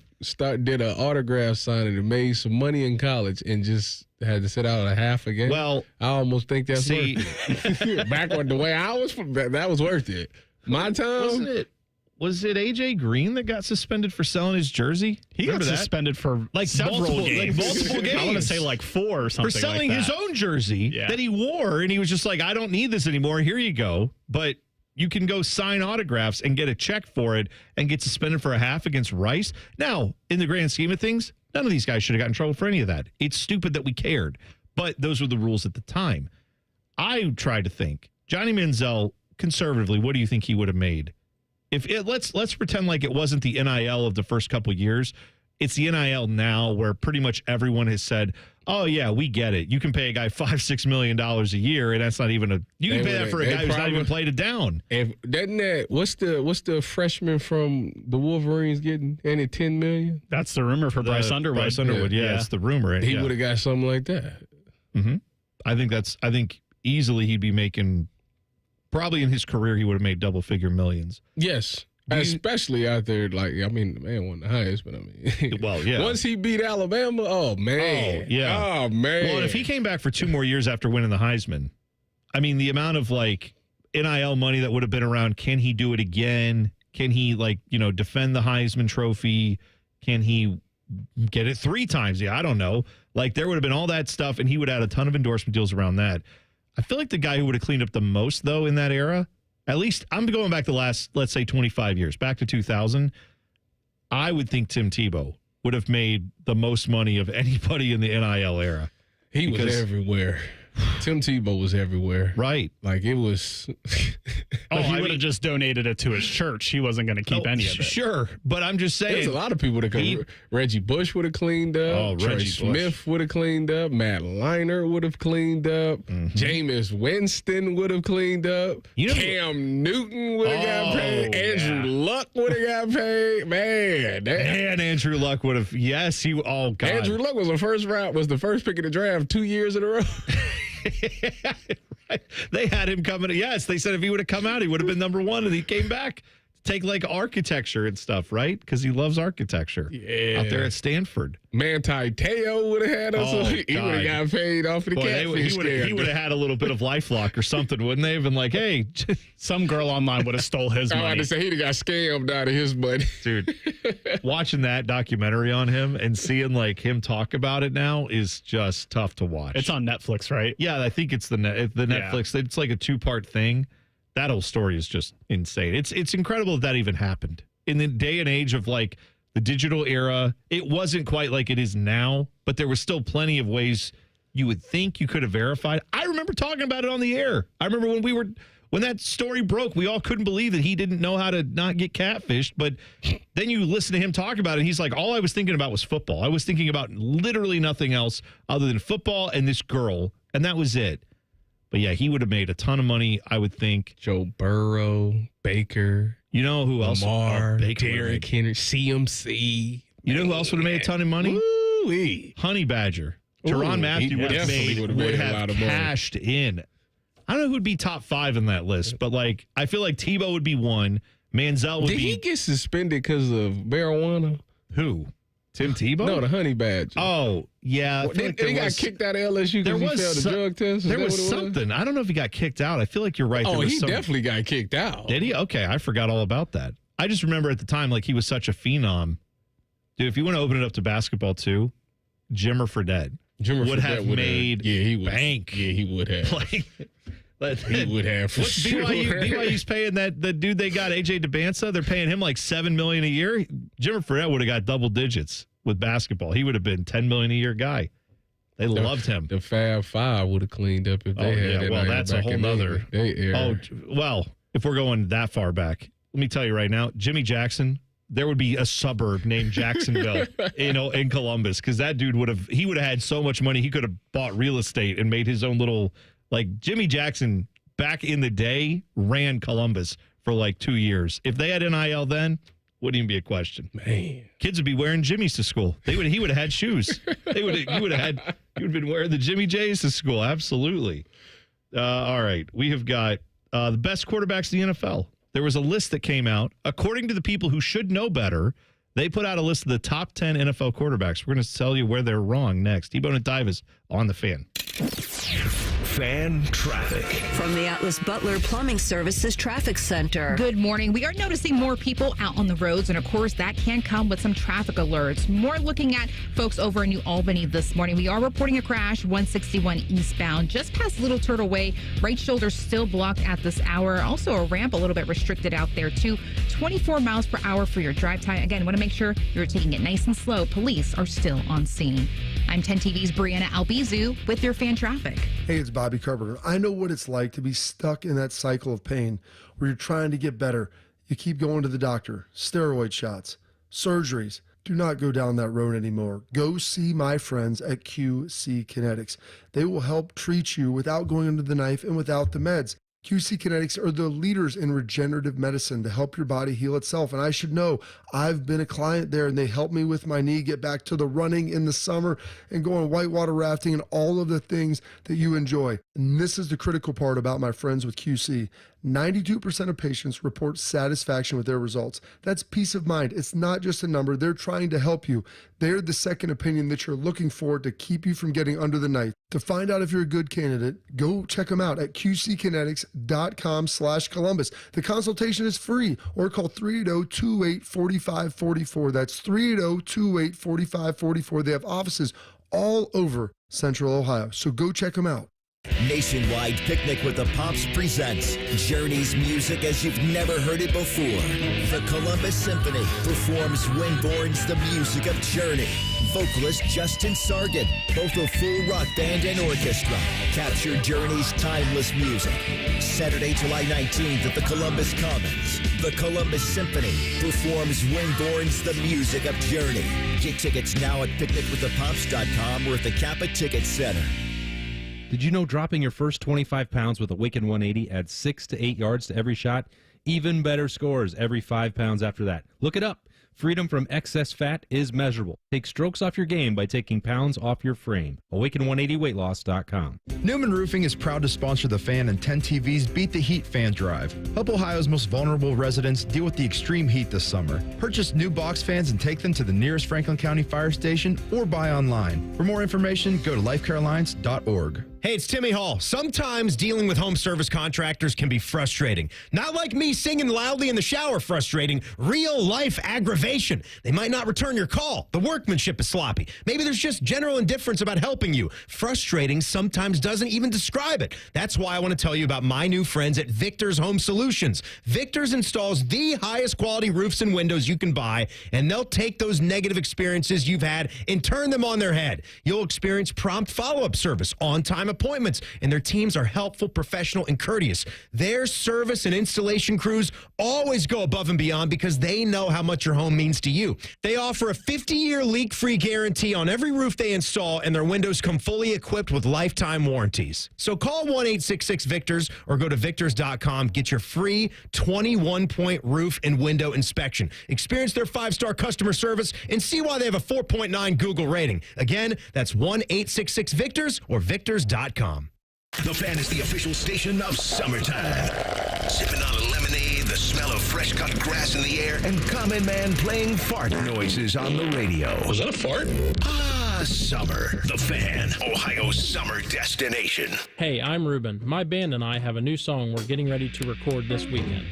did an autograph signing and made some money in college and just had to sit out a half a game. Well, I almost think that's worth it. Back when the way I was, that was worth it. My time. Was it AJ Green that got suspended for selling his jersey? He got suspended for like several games. Multiple games. I want to say like 4 or something. For selling like that. his own jersey that he wore, and he was just like, I don't need this anymore. Here you go. But you can go sign autographs and get a check for it and get suspended for a half against Rice. Now, in the grand scheme of things, none of these guys should have got in trouble for any of that. It's stupid that we cared, but those were the rules at the time. I tried to think, Johnny Manziel, conservatively, what do you think he would have made? Let's pretend like it wasn't the NIL of the first couple of years. It's the NIL now where pretty much everyone has said, oh, yeah, we get it. You can pay a guy $5-6 million a year, and that's not even you can pay that for a guy who's not even played it down. What's the freshman from the Wolverines getting? Any $10 million? That's the rumor for Bryce Underwood. Bryce Underwood, yeah, it's the rumor. He would have got something like that. Mm-hmm. I think easily he'd be making, probably in his career, he would have made double-figure millions. Yes. Especially out there, like, I mean, the man won the highest, but I mean, well, yeah. Once he beat Alabama, oh, man. Oh, yeah. Oh, man. Well, and if he came back for 2 more years after winning the Heisman, I mean, the amount of, like, NIL money that would have been around, can he do it again? Can he, like, defend the Heisman Trophy? Can he get it 3 times? Yeah, I don't know. Like, there would have been all that stuff, and he would have had a ton of endorsement deals around that. I feel like the guy who would have cleaned up the most, though, in that era, at least I'm going back the last, let's say, 25 years, back to 2000. I would think Tim Tebow would have made the most money of anybody in the NIL era. He was everywhere. Tim Tebow was everywhere. Right. Like, it was. He would have just donated it to his church. He wasn't going to keep any of it. Sure. But I'm just saying. There's a lot of people that could. Reggie Bush would have cleaned up. Oh, Trey Reggie Smith would have cleaned up. Matt Leinart would have cleaned up. Mm-hmm. Jameis Winston would have cleaned up. Cam Newton would have got paid. Andrew Luck would have got paid. Man. And Andrew Luck would have. Yes. Oh, God. Andrew Luck was the first pick of the draft 2 years in a row. Right. They had him coming. Yes, they said if he would have come out, he would have been number 1, and he came back. take like architecture and stuff, right? Because he loves architecture. Yeah. Out there at Stanford. Manti Te'o would have had us. Oh, He would have got paid off of the catfish. He would have had a little bit of LifeLock or something, wouldn't they? Have been like, hey, some girl online would have stole his money. I wanted to say he'd have got scammed out of his money. Dude, watching that documentary on him and seeing like him talk about it now is just tough to watch. It's on Netflix, right? Yeah, I think it's the Netflix. It's like a 2-part thing. That whole story is just insane. It's incredible that even happened in the day and age of like the digital era. It wasn't quite like it is now, but there was still plenty of ways you would think you could have verified. I remember talking about it on the air. I remember when that story broke, we all couldn't believe that he didn't know how to not get catfished. But then you listen to him talk about it. He's like, all I was thinking about was football. I was thinking about literally nothing else other than football and this girl. And that was it. But yeah, he would have made a ton of money, I would think. Joe Burrow, Baker. You know who else? Lamar, Baker Derrick Henry, CMC. You know who else would have made a ton of money? Woo-wee. Honey Badger. Tyrann Mathieu would have cashed in. I don't know who would be top 5 in that list, but like I feel like Tebow would be one. Manziel would be. Did he get suspended because of marijuana? Who? Tim Tebow? No, the Honey Badger. Oh, yeah. He got kicked out of LSU because he failed the drug test? There was something. I don't know if he got kicked out. I feel like you're right. Oh, he definitely got kicked out. Did he? Okay, I forgot all about that. I just remember at the time, like, he was such a phenom. Dude, if you want to open it up to basketball, too, Jimmer Fredette would have made bank. Yeah, he would have. He would have for sure. BYU's paying the dude they got, AJ DeBansa. They're paying him like $7 million a year. Jimmer Fredette would have got double digits with basketball. He would have been $10 million a year guy. They loved him. The Fab Five would have cleaned up if they had. Well, that's a whole nother. Well, if we're going that far back, let me tell you right now, Jimmy Jackson. There would be a suburb named Jacksonville, in Columbus, because that dude would have had so much money he could have bought real estate and made his own little. Like Jimmy Jackson back in the day ran Columbus for like 2 years. If they had NIL then, wouldn't even be a question. Man, kids would be wearing Jimmys to school. He would have had shoes. You would have been wearing the Jimmy J's to school. Absolutely. All right, we have got the best quarterbacks in the NFL. There was a list that came out according to the people who should know better. They put out a list of the top 10 NFL quarterbacks. We're going to tell you where they're wrong next. T-Bone and Tyvis on the Fan. Fan traffic. From the Atlas Butler Plumbing Services Traffic Center. Good morning. We are noticing more people out on the roads, and of course, that can come with some traffic alerts. More looking at folks over in New Albany this morning. We are reporting a crash, 161 eastbound, just past Little Turtle Way. Right shoulder still blocked at this hour. Also, a ramp a little bit restricted out there, too. 24 miles per hour for your drive time. Again, want to make sure you're taking it nice and slow. Police are still on scene. I'm 10 TV's Brianna Albizu with your fan traffic. Hey, it's Bobby Carpenter. I know what it's like to be stuck in that cycle of pain where you're trying to get better. You keep going to the doctor, steroid shots, surgeries. Do not go down that road anymore. Go see my friends at QC Kinetics. They will help treat you without going under the knife and without the meds. QC Kinetics are the leaders in regenerative medicine to help your body heal itself. And I should know, I've been a client there and they helped me with my knee get back to the running in the summer and going whitewater rafting and all of the things that you enjoy. And this is the critical part about my friends with QC. 92% of patients report satisfaction with their results. That's peace of mind. It's not just a number. They're trying to help you. They're the second opinion that you're looking for to keep you from getting under the knife. To find out if you're a good candidate, go check them out at qckinetics.com/Columbus. The consultation is free, or call 380-284544. That's 380-284544. They have offices all over Central Ohio, so go check them out. Nationwide Picnic with the Pops presents Journey's music as you've never heard it before. The Columbus Symphony performs Winborn's The Music of Journey. Vocalist Justin Sargent, both a full rock band and orchestra, capture Journey's timeless music. Saturday, July 19th at the Columbus Commons. The Columbus Symphony performs Winborn's The Music of Journey. Get tickets now at picnicwiththepops.com or at the Kappa Ticket Center. Did you know dropping your first 25 pounds with a Wicked 180 adds 6 to 8 yards to every shot? Even better scores every 5 pounds after that. Look it up. Freedom from excess fat is measurable. Take strokes off your game by taking pounds off your frame. Awaken180weightloss.com. Newman Roofing is proud to sponsor The Fan and 10 TV's Beat the Heat fan drive. Help Ohio's most vulnerable residents deal with the extreme heat this summer. Purchase new box fans and take them to the nearest Franklin County fire station or buy online. For more information, go to lifecarealliance.org. Hey, it's Timmy Hall. Sometimes dealing with home service contractors can be frustrating. Not like me singing loudly in the shower frustrating, real life aggravation. They might not return your call. The workmanship is sloppy. Maybe there's just general indifference about helping you. Frustrating sometimes doesn't even describe it. That's why I want to tell you about my new friends at Victor's Home Solutions. Victor's installs the highest quality roofs and windows you can buy, and they'll take those negative experiences you've had and turn them on their head. You'll experience prompt follow-up service, on-time appointments, and their teams are helpful, professional, and courteous. Their service and installation crews always go above and beyond because they know how much your home means to you. They offer a 50-year leak-free guarantee on every roof they install, and their windows come fully equipped with lifetime warranties. So call 1-866-VICTORS or go to victors.com. Get your free 21-point roof and window inspection. Experience their 5-star customer service and see why they have a 4.9 Google rating. Again, that's 1-866-VICTORS or victors.com. The Fan is the official station of summertime. Sipping on a lemonade, the smell of fresh-cut grass in the air, and Common Man playing fart noises on the radio. Was that a fart? Ah, summer. The Fan, Ohio's summer destination. Hey, I'm Ruben. My band and I have a new song we're getting ready to record this weekend.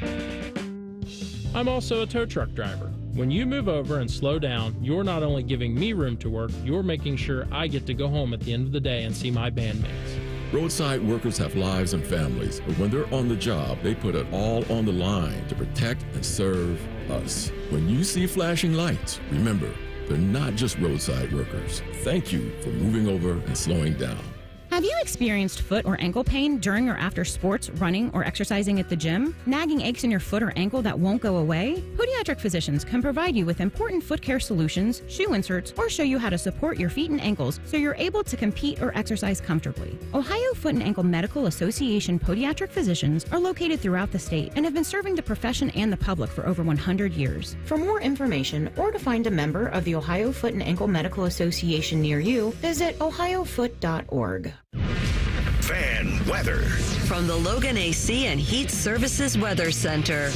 I'm also a tow truck driver. When you move over and slow down, you're not only giving me room to work, you're making sure I get to go home at the end of the day and see my bandmates. Roadside workers have lives and families, but when they're on the job, they put it all on the line to protect and serve us. When you see flashing lights, remember, they're not just roadside workers. Thank you for moving over and slowing down. Have you experienced foot or ankle pain during or after sports, running, or exercising at the gym? Nagging aches in your foot or ankle that won't go away? Podiatric physicians can provide you with important foot care solutions, shoe inserts, or show you how to support your feet and ankles so you're able to compete or exercise comfortably. Ohio Foot and Ankle Medical Association podiatric physicians are located throughout the state and have been serving the profession and the public for over 100 years. For more information or to find a member of the Ohio Foot and Ankle Medical Association near you, visit ohiofoot.org. Fan weather. From the Logan AC and Heat Services Weather Center.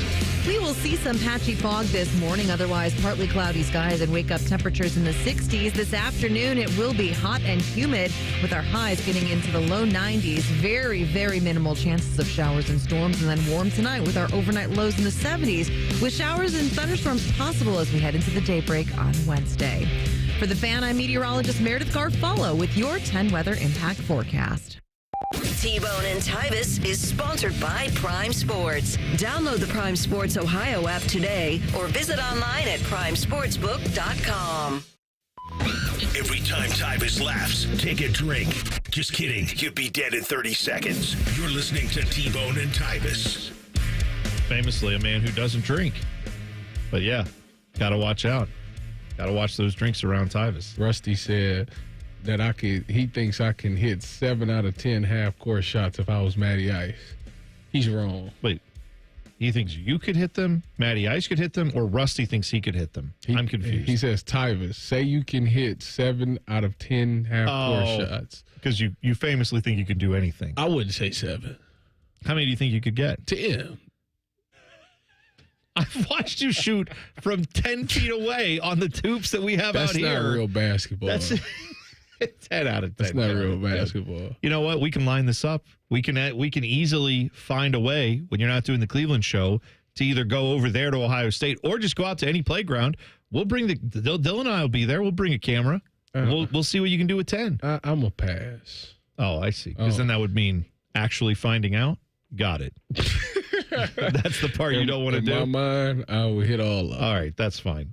We will see some patchy fog this morning, otherwise partly cloudy skies and wake up temperatures in the 60s. This afternoon, it will be hot and humid with our highs getting into the low 90s. Very, very minimal chances of showers and storms, and then warm tonight with our overnight lows in the 70s with showers and thunderstorms possible as we head into the daybreak on Wednesday. For the Fan, I'm meteorologist Meredith Garfolo with your 10 weather impact forecast. T-Bone and Tyvis is sponsored by Prime Sports. Download the Prime Sports Ohio app today or visit online at primesportsbook.com. Every time Tyvis laughs, take a drink. Just kidding. You'd be dead in 30 seconds. You're listening to T-Bone and Tyvis. Famously a man who doesn't drink. But yeah, got to watch out. Got to watch those drinks around Tyvis. Rusty said that he thinks I can hit 7 out of 10 half-court shots if I was Matty Ice. He's wrong. Wait, he thinks you could hit them, Matty Ice could hit them, or Rusty thinks he could hit them? I'm confused. He says, Tyvis, say you can hit 7 out of 10 half-court shots. Because you famously think you can do anything. I wouldn't say 7. How many do you think you could get? 10. I've watched you shoot from 10 feet away on the toops that we have That's out here. That's not real basketball. That's 10 out of 10. That's not real basketball. You know what? We can line this up. We can easily find a way, when you're not doing the Cleveland show, to either go over there to Ohio State or just go out to any playground. We'll bring Dylan and I will be there. We'll bring a camera. We'll see what you can do with 10. I'm a pass. Oh, I see. Because then that would mean actually finding out. Got it. That's the part you don't want to do. In my mind, I would hit all of them. All right, that's fine.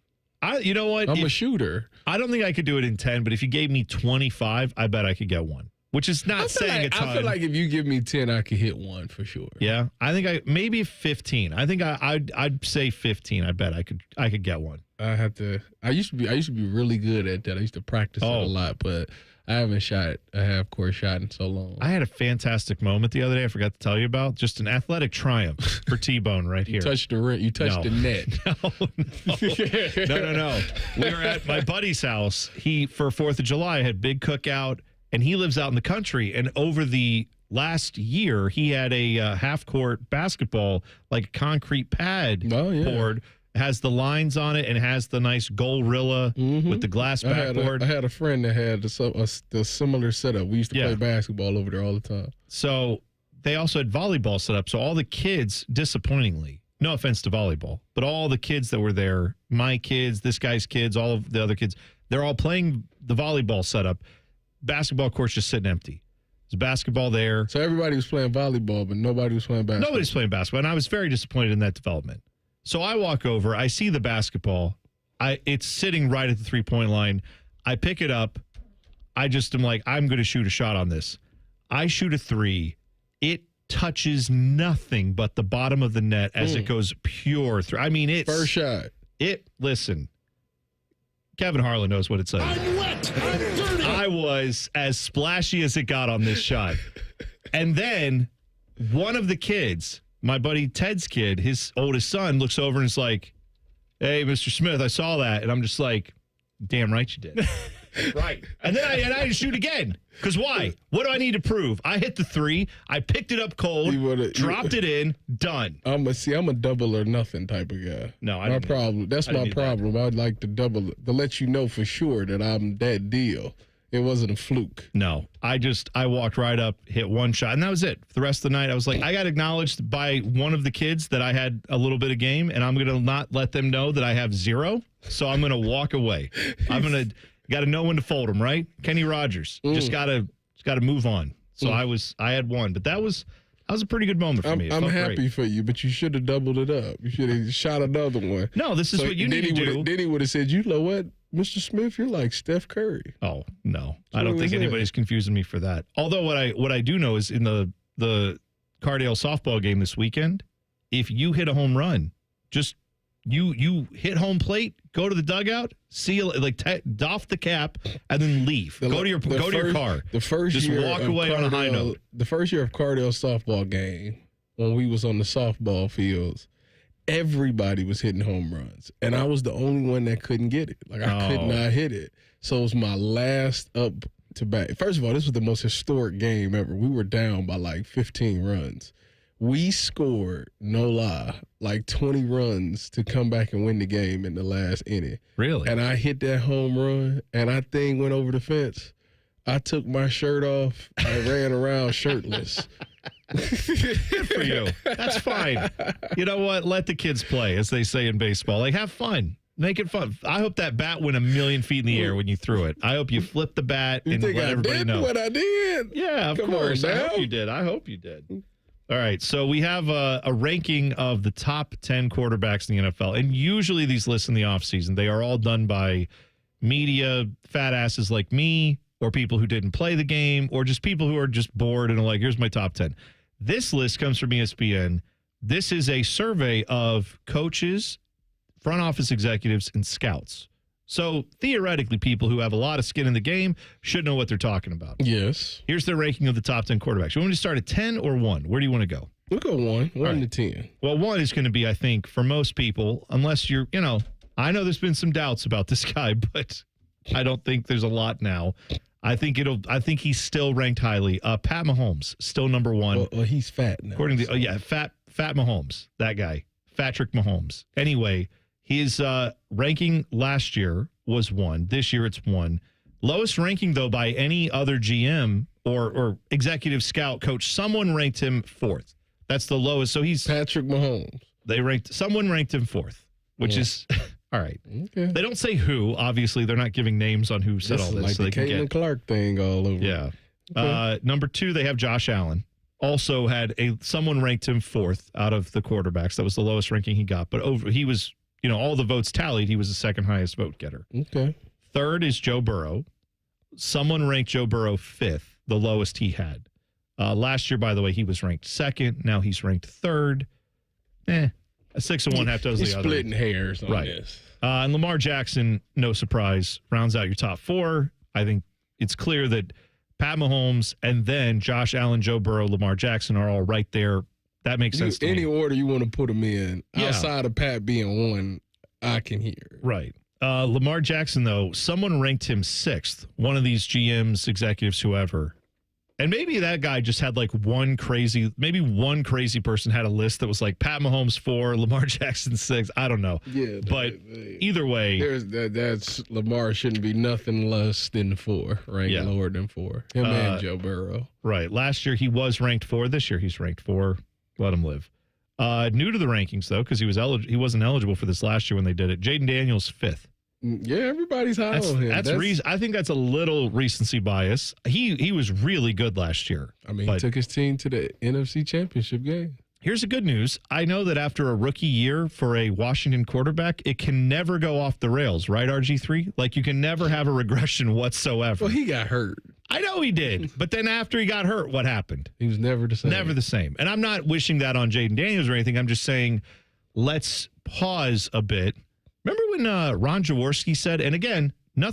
You know what? I'm a shooter. I don't think I could do it in 10, but if you gave me 25, I bet I could get one, which is not saying a ton. I feel like if you give me 10, I could hit one for sure. Yeah, I think maybe 15. I think I'd say 15. I bet I could get one. I used to be really good at that. I used to practice it a lot, but I haven't shot a half-court shot in so long. I had a fantastic moment the other day I forgot to tell you about. Just an athletic triumph for T-Bone right here. You touched the rim. You touched the net. No. We were at my buddy's house. He, for 4th of July, had big cookout, and he lives out in the country. And over the last year, he had a half-court basketball, like concrete pad poured. Has the lines on it and has the nice Gold-Rilla with the glass backboard. I had a friend that had the similar setup. We used to play basketball over there all the time. So they also had volleyball set up. So all the kids, disappointingly, no offense to volleyball, but all the kids that were there, my kids, this guy's kids, all of the other kids, they're all playing the volleyball setup. Basketball court's just sitting empty. There's basketball there. So everybody was playing volleyball, but nobody was playing basketball. Nobody's playing basketball, and I was very disappointed in that development. So I walk over, I see the basketball. It's sitting right at the three-point line. I pick it up. I just am like, I'm going to shoot a shot on this. I shoot a three. It touches nothing but the bottom of the net as it goes pure through. I mean, it's first shot. Listen, Kevin Harlan knows what it's like. I'm wet. I'm dirty. I was as splashy as it got on this shot. And then one of the kids, my buddy Ted's kid, his oldest son, looks over and is like, "Hey, Mr. Smith, I saw that." And I'm just like, damn right you did. Right. And then I shoot again. Because why? What do I need to prove? I hit the three. I picked it up cold, dropped it in, done. I'm a double or nothing type of guy. No, my problem. That's my problem. I'd like to double to let you know for sure that I'm that deal. It wasn't a fluke. No, I walked right up, hit one shot, and that was it. For the rest of the night, I was like, I got acknowledged by one of the kids that I had a little bit of game, and I'm going to not let them know that I have zero, so I'm going to walk away. Got to know when to fold them, right? Kenny Rogers. Just got to move on. So I had one, but that was a pretty good moment for me. I'm happy for you, but you should have doubled it up. You should have shot another one. No, this is what you need to do. Then he would have said, you know what, Mr. Smith, you're like Steph Curry. Oh, no. I don't think anybody's confusing me for that. Although what I do know is in the Cardale softball game this weekend, if you hit a home run, just you hit home plate, go to the dugout, doff the cap, and then leave. Go to your car. The first just year walk of away on a high note. The first year of Cardale softball game, when we was on the softball fields, everybody was hitting home runs, and I was the only one that couldn't get it. Like I could not hit it. So it was my last up to bat. First of all, this was the most historic game ever. We were down by like 15 runs. We scored, no lie, like 20 runs to come back and win the game in the last inning. Really? And I hit that home run, and that thing went over the fence. I took my shirt off. I ran around shirtless. Good for you. That's fine. You know what? Let the kids play, as they say in baseball. Like, have fun. Make it fun. I hope that bat went 1,000,000 feet in the air when you threw it. I hope you flipped the bat and let everybody know. What I did? Yeah, of course. I hope you did. I hope you did. All right, so we have a ranking of the top 10 quarterbacks in the NFL, and usually these lists in the offseason, they are all done by media fat asses like me, or people who didn't play the game, or just people who are just bored and are like, here's my top 10. This list comes from ESPN. This is a survey of coaches, front office executives, and scouts. So theoretically, people who have a lot of skin in the game should know what they're talking about. Yes. Here's their ranking of the top 10 quarterbacks. You want me to start at 10 or 1? Where do you want to go? We'll go 1 to 10. Well, 1 is going to be, I think, for most people, unless you're, I know there's been some doubts about this guy, but I don't think there's a lot now. I think he's still ranked highly. Pat Mahomes, still number 1. Well, he's fat now. According to, fat Mahomes, that guy, Patrick Mahomes. Anyway, his ranking last year was 1. This year it's 1. Lowest ranking, though, by any other GM or executive scout coach, someone ranked him 4th. That's the lowest. So he's Patrick Mahomes. Someone ranked him 4th, which is all right. Okay. They don't say who. Obviously, they're not giving names on who said all this. Like so the Caitlin Clark thing all over. Yeah. Okay. Number 2, they have Josh Allen. Also had someone ranked him 4th out of the quarterbacks. That was the lowest ranking he got. But he was, all the votes tallied. He was the second highest vote getter. Okay. 3rd is Joe Burrow. Someone ranked Joe Burrow 5th, the lowest he had. Last year, by the way, he was ranked 2nd. Now he's ranked 3rd. A 6 and 1 half dozen the other. Splitting hairs on this. And Lamar Jackson, no surprise, rounds out your top 4. I think it's clear that Pat Mahomes and then Josh Allen, Joe Burrow, Lamar Jackson are all right there. That makes sense to me. Any order you want to put them in, outside of Pat being one, I can hear. Right. Lamar Jackson, though, someone ranked him 6th, one of these GMs, executives, whoever. And maybe that guy just had like one crazy person had a list that was like Pat Mahomes 4, Lamar Jackson 6. I don't know. Yeah. But either way. That's Lamar shouldn't be nothing less than 4, ranked lower than 4. Him and Joe Burrow. Right. Last year he was ranked 4. This year he's ranked 4. Let him live. New to the rankings, though, because he wasn't eligible for this last year when they did it. Jaden Daniels 5th. Yeah, everybody's high on him. That's reason. I think that's a little recency bias. He was really good last year. I mean, he took his team to the NFC Championship game. Here's the good news. I know that after a rookie year for a Washington quarterback, it can never go off the rails, right, RG3? Like, you can never have a regression whatsoever. Well, he got hurt. I know he did. But then after he got hurt, what happened? He was never the same. Never the same. And I'm not wishing that on Jaden Daniels or anything. I'm just saying let's pause a bit. Remember when Ron Jaworski said, and again, no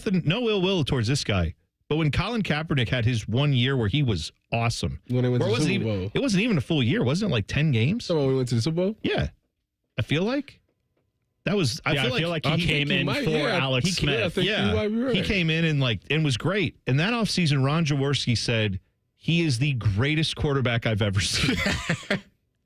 ill will towards this guy, but when Colin Kaepernick had his 1 year where he was awesome. When it went to the Super Bowl. It wasn't even a full year. Wasn't it like 10 games? So when we went to the Super Bowl? Yeah. I feel like. That was, I feel like he came in for Alex Smith. He came in and was great. And that offseason, Ron Jaworski said, he is the greatest quarterback I've ever seen.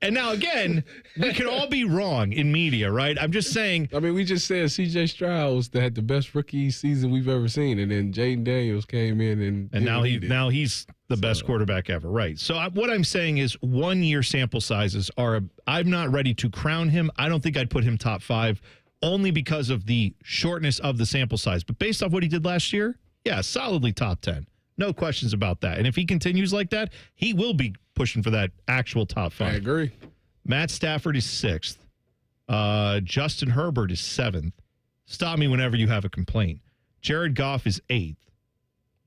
And now, again, we can all be wrong in media, right? I'm just saying. I mean, we just said C.J. Stroud had the best rookie season we've ever seen, and then Jaden Daniels came in and now he's the best quarterback ever, right? So what I'm saying is 1 year sample sizes are. I'm not ready to crown him. I don't think I'd put him top 5, only because of the shortness of the sample size. But based off what he did last year, yeah, solidly top 10. No questions about that. And if he continues like that, he will be pushing for that actual top 5. I agree. Matt Stafford is 6th. Justin Herbert is 7th. Stop me whenever you have a complaint. Jared Goff is 8th.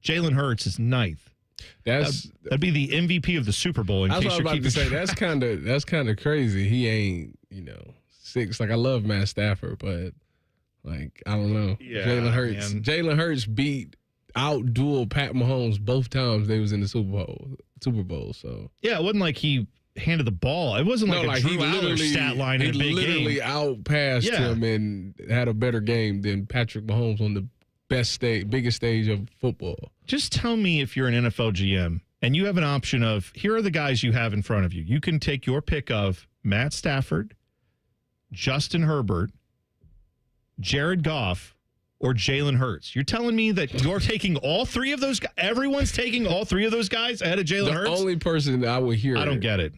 Jalen Hurts is 9th. That'd be the MVP of the Super Bowl. That's what I was about to say. That's kind of crazy. He ain't 6th. Like, I love Matt Stafford, but like, I don't know. Yeah, Jalen Hurts outdueled Pat Mahomes both times they was in the Super Bowl. So yeah, it wasn't like he handed the ball. It wasn't like a Drew Aller stat line in a big game. He literally outpassed him and had a better game than Patrick Mahomes on the biggest stage of football. Just tell me if you're an NFL GM and you have an option of, here are the guys you have in front of you. You can take your pick of Matt Stafford, Justin Herbert, Jared Goff, or Jalen Hurts. You're telling me that you're taking all 3 of those guys? Everyone's taking all 3 of those guys ahead of Jalen Hurts? The only person I would hear. I don't get it.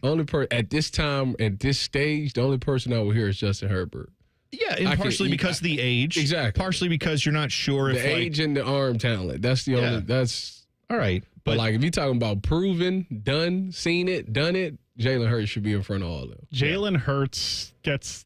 At this time, at this stage, the only person I would hear is Justin Herbert. Yeah, and partially because of the age. Exactly. Partially because you're not sure if the age and the arm talent. That's the only. That's all right. But like, if you're talking about proven, done, seen it, done it, Jalen Hurts should be in front of all of them. Jalen Hurts gets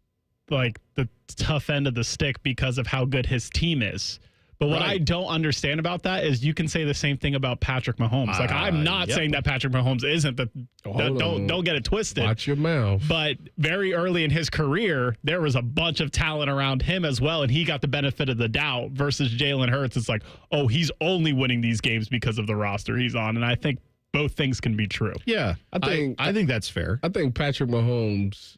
like the tough end of the stick because of how good his team is. But what I don't understand about that is you can say the same thing about Patrick Mahomes. Like, I'm not saying that Patrick Mahomes isn't don't get it twisted. Watch your mouth. But very early in his career, there was a bunch of talent around him as well, and he got the benefit of the doubt versus Jalen Hurts. It's like, oh, he's only winning these games because of the roster he's on. And I think both things can be true. Yeah, I think that's fair. I think Patrick Mahomes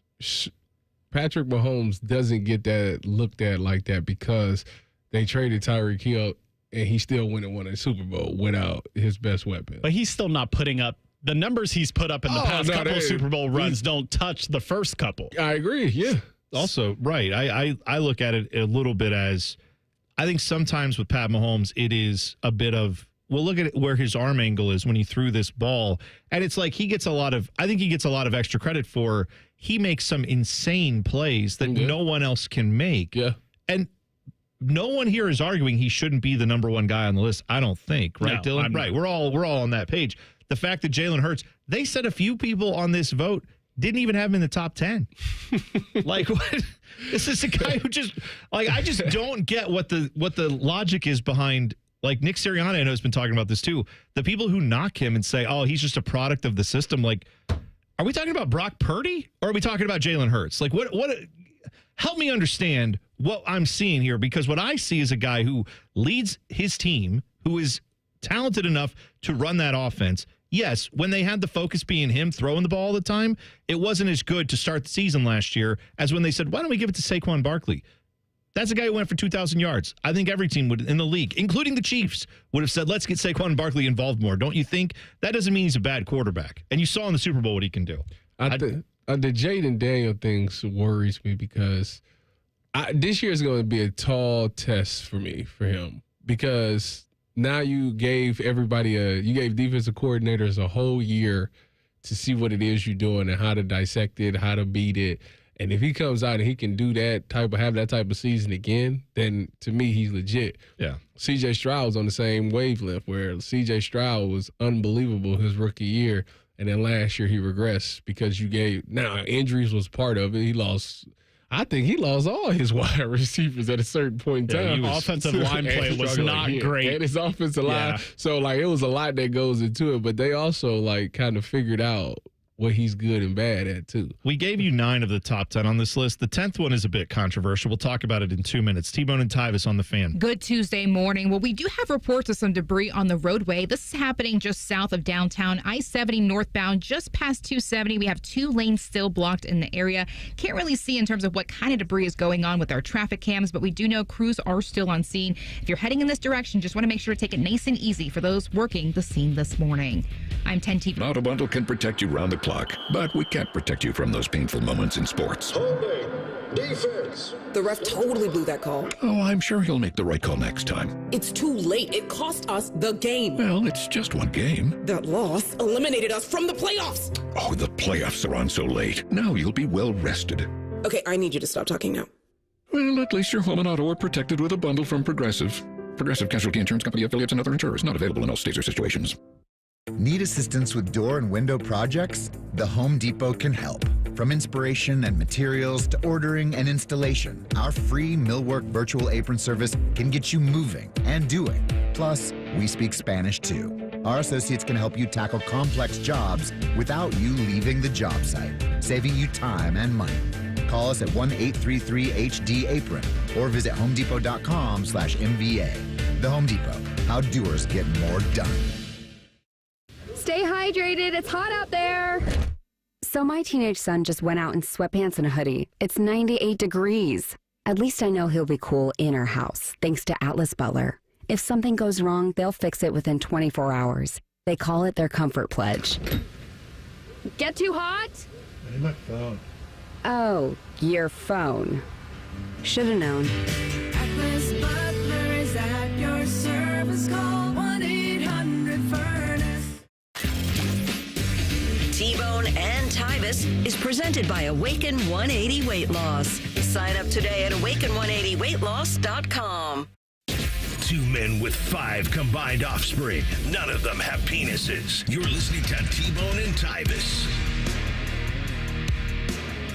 doesn't get that looked at like that because they traded Tyreek Hill and he still went and won a Super Bowl without his best weapon. But he's still not putting up the numbers he's put up in the past couple of Super Bowl runs don't touch the first couple. I agree. Yeah. Also, right. I look at it a little bit as, I think sometimes with Pat Mahomes, it is a bit of, well, look at where his arm angle is when he threw this ball. And it's like he gets a lot of extra credit for, he makes some insane plays that no one else can make. Yeah. And no one here is arguing he shouldn't be the number 1 guy on the list. I don't think, right, no, Dylan? Right. We're all on that page. The fact that Jalen Hurts, they said a few people on this vote didn't even have him in the top 10. Like, what? This is a guy who just, like, I just don't get what the logic is behind. Like, Nick Sirianni, I know, has been talking about this too. The people who knock him and say, oh, he's just a product of the system. Like, are we talking about Brock Purdy or are we talking about Jalen Hurts? Like, what? Help me understand what I'm seeing here, because what I see is a guy who leads his team, who is talented enough to run that offense. Yes, when they had the focus being him throwing the ball all the time, it wasn't as good to start the season last year as when they said, why don't we give it to Saquon Barkley? That's a guy who went for 2,000 yards. I think every team would in the league, including the Chiefs, would have said, let's get Saquon Barkley involved more. Don't you think? That doesn't mean he's a bad quarterback. And you saw in the Super Bowl what he can do. The Jaden Daniel thing worries me because this year is going to be a tall test for him, because now you gave defensive coordinators a whole year to see what it is you're doing and how to dissect it, how to beat it. And if he comes out and he can do have that type of season again, then to me, he's legit. Yeah. C.J. Stroud was on the same wavelength, where C.J. Stroud was unbelievable his rookie year. And then last year he regressed because now injuries was part of it. I think he lost all his wide receivers at a certain point in time. Offensive line play was not great. And his offensive line. So, it was a lot that goes into it. But they also, kind of figured out what he's good and bad at, too. We gave you 9 of the top 10 on this list. The 10th one is a bit controversial. We'll talk about it in 2 minutes. T-Bone and Tyvis on the Fan. Good Tuesday morning. Well, we do have reports of some debris on the roadway. This is happening just south of downtown. I-70 northbound, just past 270. We have 2 lanes still blocked in the area. Can't really see in terms of what kind of debris is going on with our traffic cams, but we do know crews are still on scene. If you're heading in this direction, just want to make sure to take it nice and easy for those working the scene this morning. I'm 10 TV. Auto Bundle can protect you round the clock, but we can't protect you from those painful moments in sports. Holding. Defense. The ref totally blew that call. Oh, I'm sure he'll make the right call next time. It's too late. It cost us the game. Well, it's just one game. That loss eliminated us from the playoffs. Oh, the playoffs are on so late. Now you'll be well rested. Okay, I need you to stop talking now. Well, at least your home and auto are protected with a bundle from Progressive. Progressive Casualty Insurance Company affiliates and other insurers. Not available in all states or situations. Need assistance with door and window projects? The Home Depot can help. From inspiration and materials to ordering and installation, our free millwork virtual apron service can get you moving and doing. Plus, we speak Spanish too. Our associates can help you tackle complex jobs without you leaving the job site, saving you time and money. Call us at 1-833-HD-APRON or visit homedepot.com/MVA. The Home Depot, how doers get more done. Stay hydrated. It's hot out there. So my teenage son just went out in sweatpants and a hoodie. It's 98 degrees. At least I know he'll be cool in our house, thanks to Atlas Butler. If something goes wrong, they'll fix it within 24 hours. They call it their comfort pledge. Get too hot? My phone. Oh, your phone. Should have known. Atlas Butler is at your service. Call 1-800-FURNACE. T-Bone and Tyvis is presented by Awaken 180 Weight Loss. Sign up today at awaken180weightloss.com. 2 men with 5 combined offspring. None of them have penises. You're listening to T-Bone and Tyvis.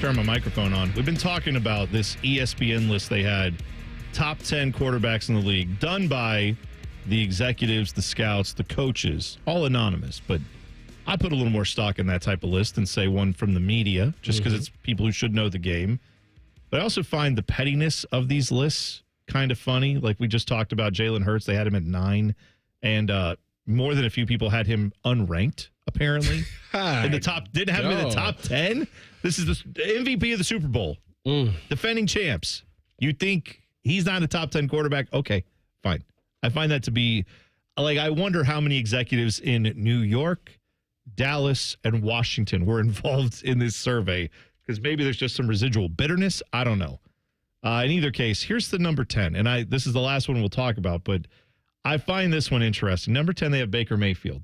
Turn my microphone on. We've been talking about this ESPN list they had. Top 10 quarterbacks in the league, done by the executives, the scouts, the coaches, all anonymous. But I put a little more stock in that type of list than, say, one from the media, just because it's people who should know the game. But I also find the pettiness of these lists kind of funny. Like we just talked about Jalen Hurts. They had him at 9. And more than a few people had him unranked, apparently. In the top, didn't have him in the top 10. This is the MVP of the Super Bowl. Defending champs. You think he's not a top 10 quarterback? Okay, fine. I find that to be, I wonder how many executives in New York, Dallas, and Washington were involved in this survey, because maybe there's just some residual bitterness. I don't know. In either case, here's the number 10, and this is the last one we'll talk about, but I find this one interesting. Number 10, they have Baker Mayfield.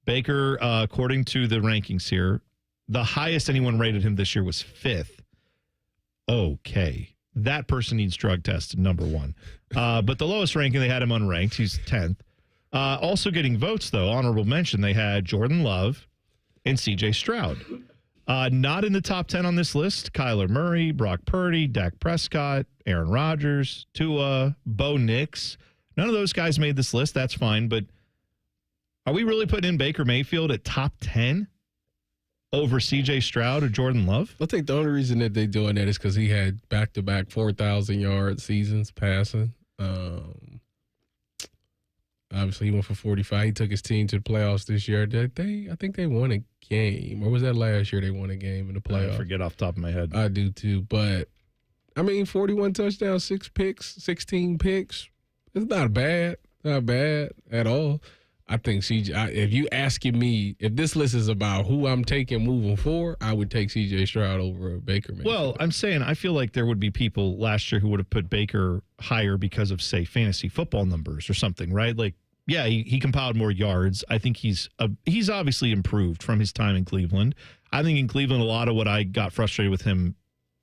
Baker, according to the rankings here, the highest anyone rated him this year was 5th. Okay. That person needs drug tested, number 1. But the lowest ranking, they had him unranked. He's 10th. Also getting votes, though, honorable mention, they had Jordan Love and C.J. Stroud. Not in the top 10 on this list, Kyler Murray, Brock Purdy, Dak Prescott, Aaron Rodgers, Tua, Bo Nix. None of those guys made this list. That's fine. But are we really putting in Baker Mayfield at top 10 over C.J. Stroud or Jordan Love? I think the only reason that they're doing that is because he had back-to-back 4,000-yard seasons passing. Obviously, he went for 45. He took his team to the playoffs this year. I think they won a game. Or was that last year they won a game in the playoffs? I forget off the top of my head. I do too. But, 41 touchdowns, 6 picks, 16 picks. It's not bad. Not bad at all. I think CJ, if you asking me, if this list is about who I'm taking moving forward, I would take CJ Stroud over Baker Mayfield. Well, I'm saying I feel like there would be people last year who would have put Baker higher because of, say, fantasy football numbers or something, right? Like, yeah, he compiled more yards. I think he's obviously improved from his time in Cleveland. I think in Cleveland, a lot of what I got frustrated with him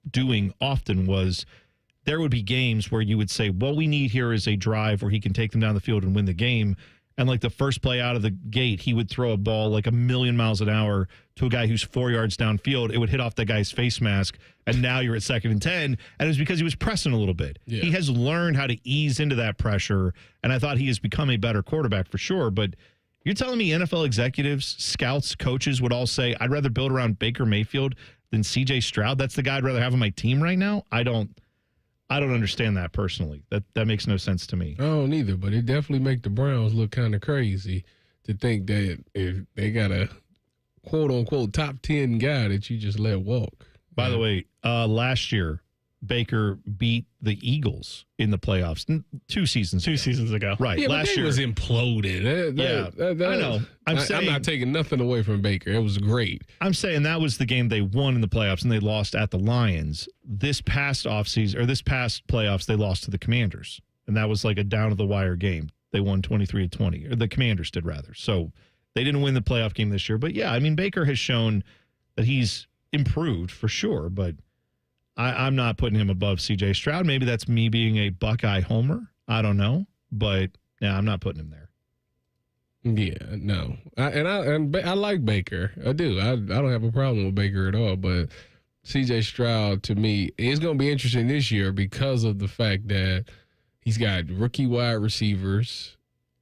doing often was there would be games where you would say, what we need here is a drive where he can take them down the field and win the game. And like the first play out of the gate, he would throw a ball like 1,000,000 miles an hour to a guy who's 4 yards downfield. It would hit off that guy's face mask. And now you're at 2nd and 10. And it was because he was pressing a little bit. Yeah. He has learned how to ease into that pressure. And I thought he has become a better quarterback for sure. But you're telling me NFL executives, scouts, coaches would all say, I'd rather build around Baker Mayfield than CJ Stroud? That's the guy I'd rather have on my team right now? I don't understand that personally. That makes no sense to me. I don't either, but it definitely make the Browns look kind of crazy to think that if they got a quote-unquote top 10 guy that you just let walk. By the way, last year, Baker beat the Eagles in the playoffs 2 seasons ago. Right. Yeah, last but year was imploded. I know. I'm not taking nothing away from Baker. It was great. I'm saying that was the game they won in the playoffs, and they lost at the Lions. This past playoffs, they lost to the Commanders, and that was like a down-to-the-wire game. They won 23-20, or the Commanders did rather. So they didn't win the playoff game this year. But, yeah, I mean, Baker has shown that he's improved for sure, but I'm not putting him above C.J. Stroud. Maybe that's me being a Buckeye homer. I don't know. But, yeah, I'm not putting him there. Yeah, no. I like Baker. I do. I don't have a problem with Baker at all. But C.J. Stroud, to me, is going to be interesting this year because of the fact that he's got rookie wide receivers.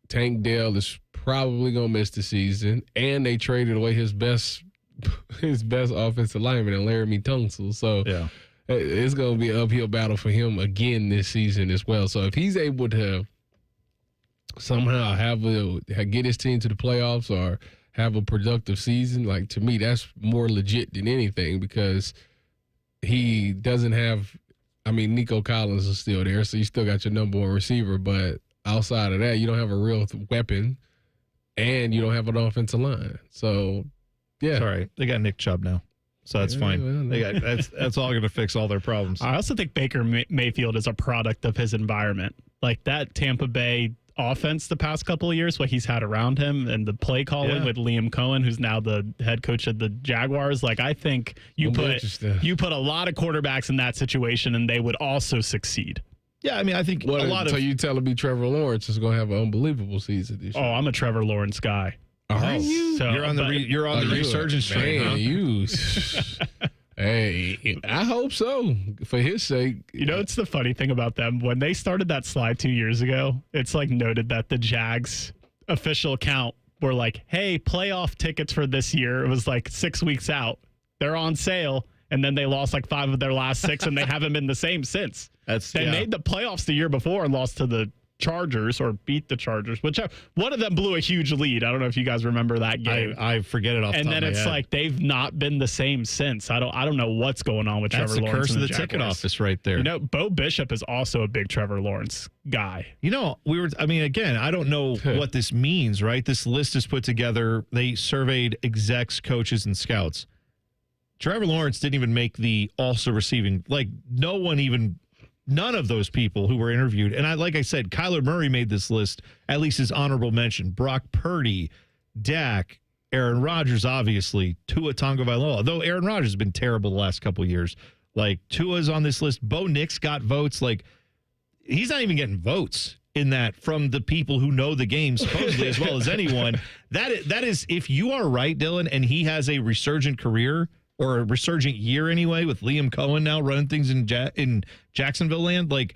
Tank Dell is probably going to miss the season. And they traded away his best offensive lineman in Laramie Tunsil. So, yeah. It's going to be an uphill battle for him again this season as well. So if he's able to somehow get his team to the playoffs or have a productive season, like to me, that's more legit than anything because he doesn't have. I mean, Nico Collins is still there, so you still got your number one receiver. But outside of that, you don't have a real weapon, and you don't have an offensive line. So yeah, it's all right. They got Nick Chubb now. So that's fine. That's all going to fix all their problems. I also think Baker Mayfield is a product of his environment. Like that Tampa Bay offense the past couple of years, what he's had around him and the play calling with Liam Cohen, who's now the head coach of the Jaguars. Like I think you put a lot of quarterbacks in that situation and they would also succeed. Yeah, I mean, I think So you telling me Trevor Lawrence is going to have an unbelievable season this year? Oh, I'm a Trevor Lawrence guy. Oh, so, you're on the resurgence train, huh? Hey, I hope so for his sake. You know, it's the funny thing about them. When they started that slide 2 years ago, it's like noted that the Jags official account were like, hey, playoff tickets for this year. It was like 6 weeks out. They're on sale. And then they lost like 5 of their last 6, and they haven't been the same since. They made the playoffs the year before and lost to the Chargers or beat the Chargers, one of them blew a huge lead. I don't know if you guys remember that game. I forget it off the top of my head. And then it's like they've not been the same since. I don't know what's going on with Trevor Lawrence. That's the curse of the Jaguars. ticket office right there. You know, Bo Bishop is also a big Trevor Lawrence guy. You know, again, I don't know what this means, right? This list is put together. They surveyed execs, coaches, and scouts. Trevor Lawrence didn't even make the also receiving. Like, none of those people who were interviewed. And like I said, Kyler Murray made this list, at least his honorable mention. Brock Purdy, Dak, Aaron Rodgers, obviously, Tua Tagovailoa. Though Aaron Rodgers has been terrible the last couple of years. Like, Tua's on this list. Bo Nix got votes. Like, he's not even getting votes in that from the people who know the game, supposedly, as well as anyone. That is, if you are right, Dylan, and he has a resurgent career, or a resurgent year anyway, with Liam Cohen now running things in Jacksonville land, like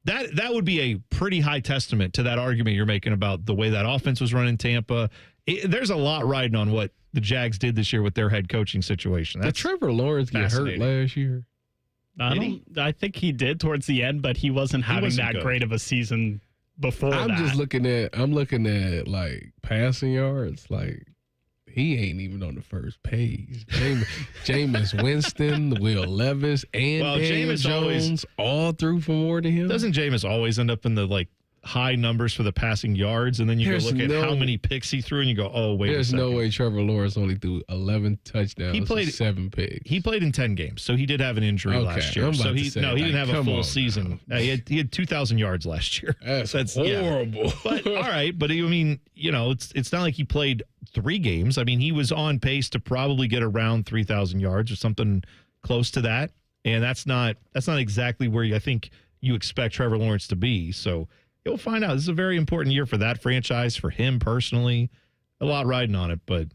that would be a pretty high testament to that argument you're making about the way that offense was run in Tampa. There's a lot riding on what the Jags did this year with their head coaching situation. Did Trevor Lawrence get hurt last year? I think he did towards the end, but he wasn't having that great of a season before I'm looking at like passing yards. Like, he ain't even on the first page. Jameis Winston, Will Levis, and Daniel Jones all threw for more than him. Doesn't Jameis always end up in the like high numbers for the passing yards, and then you go look at how many picks he threw, and you go, oh, wait a second. There's no way Trevor Lawrence only threw 11 touchdowns. He played 7 picks. He played in 10 games, so he did have an injury last year. So he didn't have a full season. He had 2,000 yards last year. That's horrible. Yeah. But all right, but I mean, it's not like he played 3 games. I mean, he was on pace to probably get around 3,000 yards or something close to that, and that's not exactly where I think you expect Trevor Lawrence to be. So you'll find out. This is a very important year for that franchise, for him personally. A lot riding on it. But,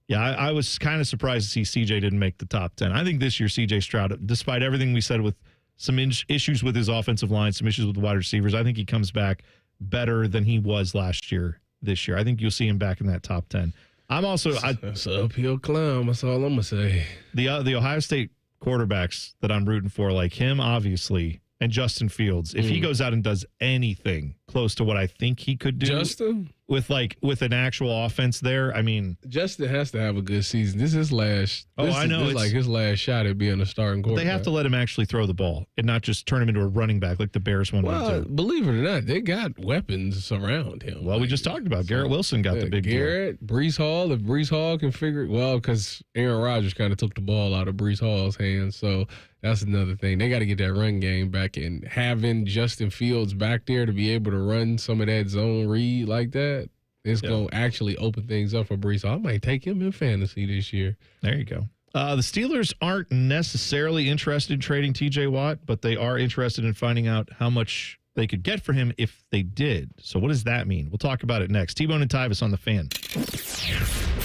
yeah, I was kind of surprised to see CJ didn't make the top 10. I think this year CJ Stroud, despite everything we said with some issues with his offensive line, some issues with the wide receivers, I think he comes back better than he was last year this year. I think you'll see him back in that top 10. It's an uphill climb. That's all I'm going to say. The Ohio State quarterbacks that I'm rooting for, like him, obviously, and Justin Fields, if he goes out and does anything close to what I think he could do, Justin, with an actual offense there, I mean, Justin has to have a good season. This is his last. I know. This is like his last shot at being a starting quarterback. They have to let him actually throw the ball and not just turn him into a running back like the Bears wanted to do. Believe it or not, they got weapons around him. Well, we just talked about Garrett Wilson got the big Garrett, deal. Breece Hall. If Breece Hall can figure it, because Aaron Rodgers kind of took the ball out of Breece Hall's hands, so that's another thing. They got to get that run game back, and having Justin Fields back there to be able to run some of that zone read like that, it's going to actually open things up for Breece Hall. I might take him in fantasy this year. There you go. The Steelers aren't necessarily interested in trading TJ Watt, but they are interested in finding out how much they could get for him if they did. So what does that mean? We'll talk about it next. T-Bone and Tyvis on the Fan.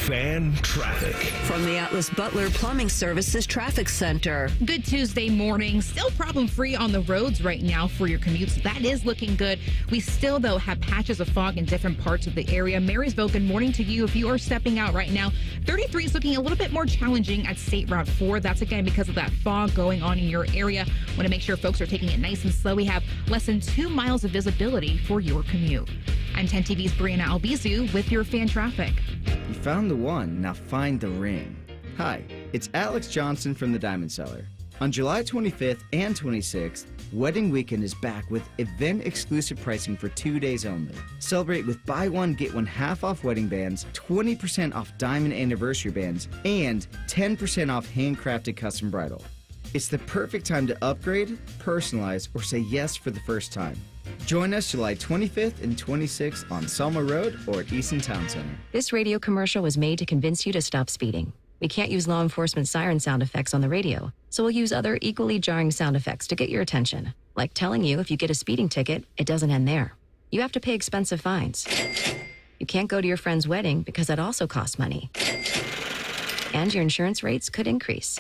Fan traffic. From the Atlas Butler Plumbing Services Traffic Center. Good Tuesday morning. Still problem-free on the roads right now for your commutes. That is looking good. We still, though, have patches of fog in different parts of the area. Marysville, good morning to you. If you are stepping out right now, 33 is looking a little bit more challenging at State Route 4. That's, again, because of that fog going on in your area. Want to make sure folks are taking it nice and slow. We have less than 2 miles of visibility for your commute. I'm 10 TV's Brianna Albizu with your fan traffic. You found the one, now find the ring. Hi, it's Alex Johnson from the Diamond Cellar. On July 25th and 26th, Wedding Weekend is back with event-exclusive pricing for 2 days only. Celebrate with buy one, get one half off wedding bands, 20% off diamond anniversary bands, and 10% off handcrafted custom bridal. It's the perfect time to upgrade, personalize, or say yes for the first time. Join us July 25th and 26th on Selma Road or at Easton Town Center. This radio commercial was made to convince you to stop speeding. We can't use law enforcement siren sound effects on the radio, so we'll use other equally jarring sound effects to get your attention, like telling you if you get a speeding ticket, it doesn't end there. You have to pay expensive fines. You can't go to your friend's wedding because that also costs money. And your insurance rates could increase.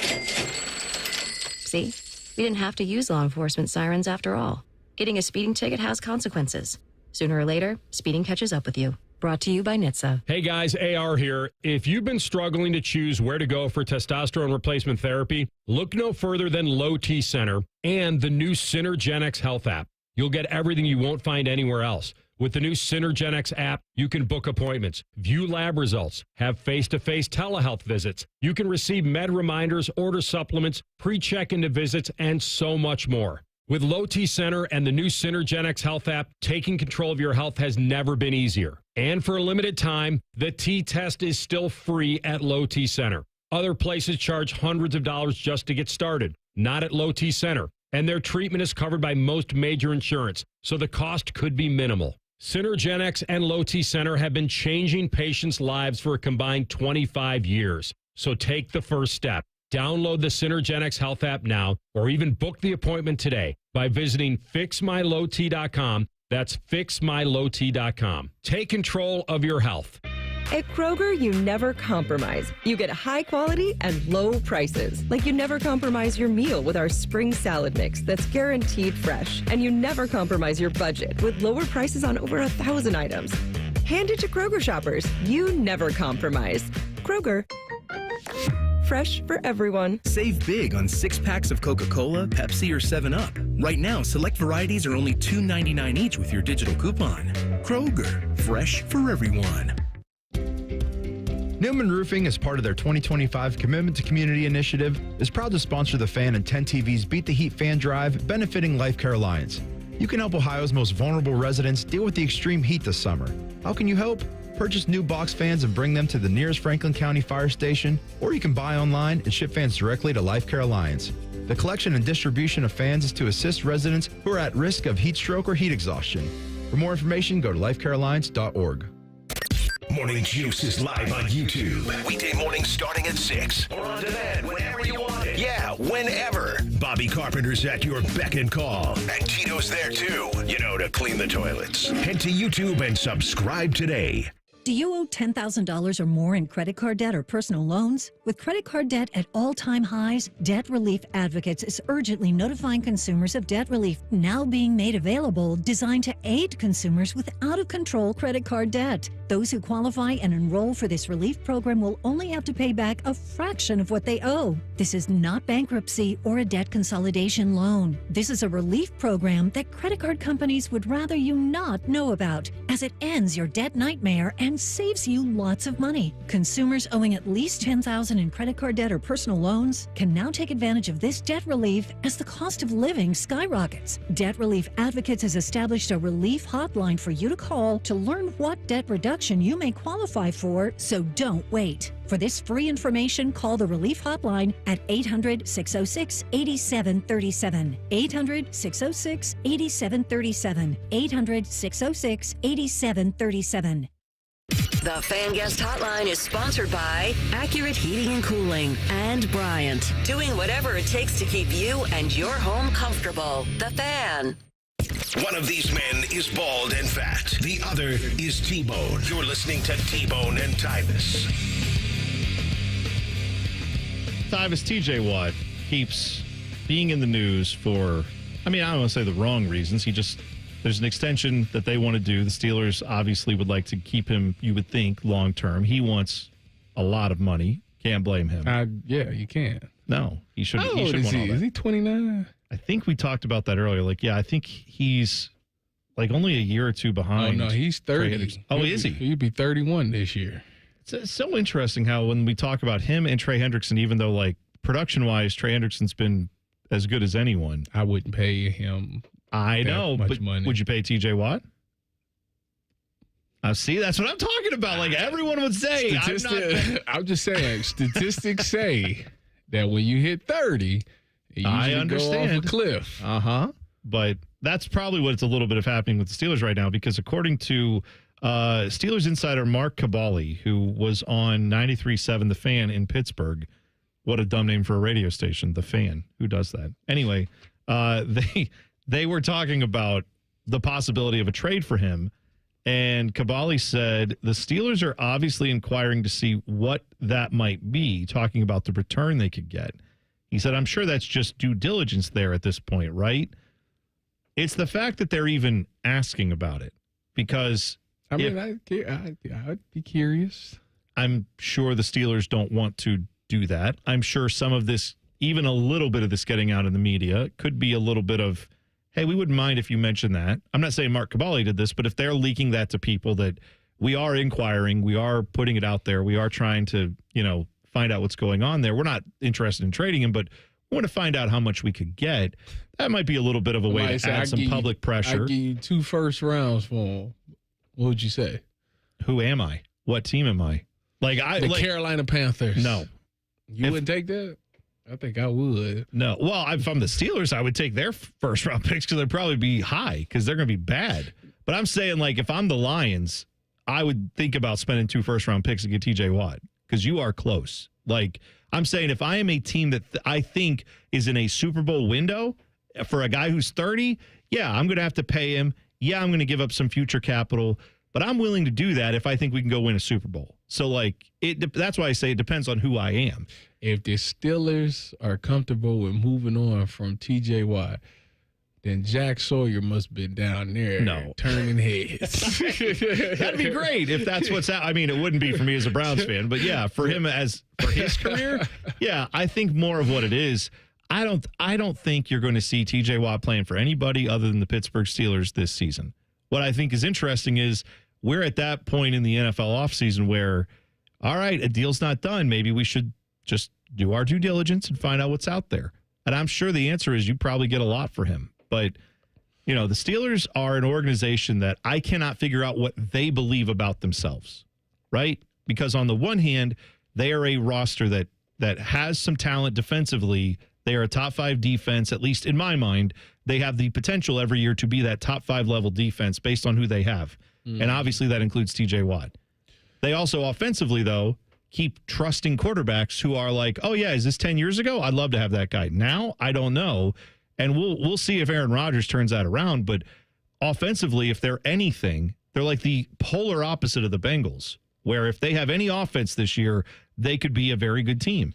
See? We didn't have to use law enforcement sirens after all. Getting a speeding ticket has consequences. Sooner or later, speeding catches up with you. Brought to you by NHTSA. Hey guys, AR here. If you've been struggling to choose where to go for testosterone replacement therapy, look no further than Low T Center and the new Synergenics Health app. You'll get everything you won't find anywhere else. With the new Synergenics app, you can book appointments, view lab results, have face-to-face telehealth visits. You can receive med reminders, order supplements, pre-check into visits, and so much more. With Low T Center and the new Synergenics Health app, taking control of your health has never been easier. And for a limited time, the T-test is still free at Low T Center. Other places charge hundreds of dollars just to get started. Not at Low T Center. And their treatment is covered by most major insurance, so the cost could be minimal. Synergenics and Low T Center have been changing patients' lives for a combined 25 years. So take the first step. Download the Synergenics Health app now, or even book the appointment today by visiting fixmylowt.com. That's fixmylowt.com. Take control of your health. At Kroger, you never compromise. You get high quality and low prices. Like you never compromise your meal with our spring salad mix that's guaranteed fresh. And you never compromise your budget with lower prices on over 1,000 items. Hand it to Kroger shoppers. You never compromise. Kroger. fresh for everyone. Save big on 6-packs of Coca-Cola, Pepsi, or 7-Up. Right now, select varieties are only $2.99 each with your digital coupon. Kroger, fresh for everyone. Newman Roofing, as part of their 2025 Commitment to Community initiative, is proud to sponsor the Fan and 10 TV's Beat the Heat Fan Drive, benefiting Life Care Alliance. You can help Ohio's most vulnerable residents deal with the extreme heat this summer. How can you help? Purchase new box fans and bring them to the nearest Franklin County Fire Station, or you can buy online and ship fans directly to Life Care Alliance. The collection and distribution of fans is to assist residents who are at risk of heat stroke or heat exhaustion. For more information, go to lifecarealliance.org. Morning Juice is live on YouTube. Weekday mornings starting at 6. Or on demand whenever you want it. Yeah, whenever. Bobby Carpenter's at your beck and call. And Tito's there too, to clean the toilets. Head to YouTube and subscribe today. Do you owe $10,000 or more in credit card debt or personal loans? With credit card debt at all-time highs, Debt Relief Advocates is urgently notifying consumers of debt relief now being made available, designed to aid consumers with out-of-control credit card debt. Those who qualify and enroll for this relief program will only have to pay back a fraction of what they owe. This is not bankruptcy or a debt consolidation loan. This is a relief program that credit card companies would rather you not know about, as it ends your debt nightmare and saves you lots of money. Consumers owing at least $10,000 in credit card debt or personal loans can now take advantage of this debt relief as the cost of living skyrockets. Debt Relief Advocates has established a relief hotline for you to call to learn what debt reduction you may qualify for, so don't wait. For this free information, call the Relief Hotline at 800-606-8737. 800-606-8737. 800-606-8737. The Fan Guest Hotline is sponsored by Accurate Heating and Cooling and Bryant, doing whatever it takes to keep you and your home comfortable. The Fan. One of these men is bald and fat. The other is T-Bone. You're listening to T-Bone and Tyvis. Tyvis, TJ Watt keeps being in the news for, I don't want to say the wrong reasons. There's an extension that they want to do. The Steelers obviously would like to keep him, you would think, long term. He wants a lot of money. Can't blame him. Yeah, you can't. No, he shouldn't. How old is he? Is he 29? I think we talked about that earlier. I think he's only a year or two behind. Oh, no, he's 30. Oh, is he? He'd be 31 this year. It's so interesting how when we talk about him and Trey Hendrickson, even though production-wise, Trey Hendrickson's been as good as anyone. I wouldn't pay him. I know, much but money. Would you pay TJ Watt? See, that's what I'm talking about. Everyone would say. I'm just saying, statistics say that when you hit 30, you I understand. go off a cliff. But that's probably what's a little bit of happening with the Steelers right now, because according to Steelers insider Mark Cabali, who was on 93.7 The Fan in Pittsburgh. What a dumb name for a radio station, The Fan. Who does that? Anyway, they were talking about the possibility of a trade for him, and Cabali said the Steelers are obviously inquiring to see what that might be, talking about the return they could get. He said, I'm sure that's just due diligence there at this point, right? It's the fact that they're even asking about it, because I'd be curious. I'm sure the Steelers don't want to do that. I'm sure some of this, even a little bit of this getting out in the media, could be a little bit of, hey, we wouldn't mind if you mentioned that. I'm not saying Mark Cabali did this, but if they're leaking that to people, that we are inquiring, we are putting it out there, we are trying to, find out what's going on there. We're not interested in trading him, but we want to find out how much we could get. That might be a little bit of a way to add some public pressure. I'd give you 2 first rounds for him. What would you say? Who am I? What team am I? The Carolina Panthers. No. You wouldn't take that? I think I would. No. Well, if I'm the Steelers, I would take their first round picks because they'd probably be high because they're going to be bad. But I'm saying, if I'm the Lions, I would think about spending 2 first round picks to get TJ Watt because you are close. I'm saying if I am a team that I think is in a Super Bowl window for a guy who's 30, yeah, I'm going to have to pay him. Yeah, I'm going to give up some future capital, but I'm willing to do that if I think we can go win a Super Bowl. So, that's why I say it depends on who I am. If the Steelers are comfortable with moving on from TJ Watt, then Jack Sawyer must have been down there turning heads. That'd be great if that's what's out. I mean, it wouldn't be for me as a Browns fan, but yeah, for him for his career, yeah, I think more of what it is. I don't think you're going to see TJ Watt playing for anybody other than the Pittsburgh Steelers this season. What I think is interesting is we're at that point in the NFL offseason where, all right, a deal's not done. Maybe we should just do our due diligence and find out what's out there. And I'm sure the answer is you probably get a lot for him. But, the Steelers are an organization that I cannot figure out what they believe about themselves, right? Because on the one hand, they are a roster that has some talent defensively. They are a top 5 defense, at least in my mind. They have the potential every year to be that top 5 level defense based on who they have. And obviously that includes TJ Watt. They also offensively, though, keep trusting quarterbacks who are like, oh, yeah, is this 10 years ago? I'd love to have that guy. Now, I don't know. And we'll see if Aaron Rodgers turns that around. But offensively, if they're anything, they're like the polar opposite of the Bengals, where if they have any offense this year, they could be a very good team.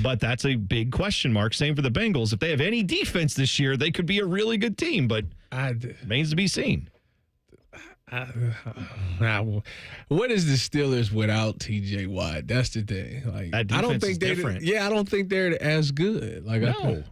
But that's a big question mark. Same for the Bengals. If they have any defense this year, they could be a really good team. But remains to be seen. What is the Steelers without TJ Watt? That's the thing. Like, that defense I don't think is they're different. I don't think they're as good. Like, no.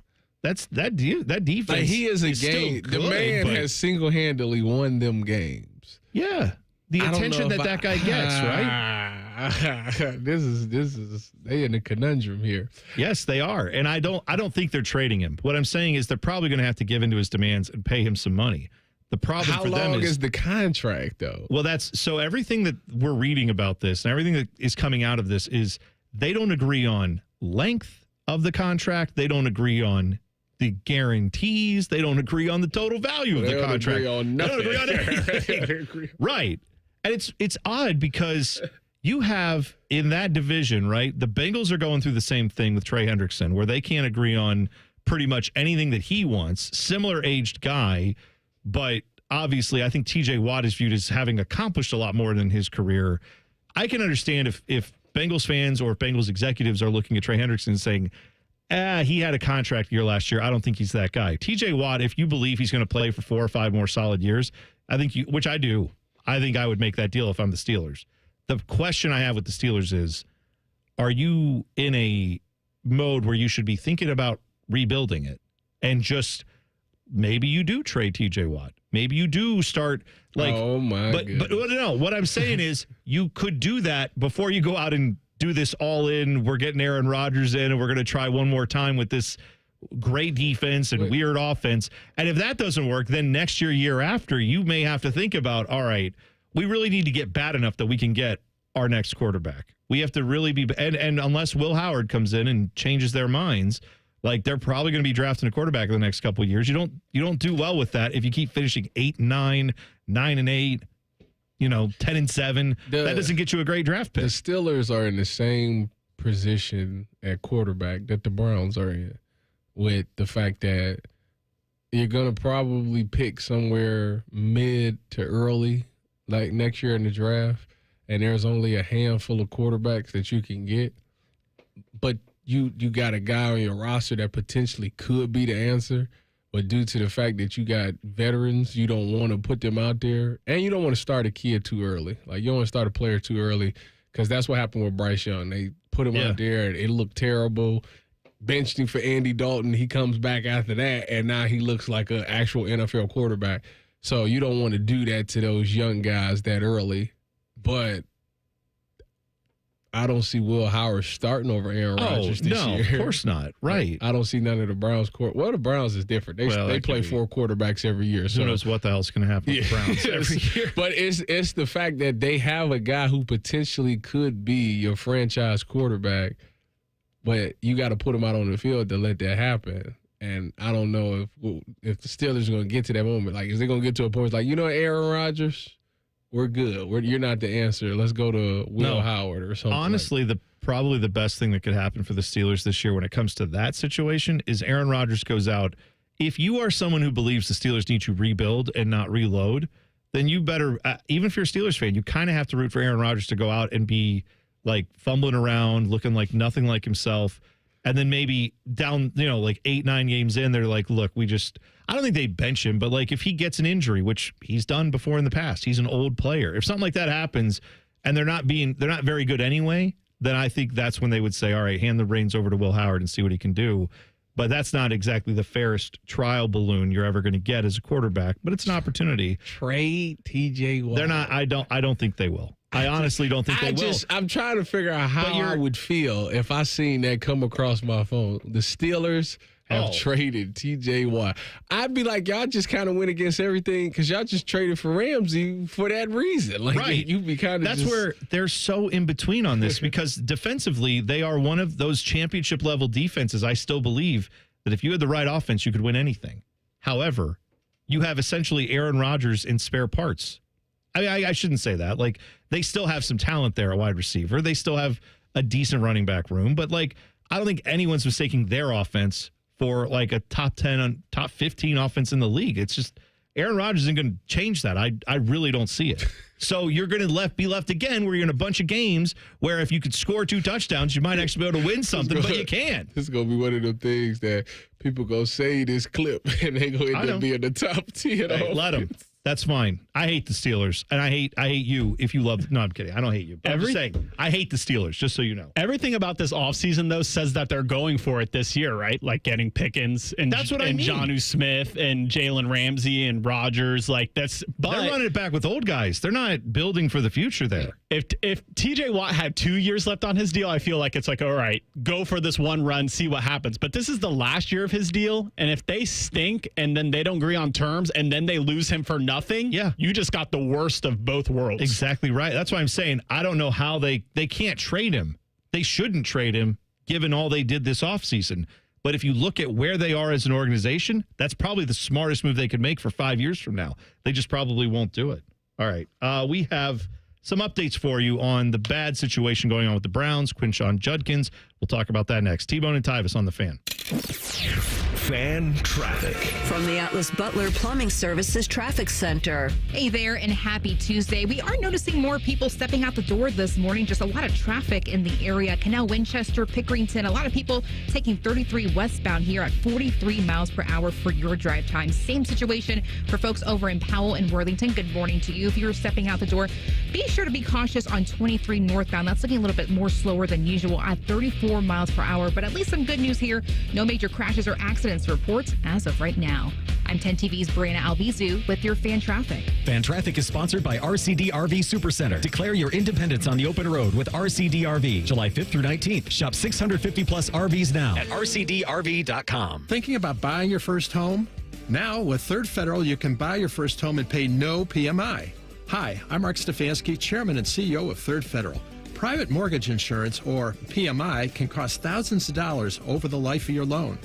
That defense. Like, he is a is game. still good, the man but has single-handedly won them games. Yeah, the attention that guy gets, right? This is they in a conundrum here. Yes, they are, and I don't think they're trading him. What I'm saying is they're probably going to have to give into his demands and pay him some money. The problem How for them long is the contract, though? Well, that's so everything that we're reading about this and everything that is coming out of this is they don't agree on length of the contract. They don't agree on the guarantees. They don't agree on the total value of the contract. Agree on they nothing. don't agree on anything. Right. And it's odd because you have in that division, right? The Bengals are going through the same thing with Trey Hendrickson, where they can't agree on pretty much anything that he wants. Similar aged guy, but obviously I think TJ Watt is viewed as having accomplished a lot more in his career. I can understand if Bengals fans or if Bengals executives are looking at Trey Hendrickson and saying, he had a contract year last year. I don't think he's that guy. TJ Watt, if you believe he's going to play for 4 or 5 more solid years, I think which I do. I think I would make that deal if I'm the Steelers. The question I have with the Steelers is, are you in a mode where you should be thinking about rebuilding it and just maybe you do trade TJ Watt? Maybe you do start like, oh my goodness. But no, what I'm saying is you could do that before you go out and do this all in. We're getting Aaron Rodgers in and we're going to try one more time with this great defense and weird offense. And if that doesn't work, then next year after, you may have to think about, all right, we really need to get bad enough that we can get our next quarterback. We have to really be, and unless Will Howard comes in and changes their minds, like they're probably going to be drafting a quarterback in the next couple of years. You don't do well with that if you keep finishing 8-9, 9-8, 10-7. That doesn't get you a great draft pick. The Steelers are in the same position at quarterback that the Browns are in, with the fact that you're going to probably pick somewhere mid to early, like next year in the draft, and there's only a handful of quarterbacks that you can get. But you got a guy on your roster that potentially could be the answer, but due to the fact that you got veterans, you don't want to put them out there, and you don't want to start a kid too early. Like, you don't want to start a player too early, because that's what happened with Bryce Young. They put him out there, and it looked terrible. Benched him for Andy Dalton. He comes back after that, and now he looks like an actual NFL quarterback. So you don't want to do that to those young guys that early. But I don't see Will Howard starting over Aaron Rodgers this year. Of course not. Right. I don't see none of the Browns. Well, the Browns is different. They play 4 quarterbacks every year. So who knows what the hell's going to happen with the Browns every year. But it's the fact that they have a guy who potentially could be your franchise quarterback, but you got to put him out on the field to let that happen. And I don't know if the Steelers are going to get to that moment. Like, is they going to get to a point like, Aaron Rodgers, we're good. You're not the answer. Let's go to Will Howard or something. Honestly, probably the best thing that could happen for the Steelers this year when it comes to that situation is Aaron Rodgers goes out. If you are someone who believes the Steelers need to rebuild and not reload, then you better, even if you're a Steelers fan, you kind of have to root for Aaron Rodgers to go out and be like fumbling around, looking like nothing like himself. And then maybe down, like 8-9 games in, they're like, look, I don't think they bench him, but like if he gets an injury, which he's done before in the past, he's an old player. If something like that happens and they're not very good anyway, then I think that's when they would say, all right, hand the reins over to Will Howard and see what he can do. But that's not exactly the fairest trial balloon you're ever going to get as a quarterback, but it's an opportunity. Trade TJ Watt. They're not, I don't think they will. I honestly don't think they will. I'm trying to figure out how I would feel if I seen that come across my phone. The Steelers have traded TJ Watt. I'd be like, y'all just kind of went against everything because y'all just traded for Ramsey for that reason. Like, right. You'd be kind of That's where they're so in between on this because defensively, they are one of those championship level defenses. I still believe that if you had the right offense, you could win anything. However, you have essentially Aaron Rodgers in spare parts. I shouldn't say that. Like, they still have some talent there at wide receiver. They still have a decent running back room. But, like, I don't think anyone's mistaking their offense for, like, a top 10, top 15 offense in the league. It's just Aaron Rodgers isn't going to change that. I really don't see it. So you're going to be left again where you're in a bunch of games where if you could score 2 touchdowns, you might actually be able to win something, but you can't. This is going to be one of them things that people going to say this clip and they're going to end up being the top 10. Hey, let them. That's fine. I hate the Steelers, and I hate you if you love. No, I'm kidding. I don't hate you. But I'm just saying, I hate the Steelers, just so you know. Everything about this offseason, though, says that they're going for it this year, right? Like getting Pickens and that's what I mean. Jonnu Smith and Jalen Ramsey and Rodgers. Like that's. But they're running it back with old guys. They're not building for the future there. If TJ Watt had 2 years left on his deal, I feel like it's like, all right, go for this one run, see what happens. But this is the last year of his deal, and if they stink and then they don't agree on terms and then they lose him for nothing, you just got the worst of both worlds. Exactly right. That's why I'm saying I don't know how they can't trade him. They shouldn't trade him given all they did this offseason. But if you look at where they are as an organization, that's probably the smartest move they could make for 5 years from now. They just probably won't do it. All right. We have some updates for you on the bad situation going on with the Browns, Quinshon Judkins. We'll talk about that next. T-Bone and Tyvis on the Fan. Fan traffic. From the Atlas Butler Plumbing Services Traffic Center. Hey there, and happy Tuesday. We are noticing more people stepping out the door this morning. Just a lot of traffic in the area. Canal Winchester, Pickerington. A lot of people taking 33 westbound here at 43 miles per hour for your drive time. Same situation for folks over in Powell and Worthington. Good morning to you. If you're stepping out the door, be sure to be cautious on 23 northbound. That's looking a little bit more slower than usual at 34 miles per hour. But at least some good news here. No major crashes or accidents reports as of right now. I'm 10 TV's Brianna Albizu with your Fan Traffic. Fan Traffic is sponsored by RCD RV Supercenter. Declare your independence on the open road with RCD RV. July 5th through 19th. Shop 650 plus RVs now at rcdrv.com. Thinking about buying your first home? Now, with Third Federal, you can buy your first home and pay no PMI. Hi, I'm Mark Stefanski, Chairman and CEO of Third Federal. Private mortgage insurance, or PMI, can cost thousands of dollars over the life of your loan.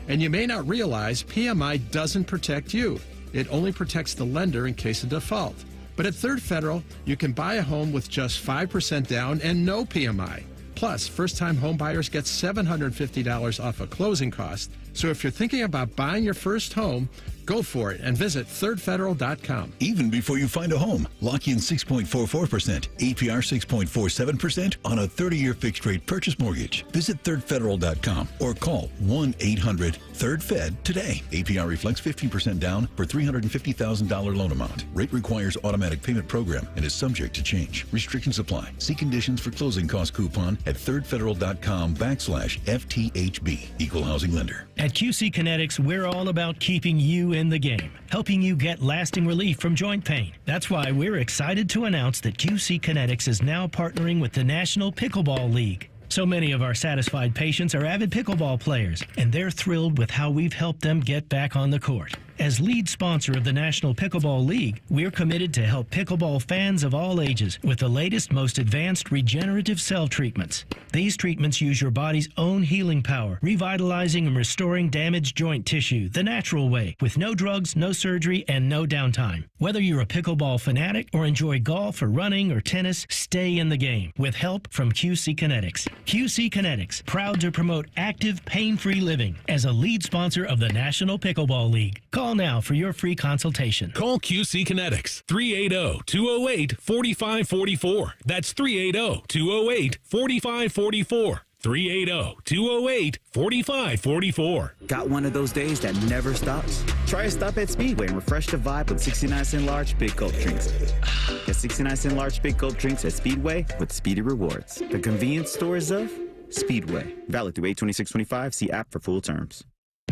And you may not realize PMI doesn't protect you. It only protects the lender in case of default. But at Third Federal, you can buy a home with just 5% down and no PMI. Plus, first-time home buyers get $750 off a closing cost. So if you're thinking about buying your first home, go for it and visit thirdfederal.com. Even before you find a home, lock in 6.44%, APR 6.47% on a 30-year fixed-rate purchase mortgage. Visit thirdfederal.com or call 1-800-3rd-FED today. APR reflects 15% down for $350,000 loan amount. Rate requires automatic payment program and is subject to change. Restrictions apply. See conditions for closing cost coupon at thirdfederal.com/FTHB. Equal housing lender. At QC Kinetics, we're all about keeping you in the game, helping you get lasting relief from joint pain. That's why we're excited to announce that QC Kinetics is now partnering with the National Pickleball League. So many of our satisfied patients are avid pickleball players, and they're thrilled with how we've helped them get back on the court. As lead sponsor of the National Pickleball League, we're committed to help pickleball fans of all ages with the latest, most advanced regenerative cell treatments. These treatments use your body's own healing power, revitalizing and restoring damaged joint tissue the natural way, with no drugs, no surgery, and no downtime. Whether you're a pickleball fanatic or enjoy golf or running or tennis, stay in the game with help from QC Kinetics. QC Kinetics, proud to promote active, pain-free living as a lead sponsor of the National Pickleball League. Call now for your free consultation. Call QC Kinetics, 380-208-4544. That's 380-208-4544. 380-208-4544. Got one of those days that never stops? Try a stop at Speedway and refresh the vibe with 69-cent large Big Gulp drinks. Get 69-cent large Big Gulp drinks at Speedway with Speedy Rewards. The convenience stores of Speedway. Valid through 8/26/25. See app for full terms.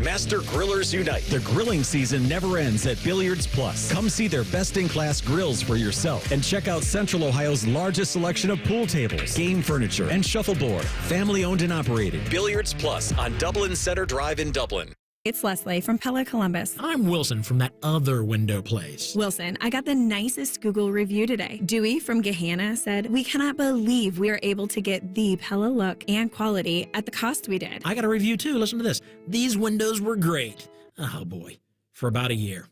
Master Grillers Unite. The grilling season never ends at Billiards Plus. Come see their best-in-class grills for yourself and check out Central Ohio's largest selection of pool tables, game furniture, and shuffleboard. Family-owned and operated. Billiards Plus on Dublin Center Drive in Dublin. It's Leslie from Pella Columbus. I'm Wilson from that other window place. Wilson, I got the nicest Google review today. Dewey from Gehanna said, "We cannot believe we are able to get the Pella look and quality at the cost we did." I got a review too. Listen to this. "These windows were great." Oh boy, for about a year.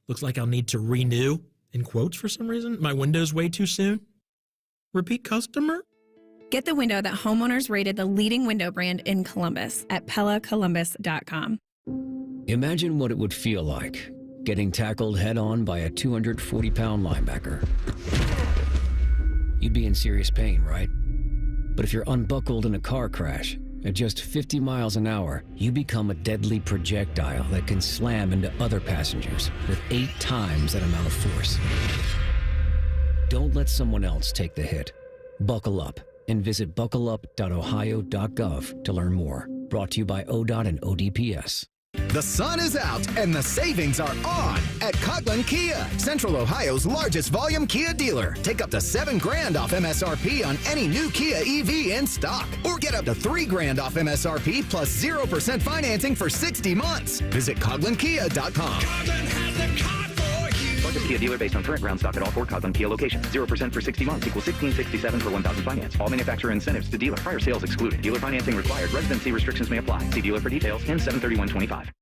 Looks like I'll need to renew, in quotes for some reason, my windows way too soon. Repeat customer? Get the window that homeowners rated the leading window brand in Columbus at PellaColumbus.com. Imagine what it would feel like getting tackled head-on by a 240-pound linebacker. You'd be in serious pain, right? But if you're unbuckled in a car crash at just 50 miles an hour, you become a deadly projectile that can slam into other passengers with 8 times that amount of force. Don't let someone else take the hit. Buckle up and visit buckleup.ohio.gov to learn more. Brought to you by ODOT and ODPS. The sun is out and the savings are on at Coughlin Kia, Central Ohio's largest volume Kia dealer. Take up to $7,000 off MSRP on any new Kia EV in stock, or get up to $3,000 off MSRP plus 0% financing for 60 months. Visit CoughlinKia.com. Largest Kia dealer based on current ground stock at all 4 Coughlin Kia locations. 0% for 60 months equals $1,667 for 1,000 finance. All manufacturer incentives to dealer. Prior sales excluded. Dealer financing required. Residency restrictions may apply. See dealer for details. Ends 7/31/25.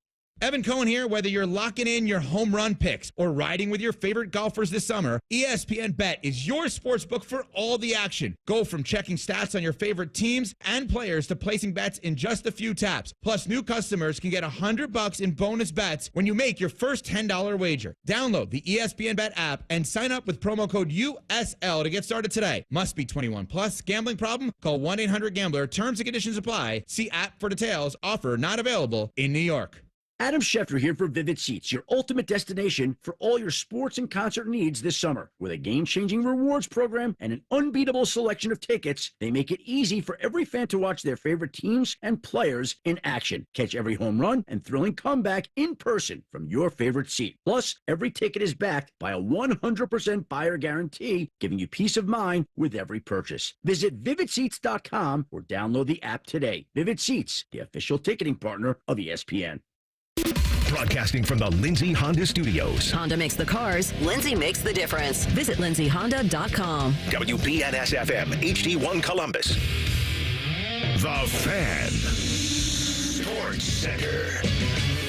Evan Cohen here. Whether you're locking in your home run picks or riding with your favorite golfers this summer, ESPN Bet is your sportsbook for all the action. Go from checking stats on your favorite teams and players to placing bets in just a few taps. Plus, new customers can get $100 in bonus bets when you make your first $10 wager. Download the ESPN Bet app and sign up with promo code USL to get started today. Must be 21 plus. Gambling problem? Call 1-800-GAMBLER. Terms and conditions apply. See app for details. Offer not available in New York. Adam Schefter here for Vivid Seats, your ultimate destination for all your sports and concert needs this summer. With a game-changing rewards program and an unbeatable selection of tickets, they make it easy for every fan to watch their favorite teams and players in action. Catch every home run and thrilling comeback in person from your favorite seat. Plus, every ticket is backed by a 100% buyer guarantee, giving you peace of mind with every purchase. Visit VividSeats.com or download the app today. Vivid Seats, the official ticketing partner of ESPN. Broadcasting from the Lindsay Honda Studios. Honda makes the cars. Lindsay makes the difference. Visit lindsayhonda.com. WBNS-FM, HD1 Columbus. The Fan. Sports Center.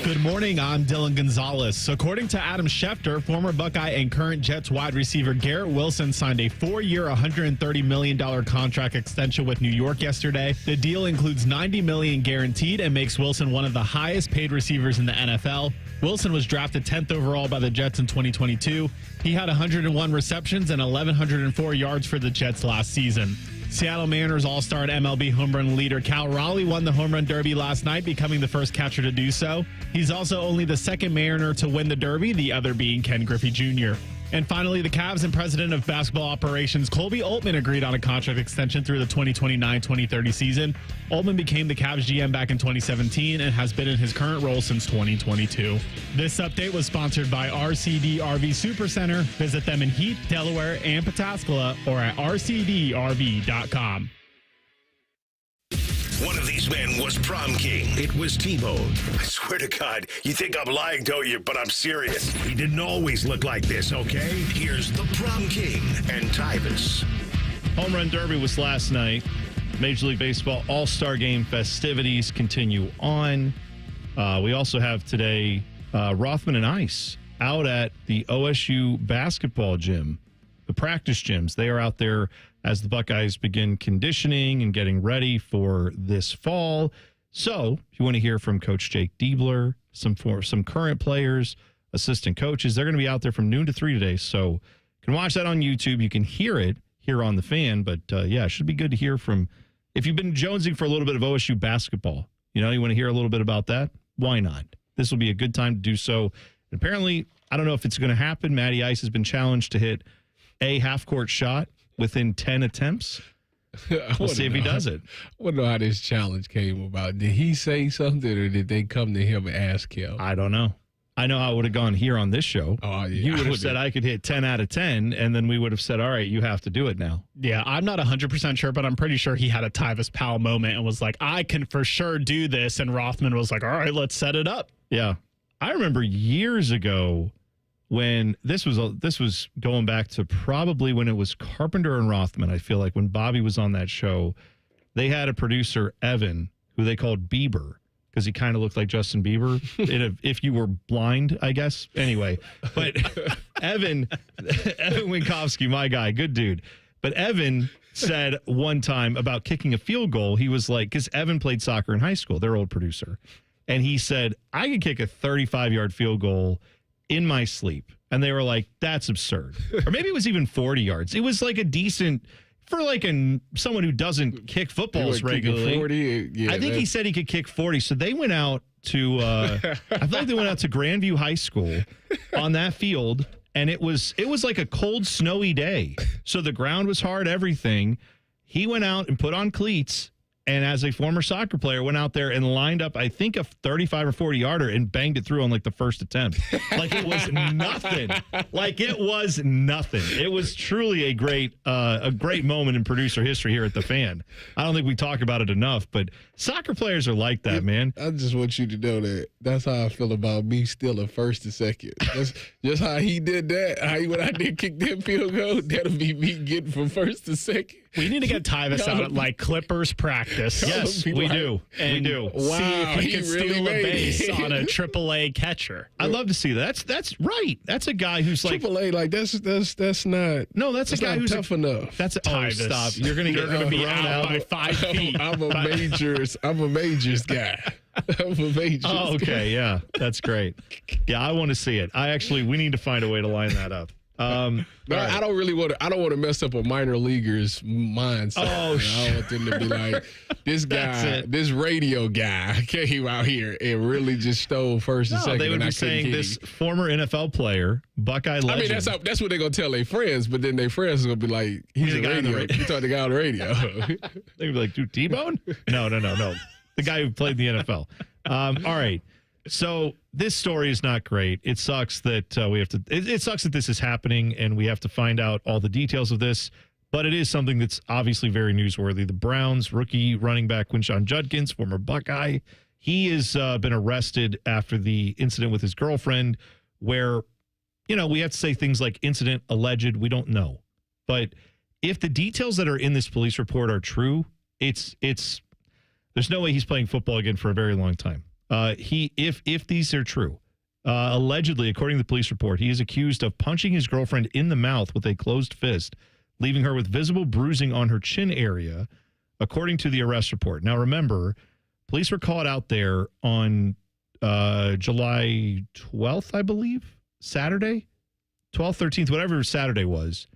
Good morning, I'm Dylan Gonzalez. According to Adam Schefter, former Buckeye and current Jets wide receiver Garrett Wilson signed a 4-year, $130 million contract extension with New York yesterday. The deal includes $90 million guaranteed and makes Wilson one of the highest paid receivers in the NFL. Wilson was drafted 10th overall by the Jets in 2022. He had 101 receptions and 1,104 yards for the Jets last season. Seattle Mariners All-Star and MLB home run leader Cal Raleigh won the home run derby last night, becoming the first catcher to do so. He's also only the second Mariner to win the derby, the other being Ken Griffey Jr. And finally, the Cavs and president of basketball operations Colby Oltmann agreed on a contract extension through the 2029-2030 season. Oltmann became the Cavs GM back in 2017 and has been in his current role since 2022. This update was sponsored by RCD RV Supercenter. Visit them in Heath, Delaware, and Pataskala or at rcdrv.com. One of these men was prom king. It was T-Bone. I swear to God, you think I'm lying, don't you? But I'm serious. He didn't always look like this, okay? Here's the prom king and Tyvis. Home Run Derby was last night. Major League Baseball All-Star Game festivities continue on. We also have today Rothman and Ice out at the OSU basketball gym, the practice gyms. They are out there as the Buckeyes begin conditioning and getting ready for this fall. So if you want to hear from Coach Jake Diebler, some current players, assistant coaches, they're going to be out there from noon to 3 today. So you can watch that on YouTube. You can hear it here on The Fan. But, yeah, it should be good to hear from If you've been jonesing for a little bit of OSU basketball, you want to hear a little bit about that? Why not? This will be a good time to do so. And apparently, I don't know if it's going to happen. Matty Ice has been challenged to hit a half-court shot within 10 attempts. We'll see if he does it. I want to know how this challenge came about. Did he say something, or did they come to him and ask him? I don't know. I know how it would have gone here on this show. Oh, yeah. You would have said I could hit 10 out of 10, and then we would have said, all right, you have to do it now. Yeah, I'm not 100% sure, but I'm pretty sure he had a Tyvis Powell moment and was like, I can for sure do this. And Rothman was like, all right, let's set it up. Yeah. I remember years ago when this was going back to probably when it was Carpenter and Rothman. I feel like when Bobby was on that show, they had a producer, Evan, who they called Bieber, because he kind of looked like Justin Bieber if you were blind, I guess. Anyway, but Evan Winkowski, my guy, good dude. But Evan said one time about kicking a field goal, he was like, because Evan played soccer in high school, their old producer. And he said, I could kick a 35-yard field goal in my sleep. And they were like, that's absurd. Or maybe it was even 40 yards. It was like a decent, for like someone who doesn't kick footballs regularly. 40, yeah, I think he said he could kick 40. So they went out to, I feel like they went out to Grandview High School on that field. And it was like a cold, snowy day. So the ground was hard, everything. He went out and put on cleats. And as a former soccer player, went out there and lined up, I think, a 35 or 40-yarder and banged it through on, like, the first attempt. Like, it was nothing. It was truly a great moment in producer history here at The Fan. I don't think we talk about it enough, but soccer players are like that, man. I just want you to know that's how I feel about me stealing first and second. That's just how he did that. When I did kick that field goal, that'll be me getting from first to second. We need to get Tyvis out at like Clippers practice. Yes, we do. We do. Wow, see if he can really steal a base it. on a AAA catcher. I'd love to see that. That's right. That's a guy who's like AAA. Like that's not. No, that's a guy who's tough enough. That's Tyvis. Stop. You're gonna be out by 5 feet. I'm a majors guy. I'm a majors. Oh, okay. Yeah, that's great. Yeah, I want to see it. We need to find a way to line that up. Right. I don't want to mess up a minor leaguer's mindset. Oh, I want them to be like, this guy, this radio guy came out here and really just stole first and second. They would be saying this former NFL player, Buckeye legend. I mean, that's what they're going to tell their friends, but then their friends are going to be like, he's a radio. You talk to the guy on the radio. They'd be like, dude, T-Bone? No. The guy who played in the NFL. All right. So this story is not great. It sucks that we have to. It sucks that this is happening, and we have to find out all the details of this. But it is something that's obviously very newsworthy. The Browns rookie running back Quinshon Judkins, former Buckeye, he has been arrested after the incident with his girlfriend, where we have to say things like incident, alleged. We don't know, but if the details that are in this police report are true, it's there's no way he's playing football again for a very long time. If these are true, allegedly, according to the police report, he is accused of punching his girlfriend in the mouth with a closed fist, leaving her with visible bruising on her chin area, according to the arrest report. Now, remember, police were called out there on July 12th, I believe, Saturday, 12th, 13th, whatever Saturday was.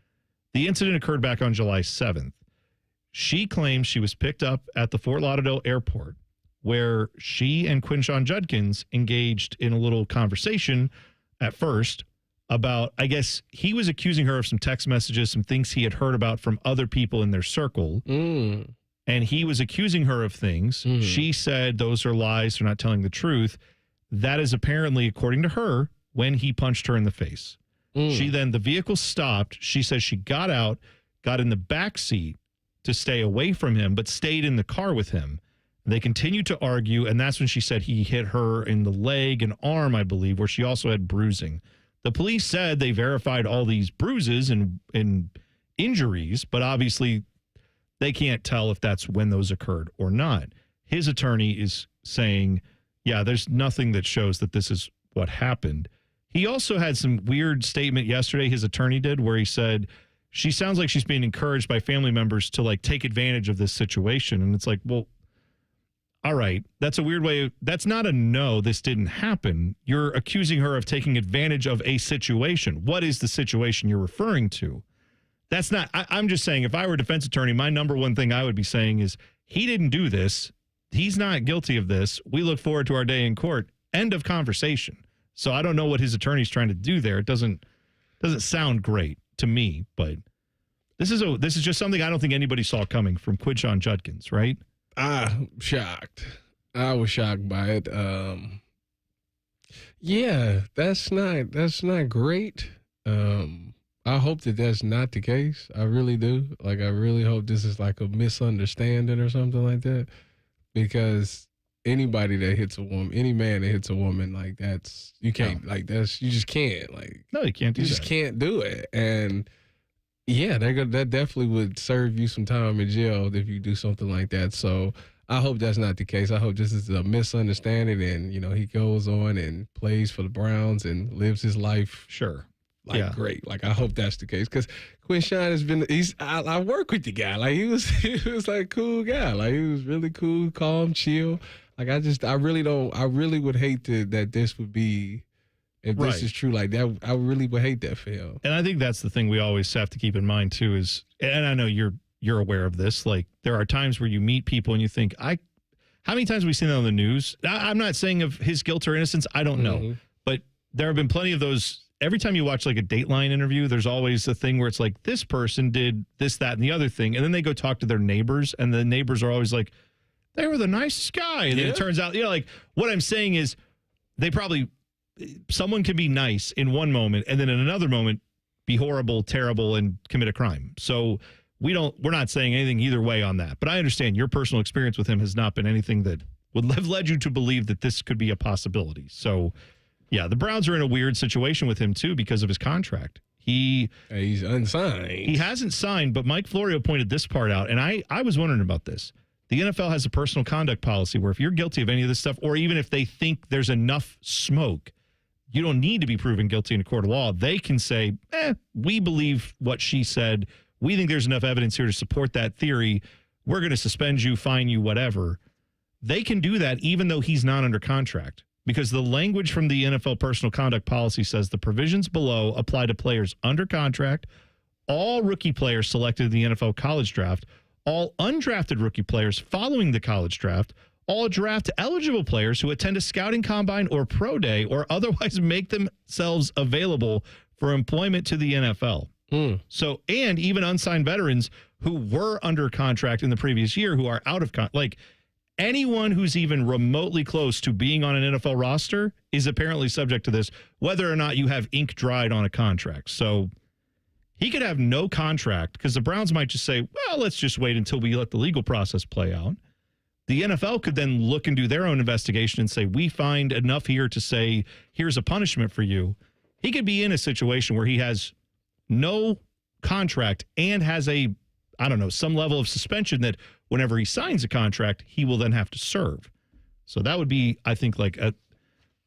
The incident occurred back on July 7th. She claims she was picked up at the Fort Lauderdale airport, where she and Quinshon Judkins engaged in a little conversation at first about, I guess, he was accusing her of some text messages, some things he had heard about from other people in their circle. And he was accusing her of things. She said those are lies, they're not telling the truth. That is apparently, according to her, when he punched her in the face. The vehicle stopped. She says she got out, got in the back seat to stay away from him, but stayed in the car with him. They continued to argue, and that's when she said he hit her in the leg and arm, I believe, where she also had bruising. The police said they verified all these bruises and injuries, but obviously they can't tell if that's when those occurred or not. His attorney is saying, yeah, there's nothing that shows that this is what happened. He also had some weird statement yesterday, his attorney did, where he said, she sounds like she's being encouraged by family members to like take advantage of this situation. And it's like, well, all right, that's a weird way. That's not a no, this didn't happen. You're accusing her of taking advantage of a situation. What is the situation you're referring to? That's not, I'm just saying, if I were a defense attorney, my number one thing I would be saying is, he didn't do this. He's not guilty of this. We look forward to our day in court. End of conversation. So I don't know what his attorney's trying to do there. It doesn't sound great to me, but this is just something I don't think anybody saw coming from Quinshon Judkins, right? I'm shocked. I was shocked by it. Yeah, that's not great. I hope that that's not the case. I really do. Like, I really hope this is like a misunderstanding or something like that. Because anybody that hits a woman, any man that hits a woman, like you just can't. Like, no, you can't do that. You just can't do it. And yeah, that definitely would serve you some time in jail if you do something like that. So I hope that's not the case. I hope this is a misunderstanding and, he goes on and plays for the Browns and lives his life. Sure. Great. Like, I hope that's the case. Because Quinshon has been, I work with the guy. Like, he was like a cool guy. Like, he was really cool, calm, chill. Like, I really would hate that this would be, if this is true like that, I really would hate that for him. And I think that's the thing we always have to keep in mind too is, and I know you're aware of this, like there are times where you meet people and you think, how many times have we seen that on the news? I'm not saying of his guilt or innocence. I don't know. But there have been plenty of those. Every time you watch like a Dateline interview, there's always a thing where it's like, this person did this, that, and the other thing. And then they go talk to their neighbors and the neighbors are always like, they were the nicest guy. And then it turns out, like what I'm saying is someone can be nice in one moment and then in another moment be horrible, terrible, and commit a crime. So we're not saying anything either way on that. But I understand your personal experience with him has not been anything that would have led you to believe that this could be a possibility. So, yeah, the Browns are in a weird situation with him, too, because of his contract. He's unsigned. He hasn't signed, but Mike Florio pointed this part out, and I was wondering about this. The NFL has a personal conduct policy where if you're guilty of any of this stuff, or even if they think there's enough smoke, you don't need to be proven guilty in a court of law. They can say, we believe what she said. We think there's enough evidence here to support that theory. We're going to suspend you, fine you, whatever. They can do that even though he's not under contract because the language from the NFL personal conduct policy says the provisions below apply to players under contract, all rookie players selected in the NFL college draft, all undrafted rookie players following the college draft, all draft eligible players who attend a scouting combine or pro day or otherwise make themselves available for employment to the NFL. So, and even unsigned veterans who were under contract in the previous year who are out of like anyone who's even remotely close to being on an NFL roster is apparently subject to this, whether or not you have ink dried on a contract. So he could have no contract because the Browns might just say, well, let's just wait until we let the legal process play out. The NFL could then look and do their own investigation and say, we find enough here to say, here's a punishment for you. He could be in a situation where he has no contract and has some level of suspension that whenever he signs a contract, he will then have to serve. So that would be, I think, like a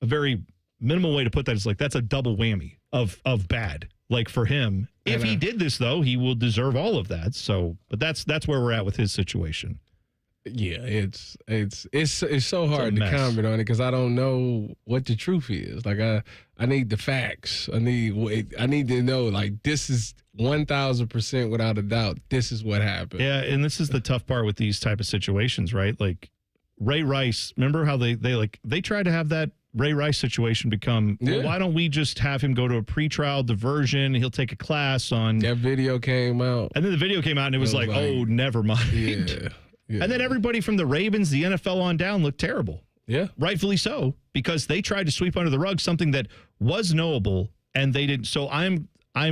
very minimal way to put that is like, that's a double whammy of bad. Like for him, if he did this though, he will deserve all of that. So, but that's where we're at with his situation. Yeah, it's so hard to comment on it because I don't know what the truth is. Like I need the facts. I need to know like this is 1,000% without a doubt. This is what happened. Yeah, and this is the tough part with these type of situations, right? Like Ray Rice. Remember how they tried to have that Ray Rice situation become? Well, why don't we just have him go to a pretrial diversion? He'll take a class on. That video came out, and then the video came out, and it was like, oh, never mind. Yeah. Yeah. And then everybody from the Ravens, the NFL on down looked terrible. Yeah. Rightfully so, because they tried to sweep under the rug something that was knowable and they didn't. So I'm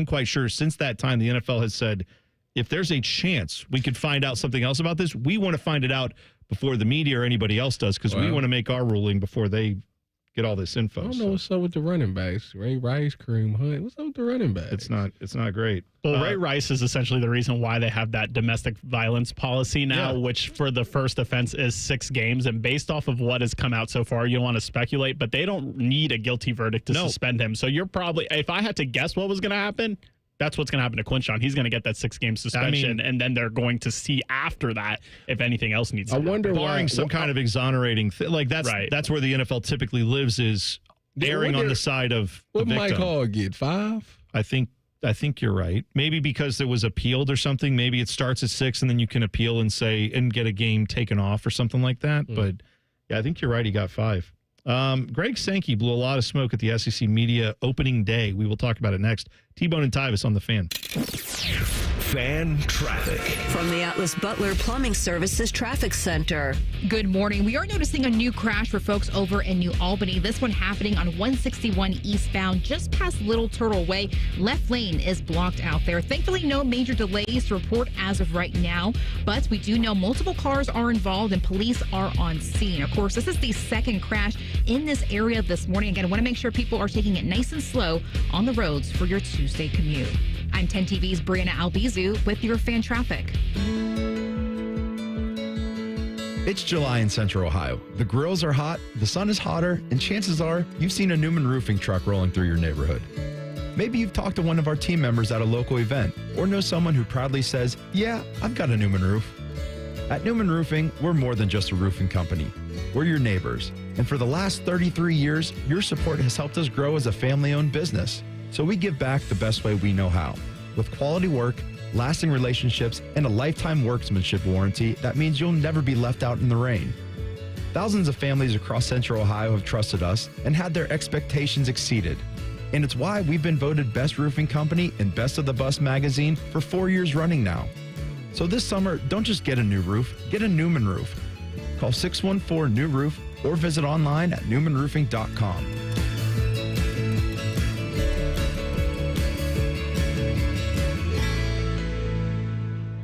quite sure since that time, the NFL has said, if there's a chance we could find out something else about this, we want to find it out before the media or anybody else does because we want to make our ruling before they get all this info. I don't know what's up with the running backs. Ray Rice, Kareem Hunt. What's up with the running backs? It's not great. Well, Ray Rice is essentially the reason why they have that domestic violence policy now, which for the first offense is 6 games. And based off of what has come out so far, you don't want to speculate, but they don't need a guilty verdict to suspend him. So you're probably, if I had to guess what was going to happen, that's what's going to happen to Quinshon. He's going to get that 6-game suspension, and then they're going to see after that if anything else needs to happen. Barring some kind of exonerating thing. Like that's where the NFL typically lives is erring on the side of what the victim. Mike Hall get 5? I think I think you're right. Maybe because it was appealed or something. Maybe it starts at 6 and then you can appeal and get a game taken off or something like that. But yeah, I think you're right. He got 5. Greg Sankey blew a lot of smoke at the SEC Media opening day. We will talk about it next. T-Bone and Tyvis on the Fan. Fan traffic. From the Atlas Butler Plumbing Services Traffic Center. Good morning. We are noticing a new crash for folks over in New Albany. This one happening on 161 eastbound, just past Little Turtle Way. Left lane is blocked out there. Thankfully, no major delays to report as of right now, but we do know multiple cars are involved and police are on scene. Of course, this is the second crash in this area this morning. Again, I want to make sure people are taking it nice and slow on the roads for your Tuesday commute. I'm 10 TV's Brianna Albizu with your fan traffic. It's July in Central Ohio. The grills are hot, the sun is hotter, and chances are you've seen a Newman Roofing truck rolling through your neighborhood. Maybe you've talked to one of our team members at a local event, or know someone who proudly says, "Yeah, I've got a Newman roof." At Newman Roofing, we're more than just a roofing company. We're your neighbors. And for the last 33 years, your support has helped us grow as a family-owned business. So we give back the best way we know how, with quality work, lasting relationships, and a lifetime workmanship warranty that means you'll never be left out in the rain. Thousands of families across Central Ohio have trusted us and had their expectations exceeded. And it's why we've been voted Best Roofing Company and Best of the Bus magazine for 4 years running now. So this summer, don't just get a new roof, get a Newman roof. Call 614-NEW-ROOF or visit online at newmanroofing.com.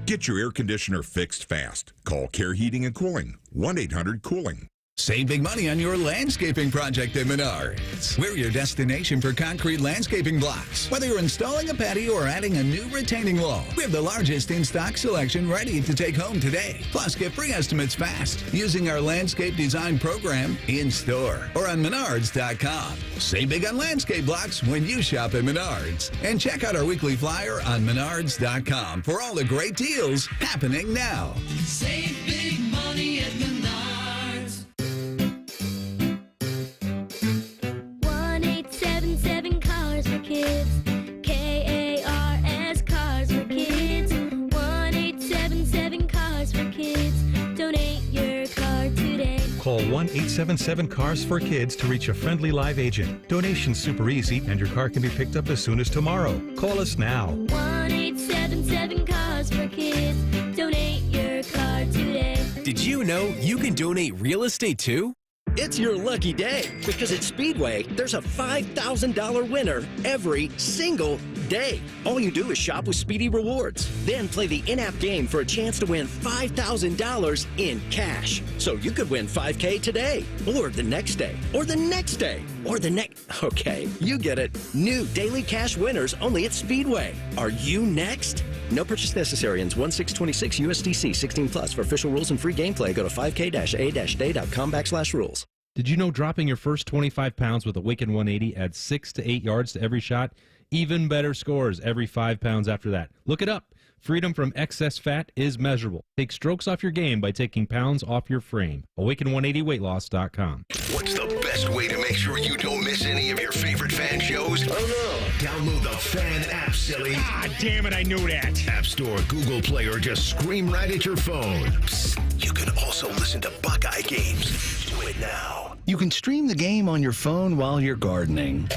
Get your air conditioner fixed fast. Call Care Heating and Cooling, 1-800-COOLING. Save big money on your landscaping project at Menards. We're your destination for concrete landscaping blocks. Whether you're installing a patio or adding a new retaining wall, we have the largest in-stock selection ready to take home today. Plus, get free estimates fast using our landscape design program in-store or on Menards.com. Save big on landscape blocks when you shop at Menards. And check out our weekly flyer on Menards.com for all the great deals happening now. Save big money at Menards. 1-877 Cars for Kids. KARS Cars for Kids. 1-877 Cars for Kids. Donate your car today. Call 1-877-CARS for Kids to reach a friendly live agent. Donation's super easy, and your car can be picked up as soon as tomorrow. Call us now. 1-877 Cars for Kids. Donate your car today. Did you know you can donate real estate too? It's your lucky day because at Speedway, there's a $5,000 winner every single day. All you do is shop with Speedy Rewards. Then play the in-app game for a chance to win $5,000 in cash. So you could win $5K today, or the next day, or the next day, or the next... Okay, you get it. New daily cash winners only at Speedway. Are you next? No purchase necessary. Ends 1/6/26 USDC 16 plus. For official rules and free gameplay, go to 5k-a-day.com/rules. Did you know dropping your first 25 pounds with Awaken 180 adds 6 to 8 yards to every shot? Even better scores every 5 pounds after that. Look it up. Freedom from excess fat is measurable. Take strokes off your game by taking pounds off your frame. Awaken180weightloss.com. What's the best way to make sure you don't miss any of your favorite fan shows? Oh no! Download the Fan app, silly. Ah, damn it, I knew that. App Store, Google Play, or just scream right at your phone. Psst, you can also listen to Buckeye games. Do it now. You can stream the game on your phone while you're gardening.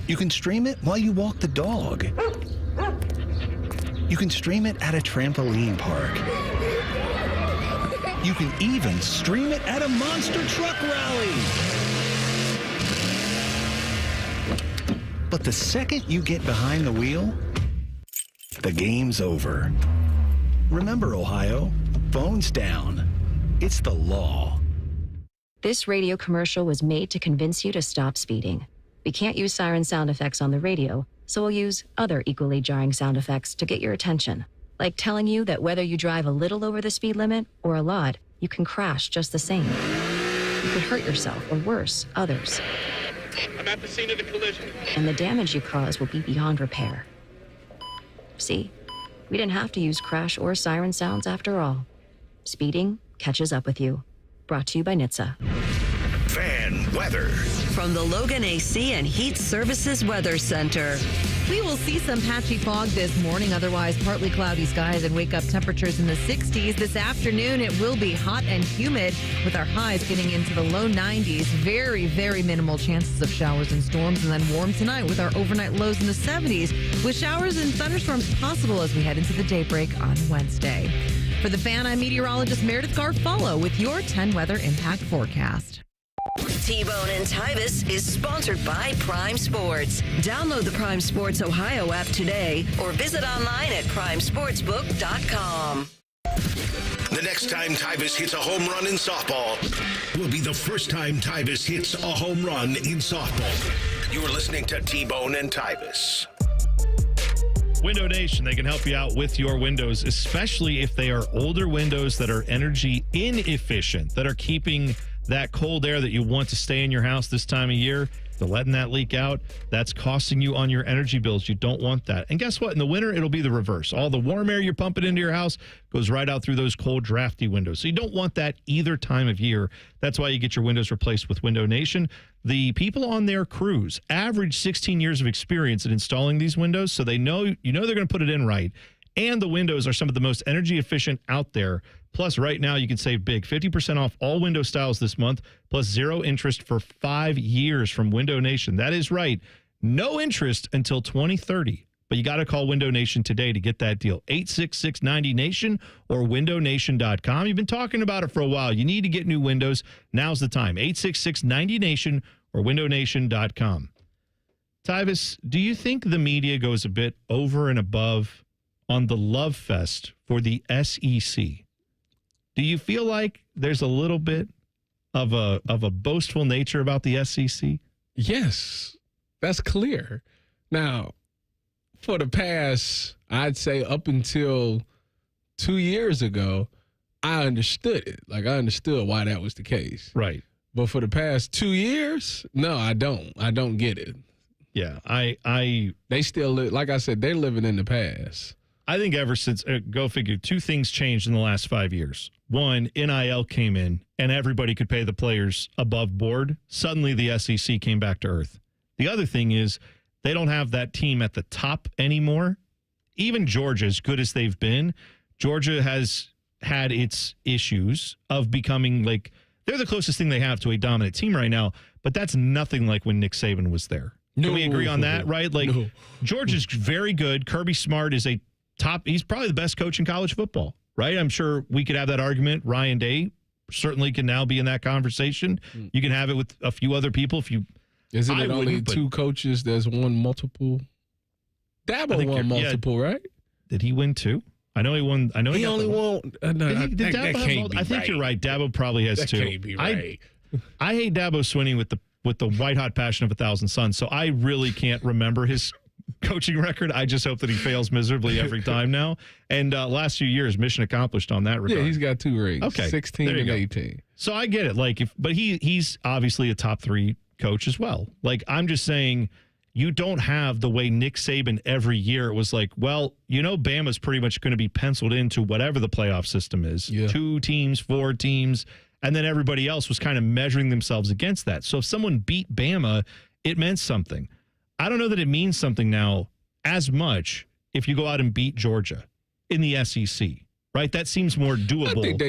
You can stream it while you walk the dog. You can stream it at a trampoline park. You can even stream it at a monster truck rally. But the second you get behind the wheel, the game's over. Remember, Ohio, phones down. It's the law. This radio commercial was made to convince you to stop speeding. We can't use siren sound effects on the radio, so we'll use other equally jarring sound effects to get your attention. Like telling you that whether you drive a little over the speed limit or a lot, you can crash just the same. You could hurt yourself or worse, others. I'm at the scene of the collision. And the damage you cause will be beyond repair. See? We didn't have to use crash or siren sounds after all. Speeding catches up with you. Brought to you by NHTSA. Fan weather. From the Logan AC and Heat Services Weather Center. We will see some patchy fog this morning, otherwise partly cloudy skies and wake up temperatures in the 60s. This afternoon, it will be hot and humid with our highs getting into the low 90s. Very, very minimal chances of showers and storms, and then warm tonight with our overnight lows in the 70s with showers and thunderstorms possible as we head into the daybreak on Wednesday. For the Fan, I'm meteorologist Meredith Garfolo with your 10 weather impact forecast. T-Bone and Tyvis is sponsored by Prime Sports. Download the Prime Sports Ohio app today or visit online at primesportsbook.com. The next time Tyvis hits a home run in softball will be the first time Tyvis hits a home run in softball. You're listening to T-Bone and Tyvis. Window Nation, they can help you out with your windows, especially if they are older windows that are energy inefficient, that are keeping that cold air that you want to stay in your house this time of year. They're letting that leak out. That's costing you on your energy bills. You don't want that. And guess what? In the winter, it'll be the reverse. All the warm air you're pumping into your house goes right out through those cold, drafty windows. So you don't want that either time of year. That's why you get your windows replaced with Window Nation. The people on their crews average 16 years of experience in installing these windows, so they know they're going to put it in right. And the windows are some of the most energy efficient out there. Plus, right now, you can save big. 50% off all window styles this month, plus 0 interest for 5 years from Window Nation. That is right. No interest until 2030. But you got to call Window Nation today to get that deal. 866-90-NATION or windownation.com. You've been talking about it for a while. You need to get new windows. Now's the time. 866-90-NATION or windownation.com. Tyvis, do you think the media goes a bit over and above on the love fest for the SEC? Do you feel like there's a little bit of a boastful nature about the SEC? Yes, that's clear. Now, for the past, I'd say up until 2 years ago, I understood it. Like, I understood why that was the case. Right. But for the past 2 years, no, I don't. I don't get it. Yeah, they still live, like I said, they're living in the past. I think ever since, go figure, 2 things changed in the last 5 years. One, NIL came in and everybody could pay the players above board. Suddenly the SEC came back to earth. The other thing is they don't have that team at the top anymore. Even Georgia, as good as they've been, Georgia has had its issues of becoming like, they're the closest thing they have to a dominant team right now, but that's nothing like when Nick Saban was there. Can we agree on that, right? Like, Georgia's very good. Kirby Smart is he's probably the best coach in college football, right? I'm sure we could have that argument. Ryan Day certainly can now be in that conversation. You can have it with a few other people. Isn't it only 2 coaches that's won multiple? Dabo won multiple, right? Did he win 2? I know he won. I know he only won. Did Dabo have I think you're right. Dabo probably has 2. Can't be right. I hate Dabo Swinney with the white hot passion of 1,000 suns. So I really can't remember his coaching record. I just hope that he fails miserably every time now. And last few years, mission accomplished on that regard. Yeah, he's got 2 rings. Okay, 16 and 18. So I get it. But he's obviously a top 3 coach as well. Like, I'm just saying, you don't have the way Nick Saban every year. It was like, well, Bama's pretty much going to be penciled into whatever the playoff system is. Yeah. 2 teams, 4 teams. And then everybody else was kind of measuring themselves against that. So if someone beat Bama, it meant something. I don't know that it means something now as much if you go out and beat Georgia in the SEC, right? That seems more doable. I think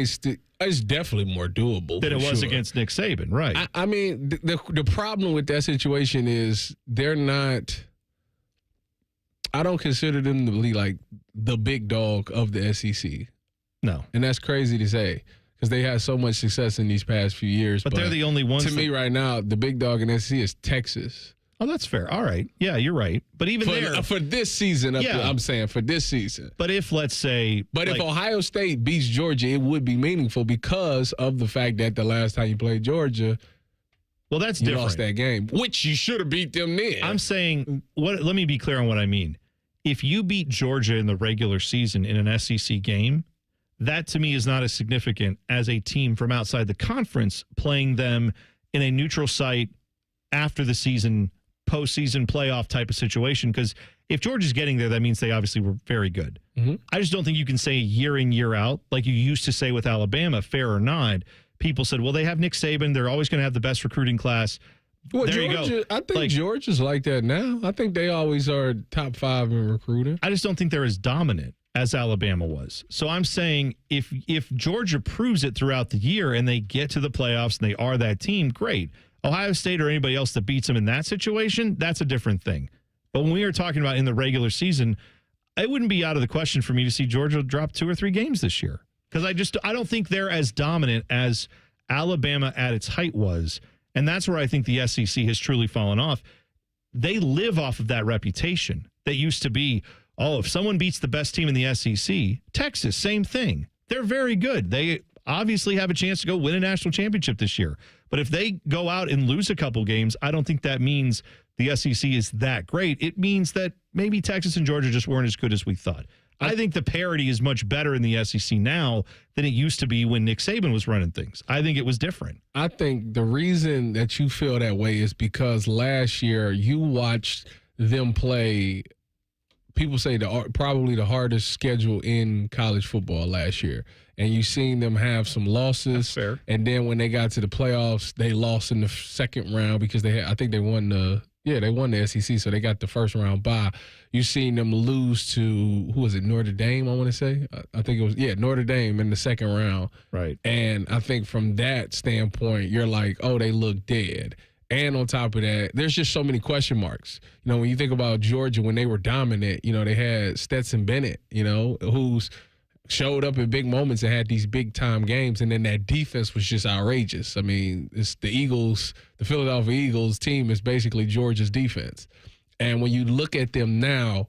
it's definitely more doable than it was against Nick Saban, right? I mean, the problem with that situation is they're not. I don't consider them to be like the big dog of the SEC. No, and that's crazy to say because they had so much success in these past few years. But they're the only ones. To me, right now, the big dog in the SEC is Texas. Oh, that's fair. All right. Yeah, you're right. But even for this season, I'm saying for this season. But if, let's say... But if Ohio State beats Georgia, it would be meaningful because of the fact that the last time you played Georgia, well, that's you different. lost that game, which you should have beat them then. I'm saying, let me be clear on what I mean. If you beat Georgia in the regular season in an SEC game, that to me is not as significant as a team from outside the conference playing them in a neutral site after the season, postseason playoff type of situation. Because if Georgia's getting there, that means they obviously were very good. I just don't think you can say year in, year out, like you used to say with Alabama, fair or not. people said, well, they have Nick Saban. They're always going to have the best recruiting class. Well, There you Georgia, go. I think Georgia's like that now. I think they always are top 5 in recruiting. I just don't think they're as dominant as Alabama was. So I'm saying if Georgia proves it throughout the year and they get to the playoffs and they are that team, great. Ohio State or anybody else that beats them in that situation, that's a different thing. But when we are talking about in the regular season, it wouldn't be out of the question for me to see Georgia drop 2 or 3 games this year. Because I don't think they're as dominant as Alabama at its height was. And that's where I think the SEC has truly fallen off. They live off of that reputation that used to be, if someone beats the best team in the SEC, Texas, same thing. They're very good. They obviously have a chance to go win a national championship this year. But if they go out and lose a couple games, I don't think that means the SEC is that great. It means that maybe Texas and Georgia just weren't as good as we thought. I think the parity is much better in the SEC now than it used to be when Nick Saban was running things. I think it was different. I think the reason that you feel that way is because last year you watched them play, people say probably the hardest schedule in college football last year. And you seen them have some losses. That's fair. And then when they got to the playoffs, they lost in the second round because I think they won the SEC, so they got the first round bye. You seen them lose to, who was it, Notre Dame, I want to say? I think it was, Notre Dame in the second round. Right. And I think from that standpoint, you're like, oh, they look dead. And on top of that, there's just so many question marks. When you think about Georgia, when they were dominant, they had Stetson Bennett, who's showed up in big moments and had these big-time games, and then that defense was just outrageous. I mean, it's the Eagles, the Philadelphia Eagles team is basically Georgia's defense. And when you look at them now,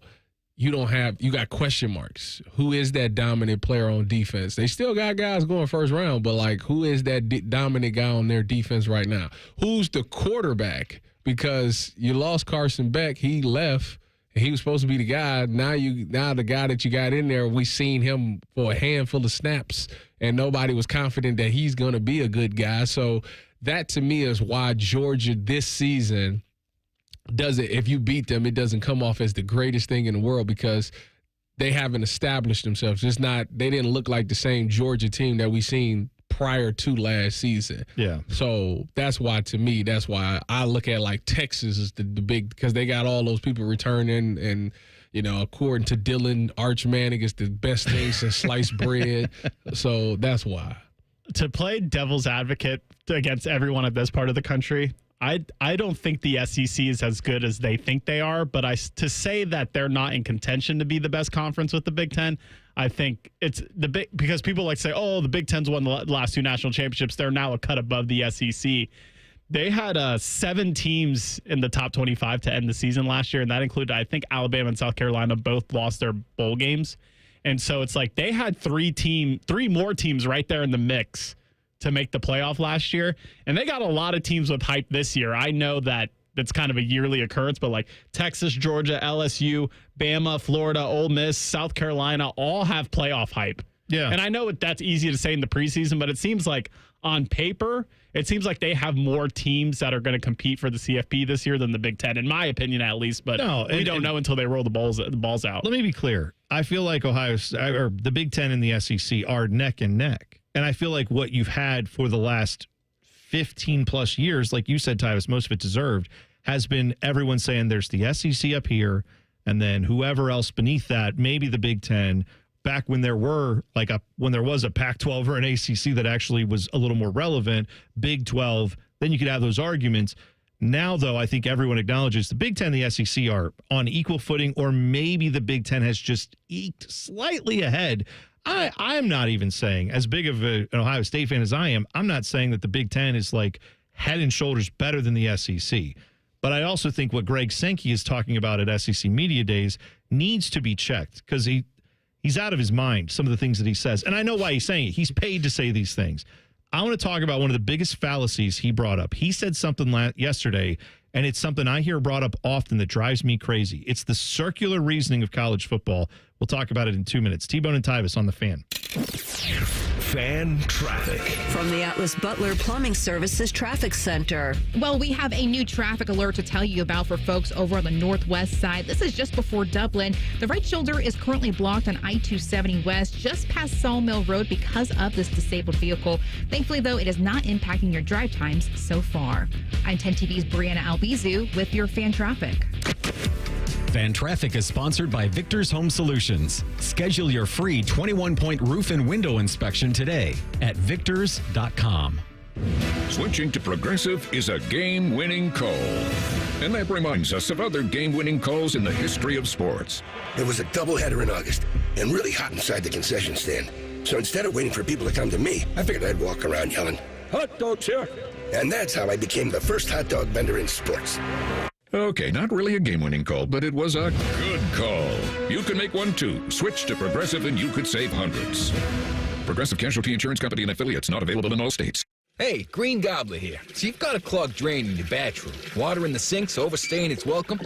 you got question marks. Who is that dominant player on defense? They still got guys going first round, but, who is that dominant guy on their defense right now? Who's the quarterback? Because you lost Carson Beck. He left. He was supposed to be the guy. Now the guy that you got in there, we seen him for a handful of snaps, and nobody was confident that he's going to be a good guy. So that to me is why Georgia this season if you beat them, it doesn't come off as the greatest thing in the world because they haven't established themselves. They didn't look like the same Georgia team that we seen prior to last season. Yeah. So that's why I look at Texas as the big, because they got all those people returning and, according to Dylan, Arch Manning is the best thing since sliced bread. So that's why. To play devil's advocate against everyone at this part of the country, I don't think the SEC is as good as they think they are, but to say that they're not in contention to be the best conference with the Big Ten, I think it's because people like to say, oh, the Big Ten's won the last 2 national championships. They're now a cut above the SEC. They had 7 teams in the top 25 to end the season last year, and that included, I think, Alabama and South Carolina both lost their bowl games. And so it's like they had 3 more teams right there in the mix to make the playoff last year. And they got a lot of teams with hype this year. I know that that's kind of a yearly occurrence, but Texas, Georgia, LSU, Bama, Florida, Ole Miss, South Carolina all have playoff hype. Yeah. And I know that's easy to say in the preseason, but it seems like on paper, it seems like they have more teams that are going to compete for the CFP this year than the Big Ten, in my opinion, at least. But we don't know until they roll the balls out. Let me be clear. I feel like the Big Ten and the SEC are neck and neck. And I feel like what you've had for the last 15 plus years, like you said, Tyvis, most of it deserved, has been everyone saying there's the SEC up here and then whoever else beneath that, maybe the Big Ten. Back when there was a Pac-12 or an ACC that actually was a little more relevant, Big 12, then you could have those arguments. Now, though, I think everyone acknowledges the Big Ten and the SEC are on equal footing, or maybe the Big Ten has just eked slightly ahead. I'm not even saying, as big of an Ohio State fan as I am, I'm not saying that the Big Ten is head and shoulders better than the SEC. But I also think what Greg Sankey is talking about at SEC Media Days needs to be checked because he's out of his mind, some of the things that he says. And I know why he's saying it. He's paid to say these things. I want to talk about one of the biggest fallacies he brought up. He said something yesterday, and it's something I hear brought up often that drives me crazy. It's the circular reasoning of college football. We'll talk about it in 2 minutes. T-Bone and Tyvis on The Fan. Fan traffic. From the Atlas Butler Plumbing Services Traffic Center. Well, we have a new traffic alert to tell you about for folks over on the northwest side. This is just before Dublin. The right shoulder is currently blocked on I-270 West, just past Sawmill Road because of this disabled vehicle. Thankfully, though, it is not impacting your drive times so far. I'm 10 TV's Brianna Albizu with your fan traffic. Fan Traffic is sponsored by Victor's Home Solutions. Schedule your free 21-point roof and window inspection today at victors.com. Switching to Progressive is a game-winning call. And that reminds us of other game-winning calls in the history of sports. It was a doubleheader in August and really hot inside the concession stand. So instead of waiting for people to come to me, I figured I'd walk around yelling, "Hot dogs here!" And that's how I became the first hot dog vendor in sports. Okay, not really a game-winning call, but it was a good call. You can make one too. Switch to Progressive and you could save hundreds. Progressive Casualty Insurance Company and affiliates, not available in all states. Hey, Green Gobbler here. So you've got a clogged drain in your bathroom. Water in the sink's overstaying its welcome.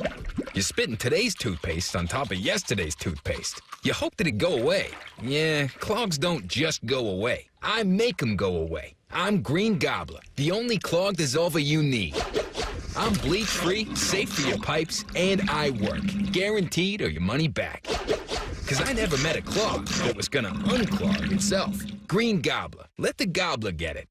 You're spitting today's toothpaste on top of yesterday's toothpaste. You hope that it go away. Yeah, clogs don't just go away. I make them go away. I'm Green Gobbler, the only clog dissolver you need. I'm bleach-free, safe for your pipes, and I work. Guaranteed or your money back. Because I never met a clog that was going to unclog itself. Green Gobbler. Let the gobbler get it.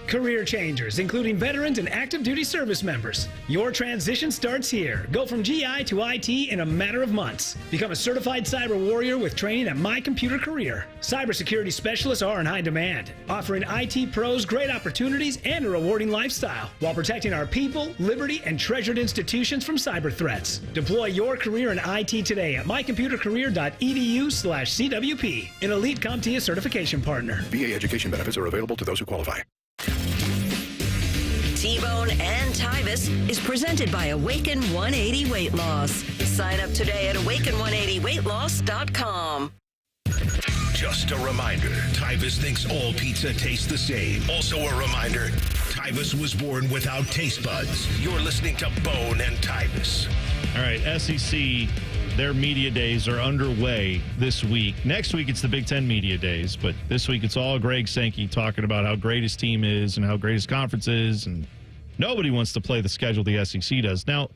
Career changers, including veterans and active duty service members. Your transition starts here. Go from GI to IT in a matter of months. Become a certified cyber warrior with training at My Computer Career. Cybersecurity specialists are in high demand, offering IT pros great opportunities and a rewarding lifestyle while protecting our people, liberty, and treasured institutions from cyber threats. Deploy your career in IT today at mycomputercareer.edu/CWP, an elite CompTIA certification partner. VA education benefits are available to those who qualify. T-Bone and Tyvis is presented by Awaken 180 Weight Loss. Sign up today at awaken180weightloss.com. Just a reminder, Tyvis thinks all pizza tastes the same. Also a reminder, Tyvis was born without taste buds. You're listening to Bone and Tyvis. All right, SEC, their media days are underway this week. Next week, it's the Big Ten media days, but this week it's all Greg Sankey talking about how great his team is and how great his conference is, and nobody wants to play the schedule the SEC does. Now,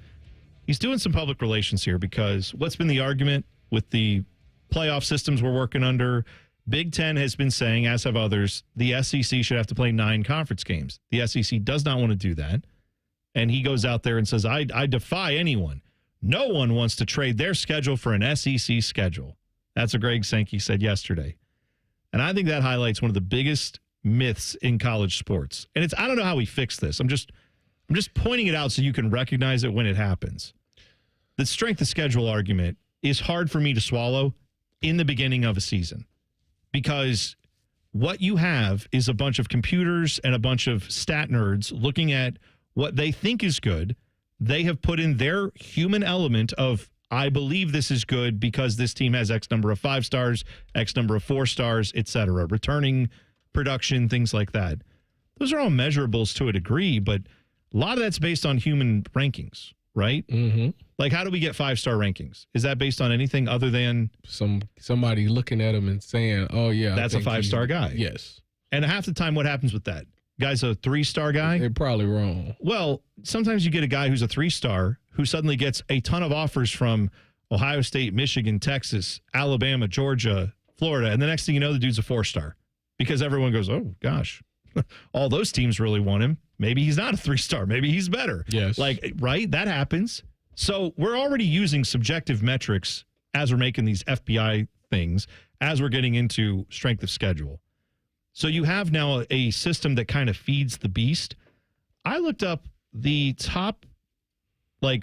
he's doing some public relations here because what's been the argument with the playoff systems we're working under? Big Ten has been saying, as have others, the SEC should have to play 9 conference games. The SEC does not want to do that, and he goes out there and says, I defy anyone. No one wants to trade their schedule for an SEC schedule. That's what Greg Sankey said yesterday. And I think that highlights one of the biggest myths in college sports. And I don't know how we fix this. I'm just pointing it out so you can recognize it when it happens. The strength of schedule argument is hard for me to swallow in the beginning of a season because what you have is a bunch of computers and a bunch of stat nerds looking at what they think is good. They have put in their human element of, I believe this is good because this team has X number of 5 stars, X number of 4 stars, et cetera, returning production, things like that. Those are all measurables to a degree, but a lot of that's based on human rankings, right? Mm-hmm. Like, how do we get 5-star rankings? Is that based on anything other than somebody looking at him and saying, oh, yeah, that's a 5-star guy? Yes. And half the time, what happens with that? Guy's a 3-star guy? They're probably wrong. Well, sometimes you get a guy who's a 3-star who suddenly gets a ton of offers from Ohio State, Michigan, Texas, Alabama, Georgia, Florida, and the next thing you know, the dude's a 4-star because everyone goes, oh, gosh, all those teams really want him. Maybe he's not a 3-star. Maybe he's better. Yes. Like, right? That happens. So we're already using subjective metrics as we're making these FBI things, as we're getting into strength of schedule. So you have now a system that kind of feeds the beast. I looked up the top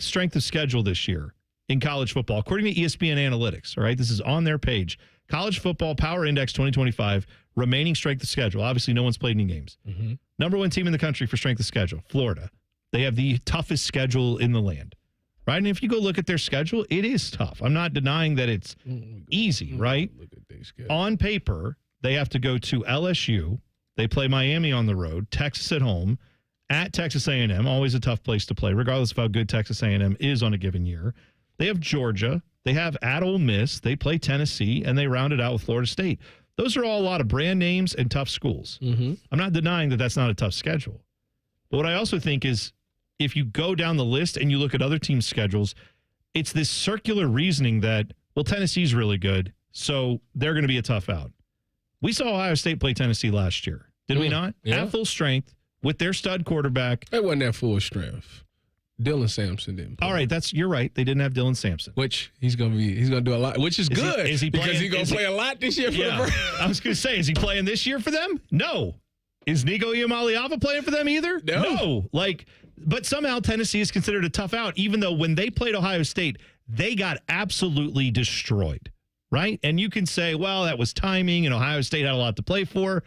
strength of schedule this year in college football, according to ESPN Analytics. All right, this is on their page. College Football Power Index 2025, remaining strength of schedule. Obviously, no one's played any games. Mm-hmm. Number 1 team in the country for strength of schedule, Florida. They have the toughest schedule in the land, right? And if you go look at their schedule, it is tough. I'm not denying that it's easy, right? Look at their schedule. On paper, they have to go to LSU. They play Miami on the road, Texas at home, at Texas A&M, always a tough place to play, regardless of how good Texas A&M is on a given year. They have Georgia. They have at Ole Miss. They play Tennessee, and they round it out with Florida State. Those are all a lot of brand names and tough schools. Mm-hmm. I'm not denying that that's not a tough schedule. But what I also think is if you go down the list and you look at other teams' schedules, it's this circular reasoning that, well, Tennessee's really good, so they're going to be a tough out. We saw Ohio State play Tennessee last year, did we not? Yeah. At full strength with their stud quarterback. It wasn't at full strength. Dylan Sampson didn't play. All right, you're right. They didn't have Dylan Sampson. Which he's gonna do a lot, which is good. Is he because playing, he's gonna play a lot this year for the Browns. I was gonna say, is he playing this year for them? No. Is Nico Iamaleava playing for them either? No. But somehow Tennessee is considered a tough out, even though when they played Ohio State, they got absolutely destroyed, right? And you can say, well, that was timing, and Ohio State had a lot to play for.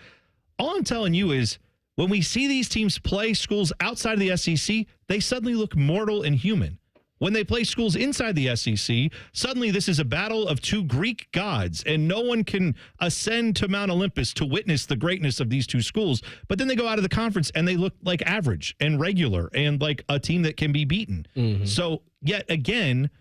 All I'm telling you is, when we see these teams play schools outside of the SEC, they suddenly look mortal and human. When they play schools inside the SEC, suddenly this is a battle of two Greek gods, and no one can ascend to Mount Olympus to witness the greatness of these two schools. But then they go out of the conference, and they look like average and regular and like a team that can be beaten. Mm-hmm. So yet again,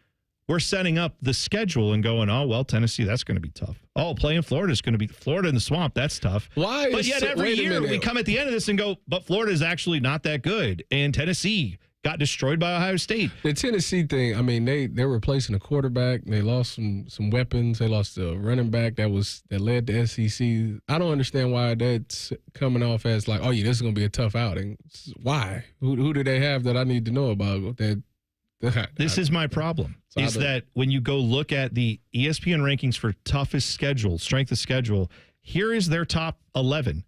we're setting up the schedule and going, oh, well, Tennessee, that's going to be tough. Oh, playing Florida is going to be Florida in the swamp. That's tough. Why? But yet every year we come at the end of this and go, but Florida is actually not that good. And Tennessee got destroyed by Ohio State. The Tennessee thing, I mean, they're replacing a quarterback. They lost some weapons. They lost a running back that led the SEC. I don't understand why that's coming off as like, oh, yeah, this is going to be a tough outing. Why? Who do they have that I need to know about? This is my problem, is that when you go look at the ESPN rankings for toughest schedule, strength of schedule, here is their top 11.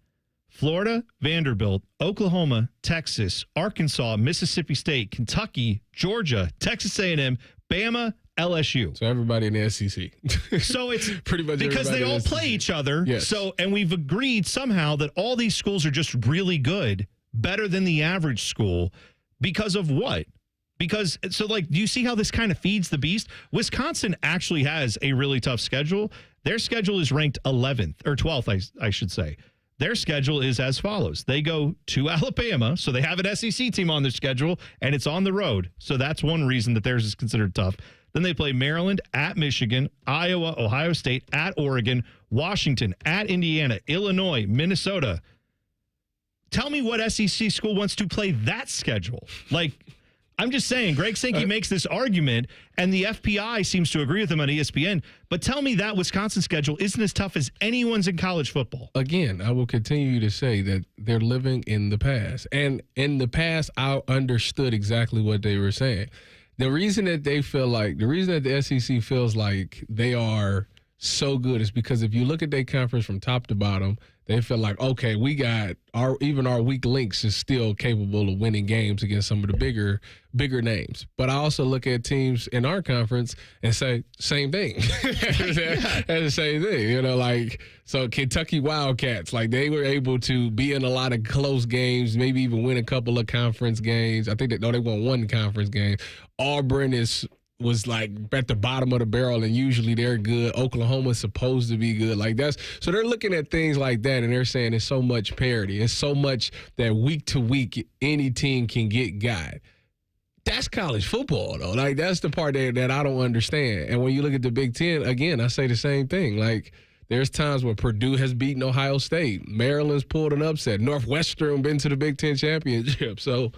Florida, Vanderbilt, Oklahoma, Texas, Arkansas, Mississippi State, Kentucky, Georgia, Texas A&M, Bama, LSU. So everybody in the SEC. So it's pretty much because they all play each other. Yes. So, and we've agreed somehow that all these schools are just really good, better than the average school because of what? Because, so like, do you see how this kind of feeds the beast? Wisconsin actually has a really tough schedule. Their schedule is ranked 11th or 12th, I should say. Their schedule is as follows. They go to Alabama, so they have an SEC team on their schedule, and it's on the road. So that's one reason that theirs is considered tough. Then they play Maryland, at Michigan, Iowa, Ohio State, at Oregon, Washington, at Indiana, Illinois, Minnesota. Tell me what SEC school wants to play that schedule. Like, I'm just saying, Greg Sankey makes this argument, and the FPI seems to agree with him on ESPN, but tell me that Wisconsin schedule isn't as tough as anyone's in college football. Again, I will continue to say that they're living in the past. And in the past, I understood exactly what they were saying. The reason that the SEC feels like they are so good is because if you look at their conference from top to bottom, they feel like, okay, we got our weak links is still capable of winning games against some of the bigger names. But I also look at teams in our conference and say same thing. That's the same thing, like, so Kentucky Wildcats, like they were able to be in a lot of close games, maybe even win a couple of conference games. I think they won one conference game. Auburn was like at the bottom of the barrel, and usually they're good. Oklahoma's supposed to be good. So they're looking at things like that, and they're saying it's so much parity. It's so much that week to week any team can got. That's college football, though. Like, that's the part that I don't understand. And when you look at the Big Ten, again, I say the same thing. Like, there's times where Purdue has beaten Ohio State. Maryland's pulled an upset. Northwestern been to the Big Ten championship. So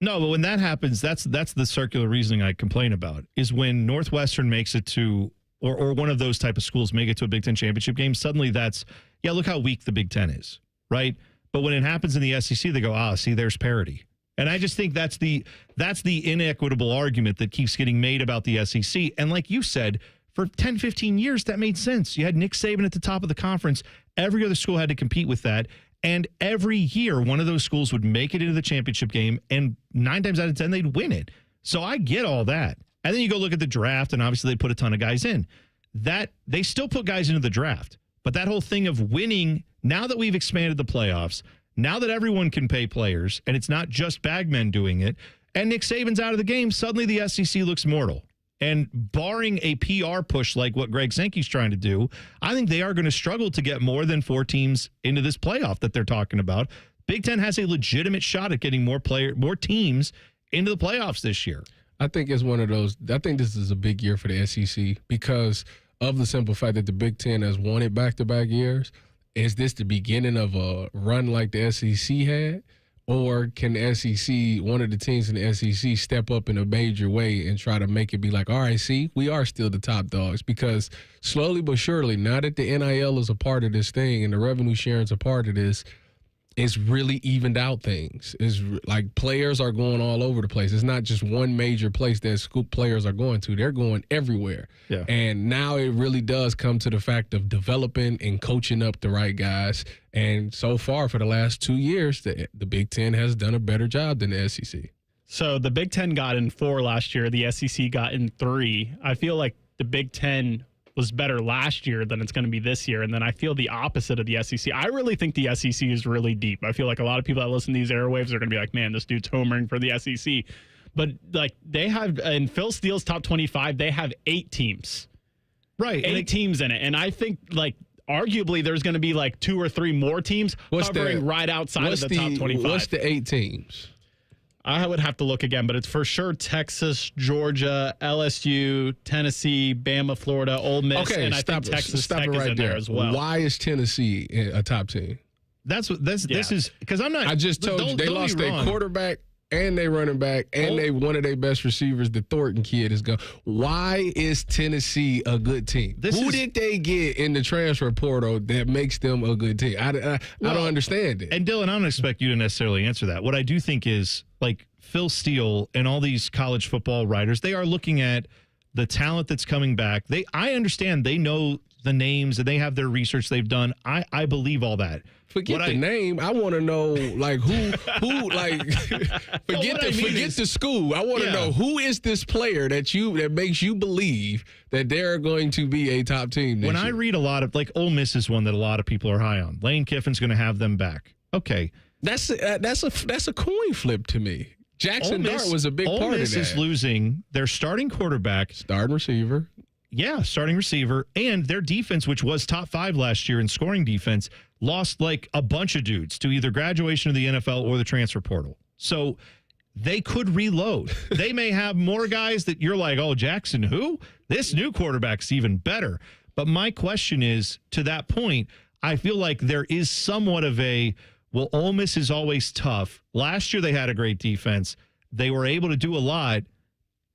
no, but when that happens, that's the circular reasoning I complain about, is when Northwestern makes it to, or one of those type of schools make it to a Big Ten championship game, suddenly look how weak the Big Ten is, right? But when it happens in the SEC, they go, see, there's parity. And I just think that's the inequitable argument that keeps getting made about the SEC. And like you said, for 10, 15 years, that made sense. You had Nick Saban at the top of the conference. Every other school had to compete with that. And every year, one of those schools would make it into the championship game, and 9 times out of 10, they'd win it. So I get all that. And then you go look at the draft, and obviously they put a ton of guys in. They still put guys into the draft. But that whole thing of winning, now that we've expanded the playoffs, now that everyone can pay players, and it's not just bagmen doing it, and Nick Saban's out of the game, suddenly the SEC looks mortal. And barring a PR push like what Greg Sankey's trying to do, I think they are going to struggle to get more than 4 teams into this playoff that they're talking about. Big Ten has a legitimate shot at getting more teams into the playoffs this year. I think it's one of those. I think this is a big year for the SEC because of the simple fact that the Big Ten has won it back-to-back years. Is this the beginning of a run like the SEC had? Or can the SEC, one of the teams in the SEC, step up in a major way and try to make it be like, all right, see, we are still the top dogs? Because slowly but surely, now that the NIL is a part of this thing and the revenue sharing is a part of this, it's really evened out things. It's like players are going all over the place. It's not just one major place that school players are going to. They're going everywhere. Yeah. And now it really does come to the fact of developing and coaching up the right guys. And so far, for the last 2 years, the Big Ten has done a better job than the SEC. So the Big Ten got in 4 last year. The SEC got in 3. I feel like the Big Ten was better last year than it's going to be this year. And then I feel the opposite of the SEC. I really think the SEC is really deep. I feel like a lot of people that listen to these airwaves are going to be like, man, this dude's homering for the SEC. But like they have, in Phil Steele's top 25, they have 8 teams. Right. 8 teams in it. And I think like arguably there's going to be like 2 or 3 more teams hovering right outside of the top 25. What's the 8 teams? I would have to look again, but it's for sure Texas, Georgia, LSU, Tennessee, Bama, Florida, Ole Miss, and I think Texas Tech is in there as well. Why is Tennessee a top team? This is because I'm not. I just told you they lost their quarterback and they running back and they one of their best receivers, the Thornton kid, is gone. Why is Tennessee a good team? Who did they get in the transfer portal that makes them a good team? I don't understand it. And Dylan, I don't expect you to necessarily answer that. What I do think is like Phil Steele and all these college football writers, they are looking at the talent that's coming back. I understand they know the names and they have their research they've done. I believe all that. Forget the name. I want to know like who like forget the school. I want to know who is this player that makes you believe that they're going to be a top team. When I read a lot of like Ole Miss is one that a lot of people are high on. Lane Kiffin's going to have them back. Okay. That's a coin flip to me. Jackson Dart was a big part of that. Ole Miss is losing their starting quarterback, starting receiver. Yeah, starting receiver, and their defense, which was top 5 last year in scoring defense, lost like a bunch of dudes to either graduation of the NFL or the transfer portal. So they could reload. They may have more guys that you're like, oh, Jackson, who? This new quarterback's even better. But my question is, to that point, I feel like there is somewhat of a, well, Ole Miss is always tough. Last year they had a great defense. They were able to do a lot.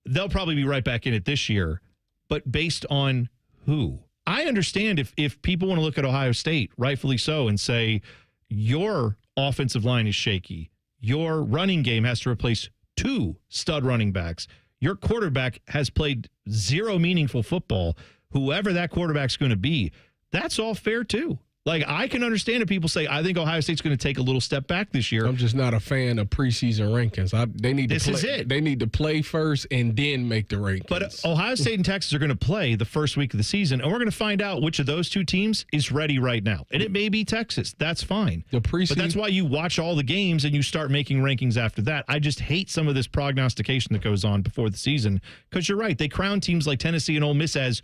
They'll probably be right back in it this year. But based on who? I understand if people want to look at Ohio State, rightfully so, and say your offensive line is shaky. Your running game has to replace 2 stud running backs. Your quarterback has played 0 meaningful football. Whoever that quarterback's going to be, that's all fair too. Like, I can understand if people say, I think Ohio State's going to take a little step back this year. I'm just not a fan of preseason rankings. They need to play. They need to play first and then make the rankings. But Ohio State and Texas are going to play the first week of the season, and we're going to find out which of those 2 teams is ready right now. And it may be Texas. That's fine. But that's why you watch all the games and you start making rankings after that. I just hate some of this prognostication that goes on before the season because you're right. They crown teams like Tennessee and Ole Miss as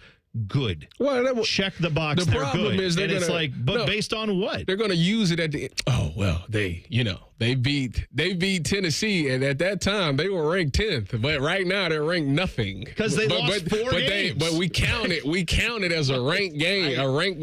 good. Well, check the box. The problem is it's like, but based on what? They're going to use it at the end. Oh well, they beat Tennessee, and at that time they were ranked 10th. But right now they're ranked nothing because they lost 4 games. But we count it as a ranked game,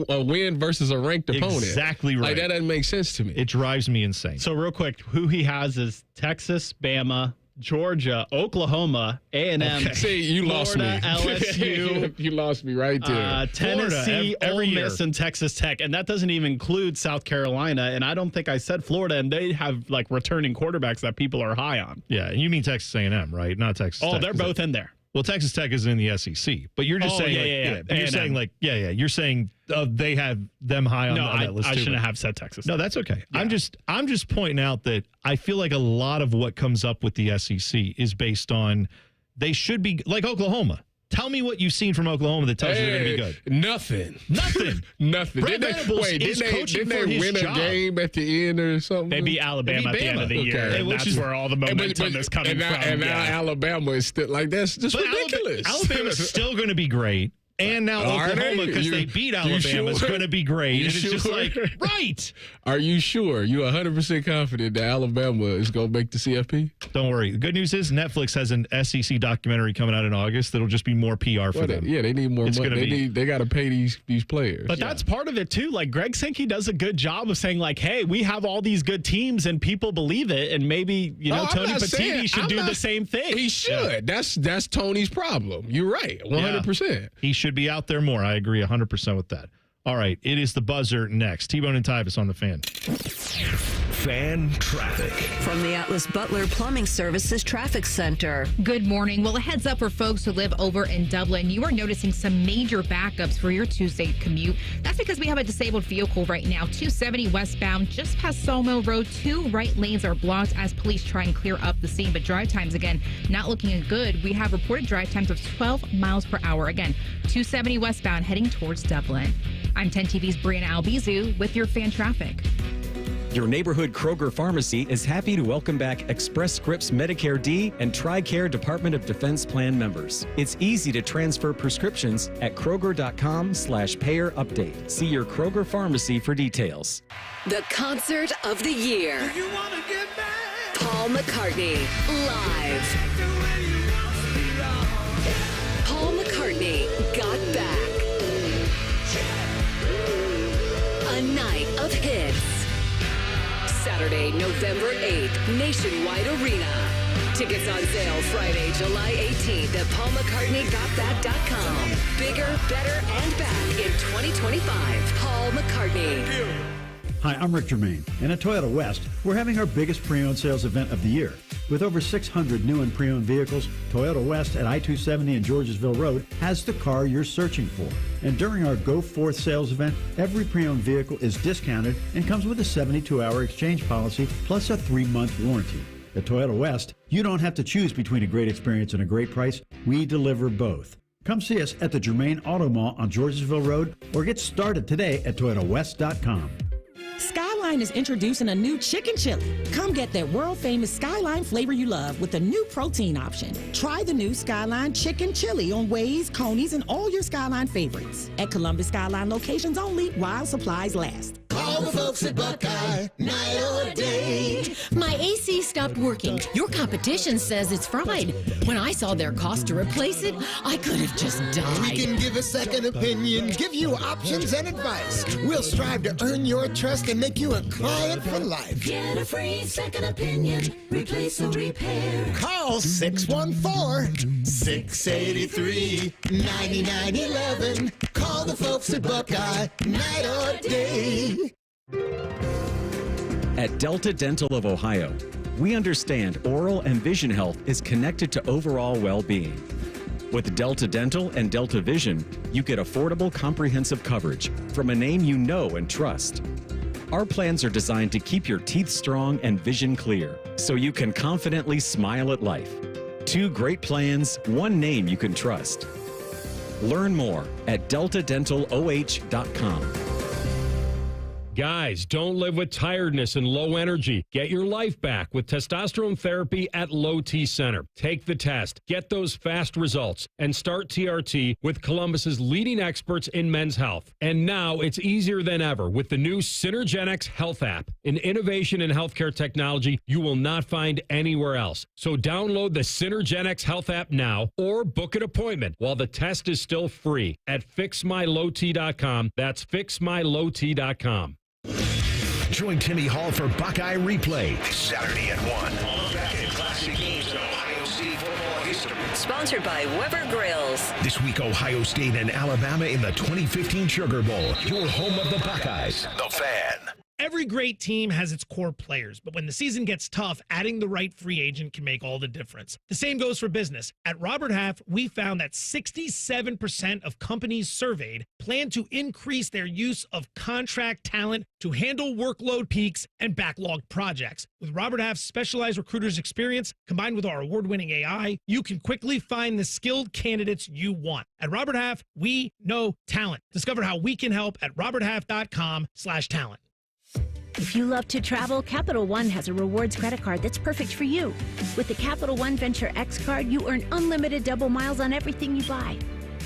a win versus a ranked opponent. Exactly right. Like that doesn't make sense to me. It drives me insane. So real quick, who he has is Texas, Bama, Georgia, Oklahoma, A&M, you lost me. LSU. You lost me right there. Tennessee, Ole Miss, and Texas Tech. And that doesn't even include South Carolina. And I don't think I said Florida. And they have, like, returning quarterbacks that people are high on. Yeah, you mean Texas A&M, right? Not Texas Tech. Oh, they're both in there. Well, Texas Tech is in the SEC, but you're just saying, you're saying you're saying they have them high on that list. I too, shouldn't have said Texas. No, that's okay. Yeah. I'm just pointing out that I feel like a lot of what comes up with the SEC is based on they should be like Oklahoma. Tell me what you've seen from Oklahoma that tells you they're going to be good. Nothing. Nothing. Brent Venables is coaching for his win job. A game at the end or something? They beat Alabama at the end of the year. And that's where all the momentum is coming from. And now Alabama is still like that's just ridiculous. Alabama's still going to be great. And now Oklahoma, because they beat Alabama, is going to be great. And it's just like, right. Are you sure? You 100% confident that Alabama is going to make the CFP? Don't worry. The good news is Netflix has an SEC documentary coming out in August that'll just be more PR for them. Yeah, they need more money. They got to pay these players. But that's part of it, too. Like, Greg Sankey does a good job of saying, like, hey, we have all these good teams and people believe it. And maybe, Tony Petitti should do the same thing. He should. Yeah. That's Tony's problem. You're right. 100%. Yeah. He should be out there more. I agree 100% with that. All right, it is the buzzer next. T-Bone and Tyvis on the Fan. Fan traffic. From the Atlas Butler Plumbing Services Traffic Center. Good morning. Well, a heads up for folks who live over in Dublin. You are noticing some major backups for your Tuesday commute. That's because we have a disabled vehicle right now. 270 westbound, just past Sawmill Road. 2 right lanes are blocked as police try and clear up the scene. But drive times, again, not looking good. We have reported drive times of 12 miles per hour. Again, 270 westbound heading towards Dublin. I'm 10 TV's Brianna Albizu with your fan traffic. Your neighborhood Kroger pharmacy is happy to welcome back Express Scripts Medicare D and TRICARE Department of Defense Plan members. It's easy to transfer prescriptions at Kroger.com/payer update. See your Kroger pharmacy for details. The concert of the year. Do you want to get back? Paul McCartney, live. Paul McCartney got back. A night of hits. Saturday, November 8th, Nationwide Arena. Tickets on sale Friday, July 18th at paulmccartneygotback.com. Bigger, better, and back in 2025. Paul McCartney. Hi, I'm Rick Germain, and at Toyota West, we're having our biggest pre-owned sales event of the year. With over 600 new and pre-owned vehicles, Toyota West at I-270 and Georgesville Road has the car you're searching for. And during our Go Forth sales event, every pre-owned vehicle is discounted and comes with a 72-hour exchange policy plus a 3-month warranty. At Toyota West, you don't have to choose between a great experience and a great price. We deliver both. Come see us at the Germain Auto Mall on Georgesville Road or get started today at ToyotaWest.com. Skyline is introducing a new chicken chili. Come get that world-famous Skyline flavor you love with a new protein option. Try the new Skyline chicken chili on Waze, Coney's, and all your Skyline favorites. At Columbus Skyline locations only while supplies last. Call the folks at Buckeye, night or day. My AC stopped working. Your competition says it's fried. When I saw their cost to replace it, I could have just died. We can give a second opinion, give you options and advice. We'll strive to earn your trust and make you a client for life. Get a free second opinion. Replace or repair. Call 614-683-9911. Call the folks at Buckeye, night or day. At Delta Dental of Ohio, we understand oral and vision health is connected to overall well-being. With Delta Dental and Delta Vision, you get affordable, comprehensive coverage from a name you know and trust. Our plans are designed to keep your teeth strong and vision clear, so you can confidently smile at life. 2 great plans, 1 name you can trust. Learn more at deltadentaloh.com. Guys, don't live with tiredness and low energy. Get your life back with testosterone therapy at Low T Center. Take the test, get those fast results, and start TRT with Columbus's leading experts in men's health. And now it's easier than ever with the new Synergenics Health app, an innovation in healthcare technology you will not find anywhere else. So download the Synergenics Health app now or book an appointment while the test is still free at fixmylowt.com. That's fixmylowt.com. Join Timmy Hall for Buckeye Replay Saturday at 1. Back in classic games in Ohio State football history. Sponsored by Weber Grills. This week, Ohio State and Alabama in the 2015 Sugar Bowl. Your home of the Buckeyes. The Fan. Every great team has its core players, but when the season gets tough, adding the right free agent can make all the difference. The same goes for business. At Robert Half, we found that 67% of companies surveyed plan to increase their use of contract talent to handle workload peaks and backlogged projects. With Robert Half's specialized recruiters' experience, combined with our award-winning AI, you can quickly find the skilled candidates you want. At Robert Half, we know talent. Discover how we can help at roberthalf.com/talent. If you love to travel, Capital One has a rewards credit card that's perfect for you. With the Capital One Venture X card, you earn unlimited double miles on everything you buy.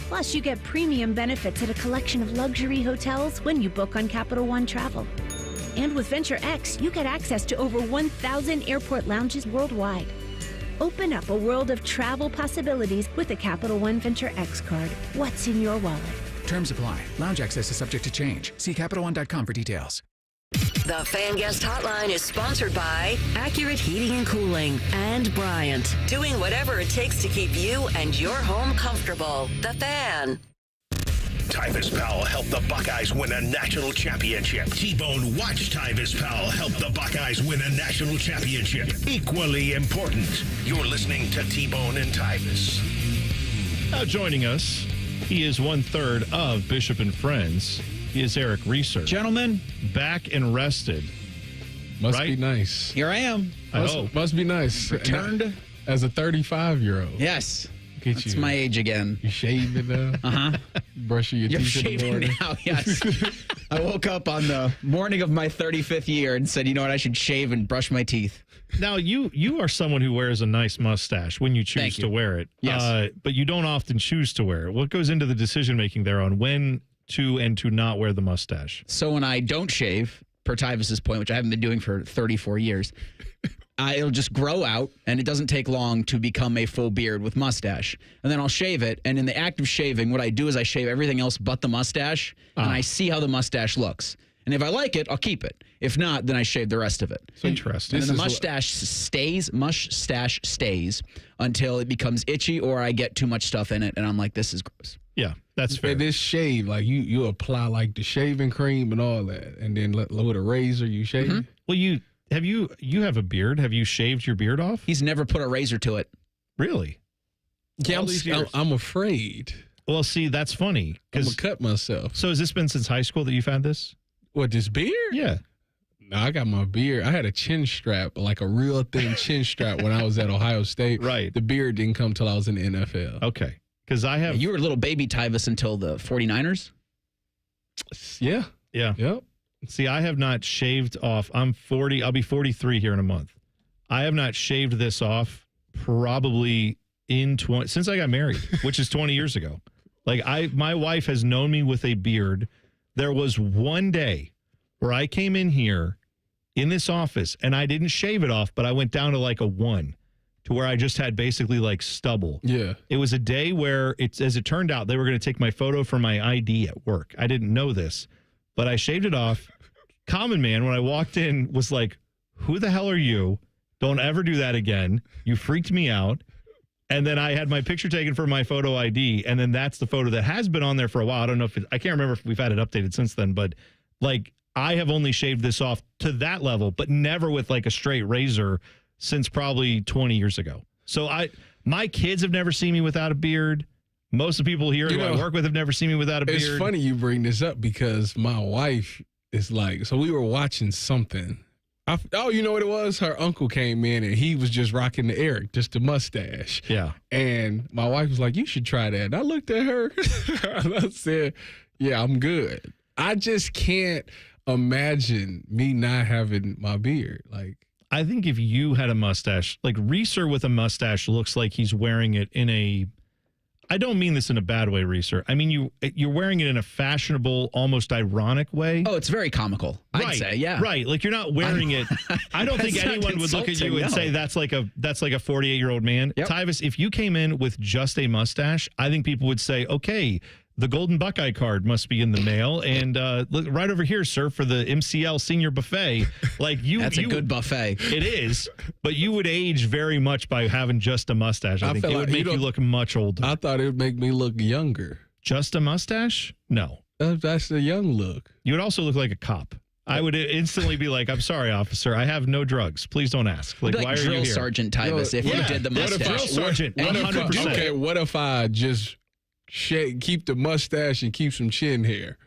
Plus, you get premium benefits at a collection of luxury hotels when you book on Capital One Travel. And with Venture X, you get access to over 1,000 airport lounges worldwide. Open up a world of travel possibilities with the Capital One Venture X card. What's in your wallet? Terms apply. Lounge access is subject to change. See CapitalOne.com for details. The Fan Guest Hotline is sponsored by Accurate Heating and Cooling and Bryant, doing whatever it takes to keep you and your home comfortable. The Fan. Tyvis Powell helped the Buckeyes win a national championship. T-Bone watched Tyvis Powell help the Buckeyes win a national championship. Equally important. You're listening to T-Bone and Tyvis. Now joining us, he is 1/3 of Bishop and Friends. He is Eric Reeser. Gentlemen. Back and rested. Must be nice. Here I am. Must be nice. Returned. As a 35-year-old. Yes. That's my age again. You shaving now? Uh-huh. Brushing your You're teeth in the shaving morning? now, yes. I woke up on the morning of my 35th year and said, you know what, I should shave and brush my teeth. Now, you are someone who wears a nice mustache when you choose to wear it. Yes. But you don't often choose to wear it. What goes into the decision-making there on when to and to not wear the mustache? So when I don't shave, per Tyvis's point, which I haven't been doing for 34 years, it'll just grow out, and it doesn't take long to become a full beard with mustache. And then I'll shave it, and in the act of shaving, what I do is I shave everything else but the mustache, and I see how the mustache looks. And if I like it, I'll keep it. If not, then I shave the rest of it. Interesting. And then the mustache stays until it becomes itchy or I get too much stuff in it, and I'm like, this is gross. Yeah, that's fair. And this shave, like you apply like the shaving cream and all that, and then with a razor you shave. Mm-hmm. Well, you have a beard. Have you shaved your beard off? He's never put a razor to it. Really? Yeah, I'm afraid. Well, see, that's funny. I'm going to cut myself. So has this been since high school that you've had this? What, this beard? Yeah. No, I got my beard. I had a chin strap, like a real thin chin strap when I was at Ohio State. Right. The beard didn't come till I was in the NFL. Okay. Because I have... You were a little baby Tyvis until the 49ers? Yeah. Yeah. Yep. See, I have not shaved off. I'm 40. I'll be 43 here in a month. I have not shaved this off probably since I got married, which is 20 years ago. Like my wife has known me with a beard. There was one day where I came in here in this office and I didn't shave it off, but I went down to like a 1 to where I just had basically like stubble. Yeah. It was a day where as it turned out, they were going to take my photo for my ID at work. I didn't know this, but I shaved it off. Common man, when I walked in, was like, who the hell are you? Don't ever do that again. You freaked me out. And then I had my picture taken for my photo ID. And then that's the photo that has been on there for a while. I don't know I can't remember if we've had it updated since then, but like I have only shaved this off to that level, but never with like a straight razor since probably 20 years ago. So my kids have never seen me without a beard. Most of the people here who I work with have never seen me without a beard. It's funny you bring this up because my wife is like, so we were watching something. You know what it was? Her uncle came in and he was just rocking the Eric, just the mustache. Yeah. And my wife was like, you should try that. And I looked at her and I said, yeah, I'm good. I just can't imagine me not having my beard. Like, I think if you had a mustache, like Reeser with a mustache looks like he's wearing it in a, I don't mean this in a bad way, Reeser. I mean, you're wearing it in a fashionable, almost ironic way. Oh, it's very comical, I'd say, yeah. Right, like you're not wearing it. I don't think anyone would look at you and say that's like a 48-year-old man. Yep. Tyvis, if you came in with just a mustache, I think people would say, okay, the Golden Buckeye card must be in the mail. And look, right over here, sir, for the MCL senior buffet. Like That's a good buffet. It is, but you would age very much by having just a mustache. I think it would make you look much older. I thought it would make me look younger. Just a mustache? No. That's a young look. You would also look like a cop. I would instantly be like, I'm sorry, officer, I have no drugs. Please don't ask. Like, why are you here? Drill Sergeant Tyvis, if you did the mustache. Drill Sergeant, 100%. Okay, what if I just keep the mustache and keep some chin hair?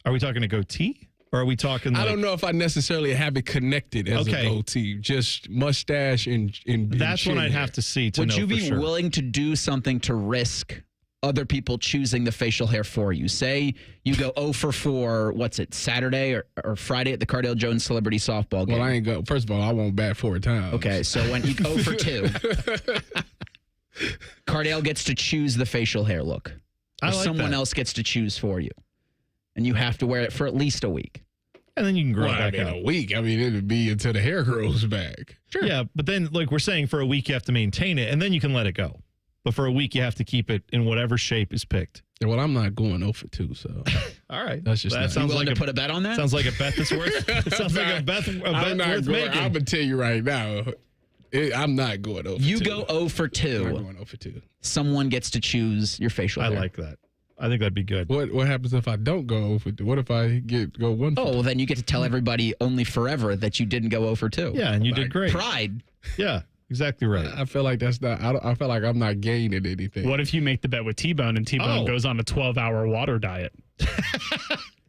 Are we talking a goatee? Or are we talking I don't know if I necessarily have it connected as a goatee. Just mustache and that's chin what I'd hair. have to see to Would know you be for sure. willing to do something to risk other people choosing the facial hair for you? Say you go 0 for 4, what's it, Saturday or Friday at the Cardale Jones Celebrity Softball game? Well, I ain't go. First of all, I won't bat 4 times. Okay, so when you 0 for 2, Cardale gets to choose the facial hair look. Or I like someone that. else gets to choose for you. And you have to wear it for at least a week. And then you can grow it back I mean, out. a week. I mean, it'd be until the hair grows back. Sure. Yeah, but then, like we're saying, for a week you have to maintain it, and then you can let it go. But for a week, you have to keep it in whatever shape is picked. Well, I'm not going 0 for 2, so. All right. That's just that not. sounds You willing like to put a bet on that? Sounds like a bet that's worth. It sounds like a bet I'm not worth going, making. I'm going to tell you right now, I'm not going 0 for 2. You go 0 for 2. I'm not going 0 for 2. Someone gets to choose your facial hair. I like that. I think that'd be good. What happens if I don't go 0 for 2? What if I go 1 for 2? Oh, well, then you get to tell everybody only forever that you didn't go 0 for 2. Yeah, and you did great. Pride. Yeah, exactly right. I feel like that's not. I feel like I'm not gaining anything. What if you make the bet with T-Bone and T-Bone goes on a 12-hour water diet?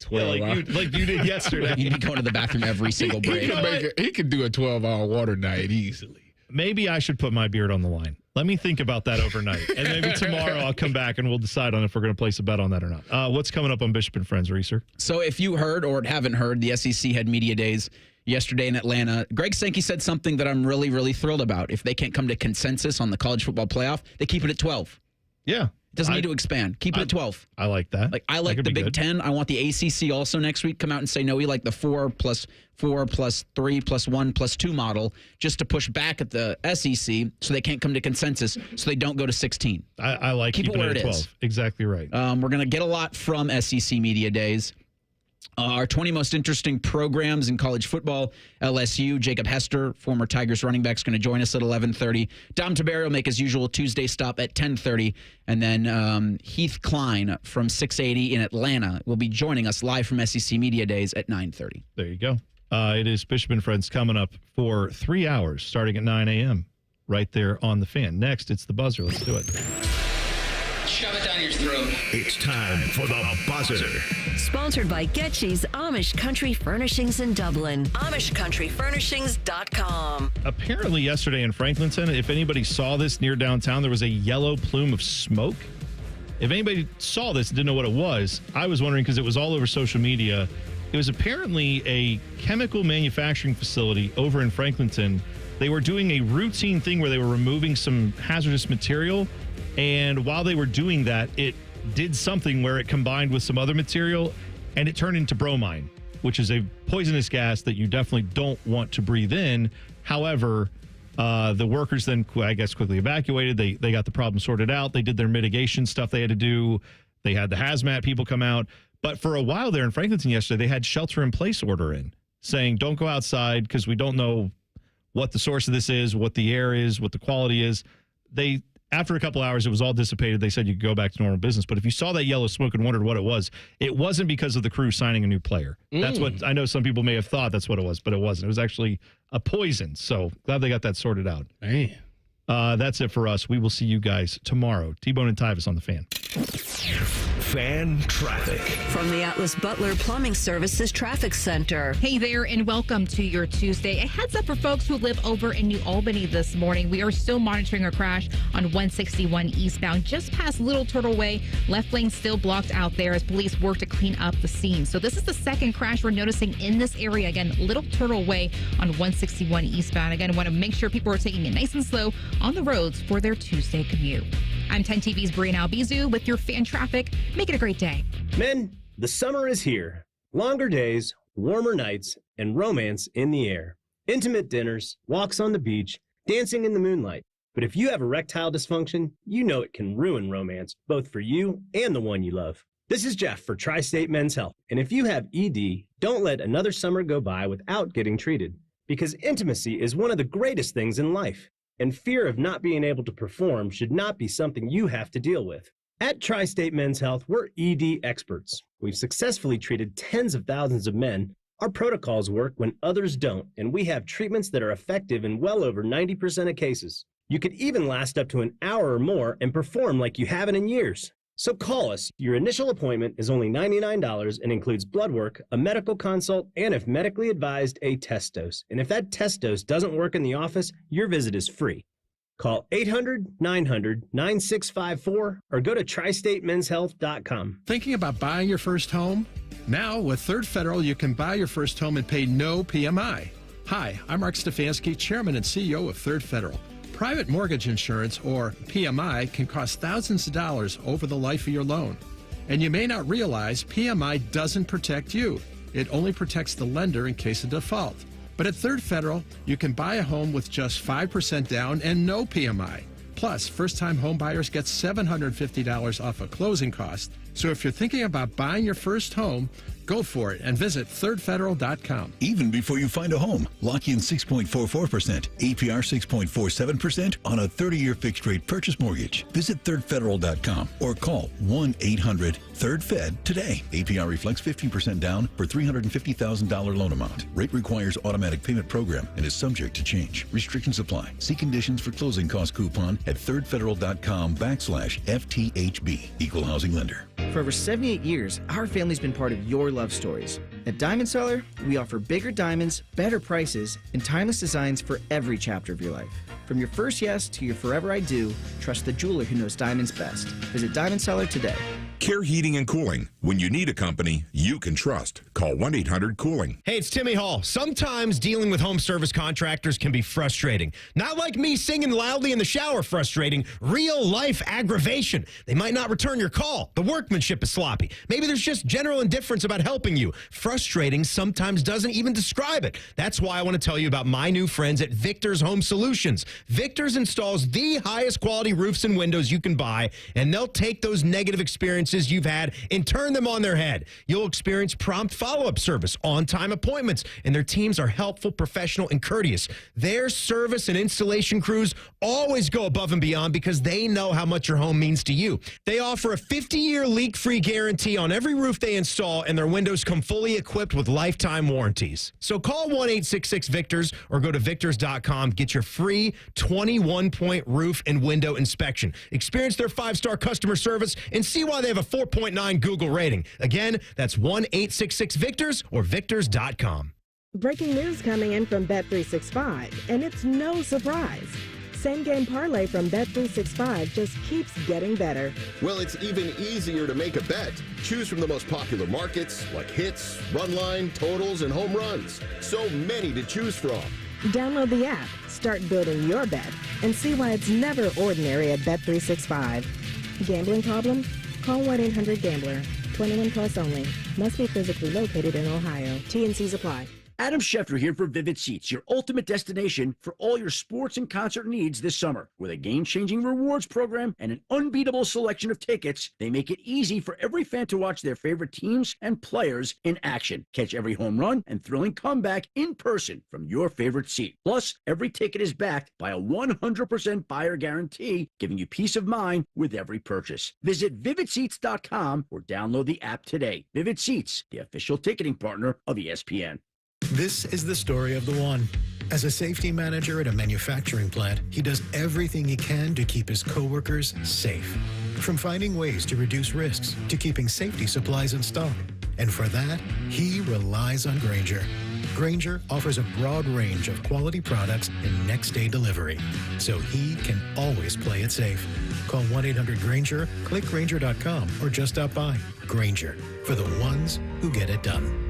12 Yeah, like you did yesterday. You'd be going to the bathroom every single break. He could do a 12-hour water diet easily. Maybe I should put my beard on the line. Let me think about that overnight. And maybe tomorrow I'll come back and we'll decide on if we're going to place a bet on that or not. What's coming up on Bishop and Friends, Reeser? So if you heard or haven't heard, the SEC had media days yesterday in Atlanta. Greg Sankey said something that I'm really, really thrilled about. If they can't come to consensus on the college football playoff, they keep it at 12. Yeah. It doesn't need to expand. Keep it at 12. I like that. Like I like the Big Ten. I want the ACC also next week come out and say, no, we like the 4 plus 4 plus 3 plus 1 plus 2 model just to push back at the SEC so they can't come to consensus so they don't go to 16. I like Keep it keeping where it it at is. 12. Exactly right. We're going to get a lot from SEC Media Days. Our 20 most interesting programs in college football. LSU, Jacob Hester, former Tigers running back, is going to join us at 11:30. Dom Tabarrio will make his usual Tuesday stop at 10:30. And then Heath Klein from 680 in Atlanta will be joining us live from SEC Media Days at 9:30. There you go. It is Bishop and Friends coming up for 3 hours starting at 9 a.m. right there on the Fan. Next, it's the buzzer. Let's do it. Shove it down your throat. It's time for the buzzer. Sponsored by Getchy's Amish Country Furnishings in Dublin. AmishCountryFurnishings.com. Apparently yesterday in Franklinton, if anybody saw this near downtown, there was a yellow plume of smoke. If anybody saw this and didn't know what it was, I was wondering because it was all over social media. It was apparently a chemical manufacturing facility over in Franklinton. They were doing a routine thing where they were removing some hazardous material. And while they were doing that, it did something where it combined with some other material and it turned into bromine, which is a poisonous gas that you definitely don't want to breathe in. However, the workers then, I guess, quickly evacuated. They got the problem sorted out. They did their mitigation stuff they had to do. They had the hazmat people come out. But for a while there in Franklinton yesterday, they had shelter-in-place order in saying, don't go outside because we don't know what the source of this is, what the air is, what the quality is. After a couple hours, it was all dissipated. They said you could go back to normal business. But if you saw that yellow smoke and wondered what it wasn't because of the crew signing a new player. That's what I know some people may have thought that's what it was, but it wasn't. It was actually a poison. So glad they got that sorted out. Man. That's it for us. We will see you guys tomorrow. T-Bone and Tyvis on the Fan. Fan traffic. From the Atlas Butler Plumbing Services Traffic Center. Hey there, and welcome to your Tuesday. A heads up for folks who live over in New Albany this morning. We are still monitoring a crash on 161 eastbound, just past Little Turtle Way. Left lane still blocked out there as police work to clean up the scene. So this is the second crash we're noticing in this area. Again, Little Turtle Way on 161 eastbound. Again, I want to make sure people are taking it nice and slow on the roads for their Tuesday commute. I'm 10 TV's Brian Albizu with your fan traffic. Make it a great day. Men, the summer is here. Longer days, warmer nights, and romance in the air. Intimate dinners, walks on the beach, dancing in the moonlight. But if you have erectile dysfunction, you know it can ruin romance, both for you and the one you love. This is Jeff for Tri-State Men's Health. And if you have ED, don't let another summer go by without getting treated. Because intimacy is one of the greatest things in life. And fear of not being able to perform should not be something you have to deal with. At Tri-State Men's Health, we're ED experts. We've successfully treated tens of thousands of men. Our protocols work when others don't, and we have treatments that are effective in well over 90% of cases. You could even last up to an hour or more and perform like you haven't in years. So call us. Your initial appointment is only $99 and includes blood work, a medical consult, and if medically advised, a test dose. And if that test dose doesn't work in the office, your visit is free. Call 800-900-9654 or go to tristatemenshealth.com. Thinking about buying your first home? Now, with Third Federal, you can buy your first home and pay no PMI. Hi, I'm Mark Stefanski, Chairman and CEO of Third Federal. Private mortgage insurance, or PMI, can cost thousands of dollars over the life of your loan. And you may not realize PMI doesn't protect you. It only protects the lender in case of default. But at Third Federal, you can buy a home with just 5% down and no PMI. Plus, first-time home buyers get $750 off a closing cost. So if you're thinking about buying your first home, go for it and visit thirdfederal.com. Even before you find a home, lock in 6.44%, APR 6.47% on a 30-year fixed-rate purchase mortgage. Visit thirdfederal.com or call 1-800-3RD-FED today. APR reflects 15% down for $350,000 loan amount. Rate requires automatic payment program and is subject to change. Restrictions apply. See conditions for closing cost coupon at thirdfederal.com/FTHB. Equal housing lender. For over 78 years, our family's been part of your love stories. At Diamond Seller, we offer bigger diamonds, better prices, and timeless designs for every chapter of your life. From your first yes to your forever I do, trust the jeweler who knows diamonds best. Visit Diamond Seller today. Care Heating and Cooling. When you need a company you can trust, call 1-800-COOLING. Hey, it's Timmy Hall. Sometimes dealing with home service contractors can be frustrating. Not like me singing loudly in the shower frustrating. Real life aggravation. They might not return your call. The workmanship is sloppy. Maybe there's just general indifference about helping you. Frustrating sometimes doesn't even describe it. That's why I want to tell you about my new friends at Victor's Home Solutions. Victor's installs the highest quality roofs and windows you can buy, and they'll take those negative experiences you've had and turn them on their head. You'll experience prompt follow-up service, on-time appointments, and their teams are helpful, professional, and courteous. Their service and installation crews always go above and beyond because they know how much your home means to you. They offer a 50-year leak-free guarantee on every roof they install, and their windows come fully equipped with lifetime warranties. So call 1-866-VICTORS or go to victors.com. Get your free 21-point roof and window inspection. Experience their 5-star customer service and see why they have a 4.9 Google rating. Again, that's 1-866-VICTORS or victors.com. Breaking news coming in from Bet365, and it's no surprise. Same game parlay from Bet365 just keeps getting better. Well, it's even easier to make a bet. Choose from the most popular markets like hits, run line, totals, and home runs. So many to choose from. Download the app, start building your bet, and see why it's never ordinary at Bet365. Gambling problem? Call 1-800-GAMBLER. 21 plus only. Must be physically located in Ohio. T&Cs apply. Adam Schefter here for Vivid Seats, your ultimate destination for all your sports and concert needs this summer. With a game-changing rewards program and an unbeatable selection of tickets, they make it easy for every fan to watch their favorite teams and players in action. Catch every home run and thrilling comeback in person from your favorite seat. Plus, every ticket is backed by a 100% buyer guarantee, giving you peace of mind with every purchase. Visit VividSeats.com or download the app today. Vivid Seats, the official ticketing partner of ESPN. This is the story of the one. As a safety manager at a manufacturing plant, he does everything he can to keep his coworkers safe. From finding ways to reduce risks to keeping safety supplies in stock. And for that, he relies on Grainger. Grainger offers a broad range of quality products and next-day delivery, so he can always play it safe. Call 1-800-GRAINGER, click Grainger.com, or just stop by. Grainger, for the ones who get it done.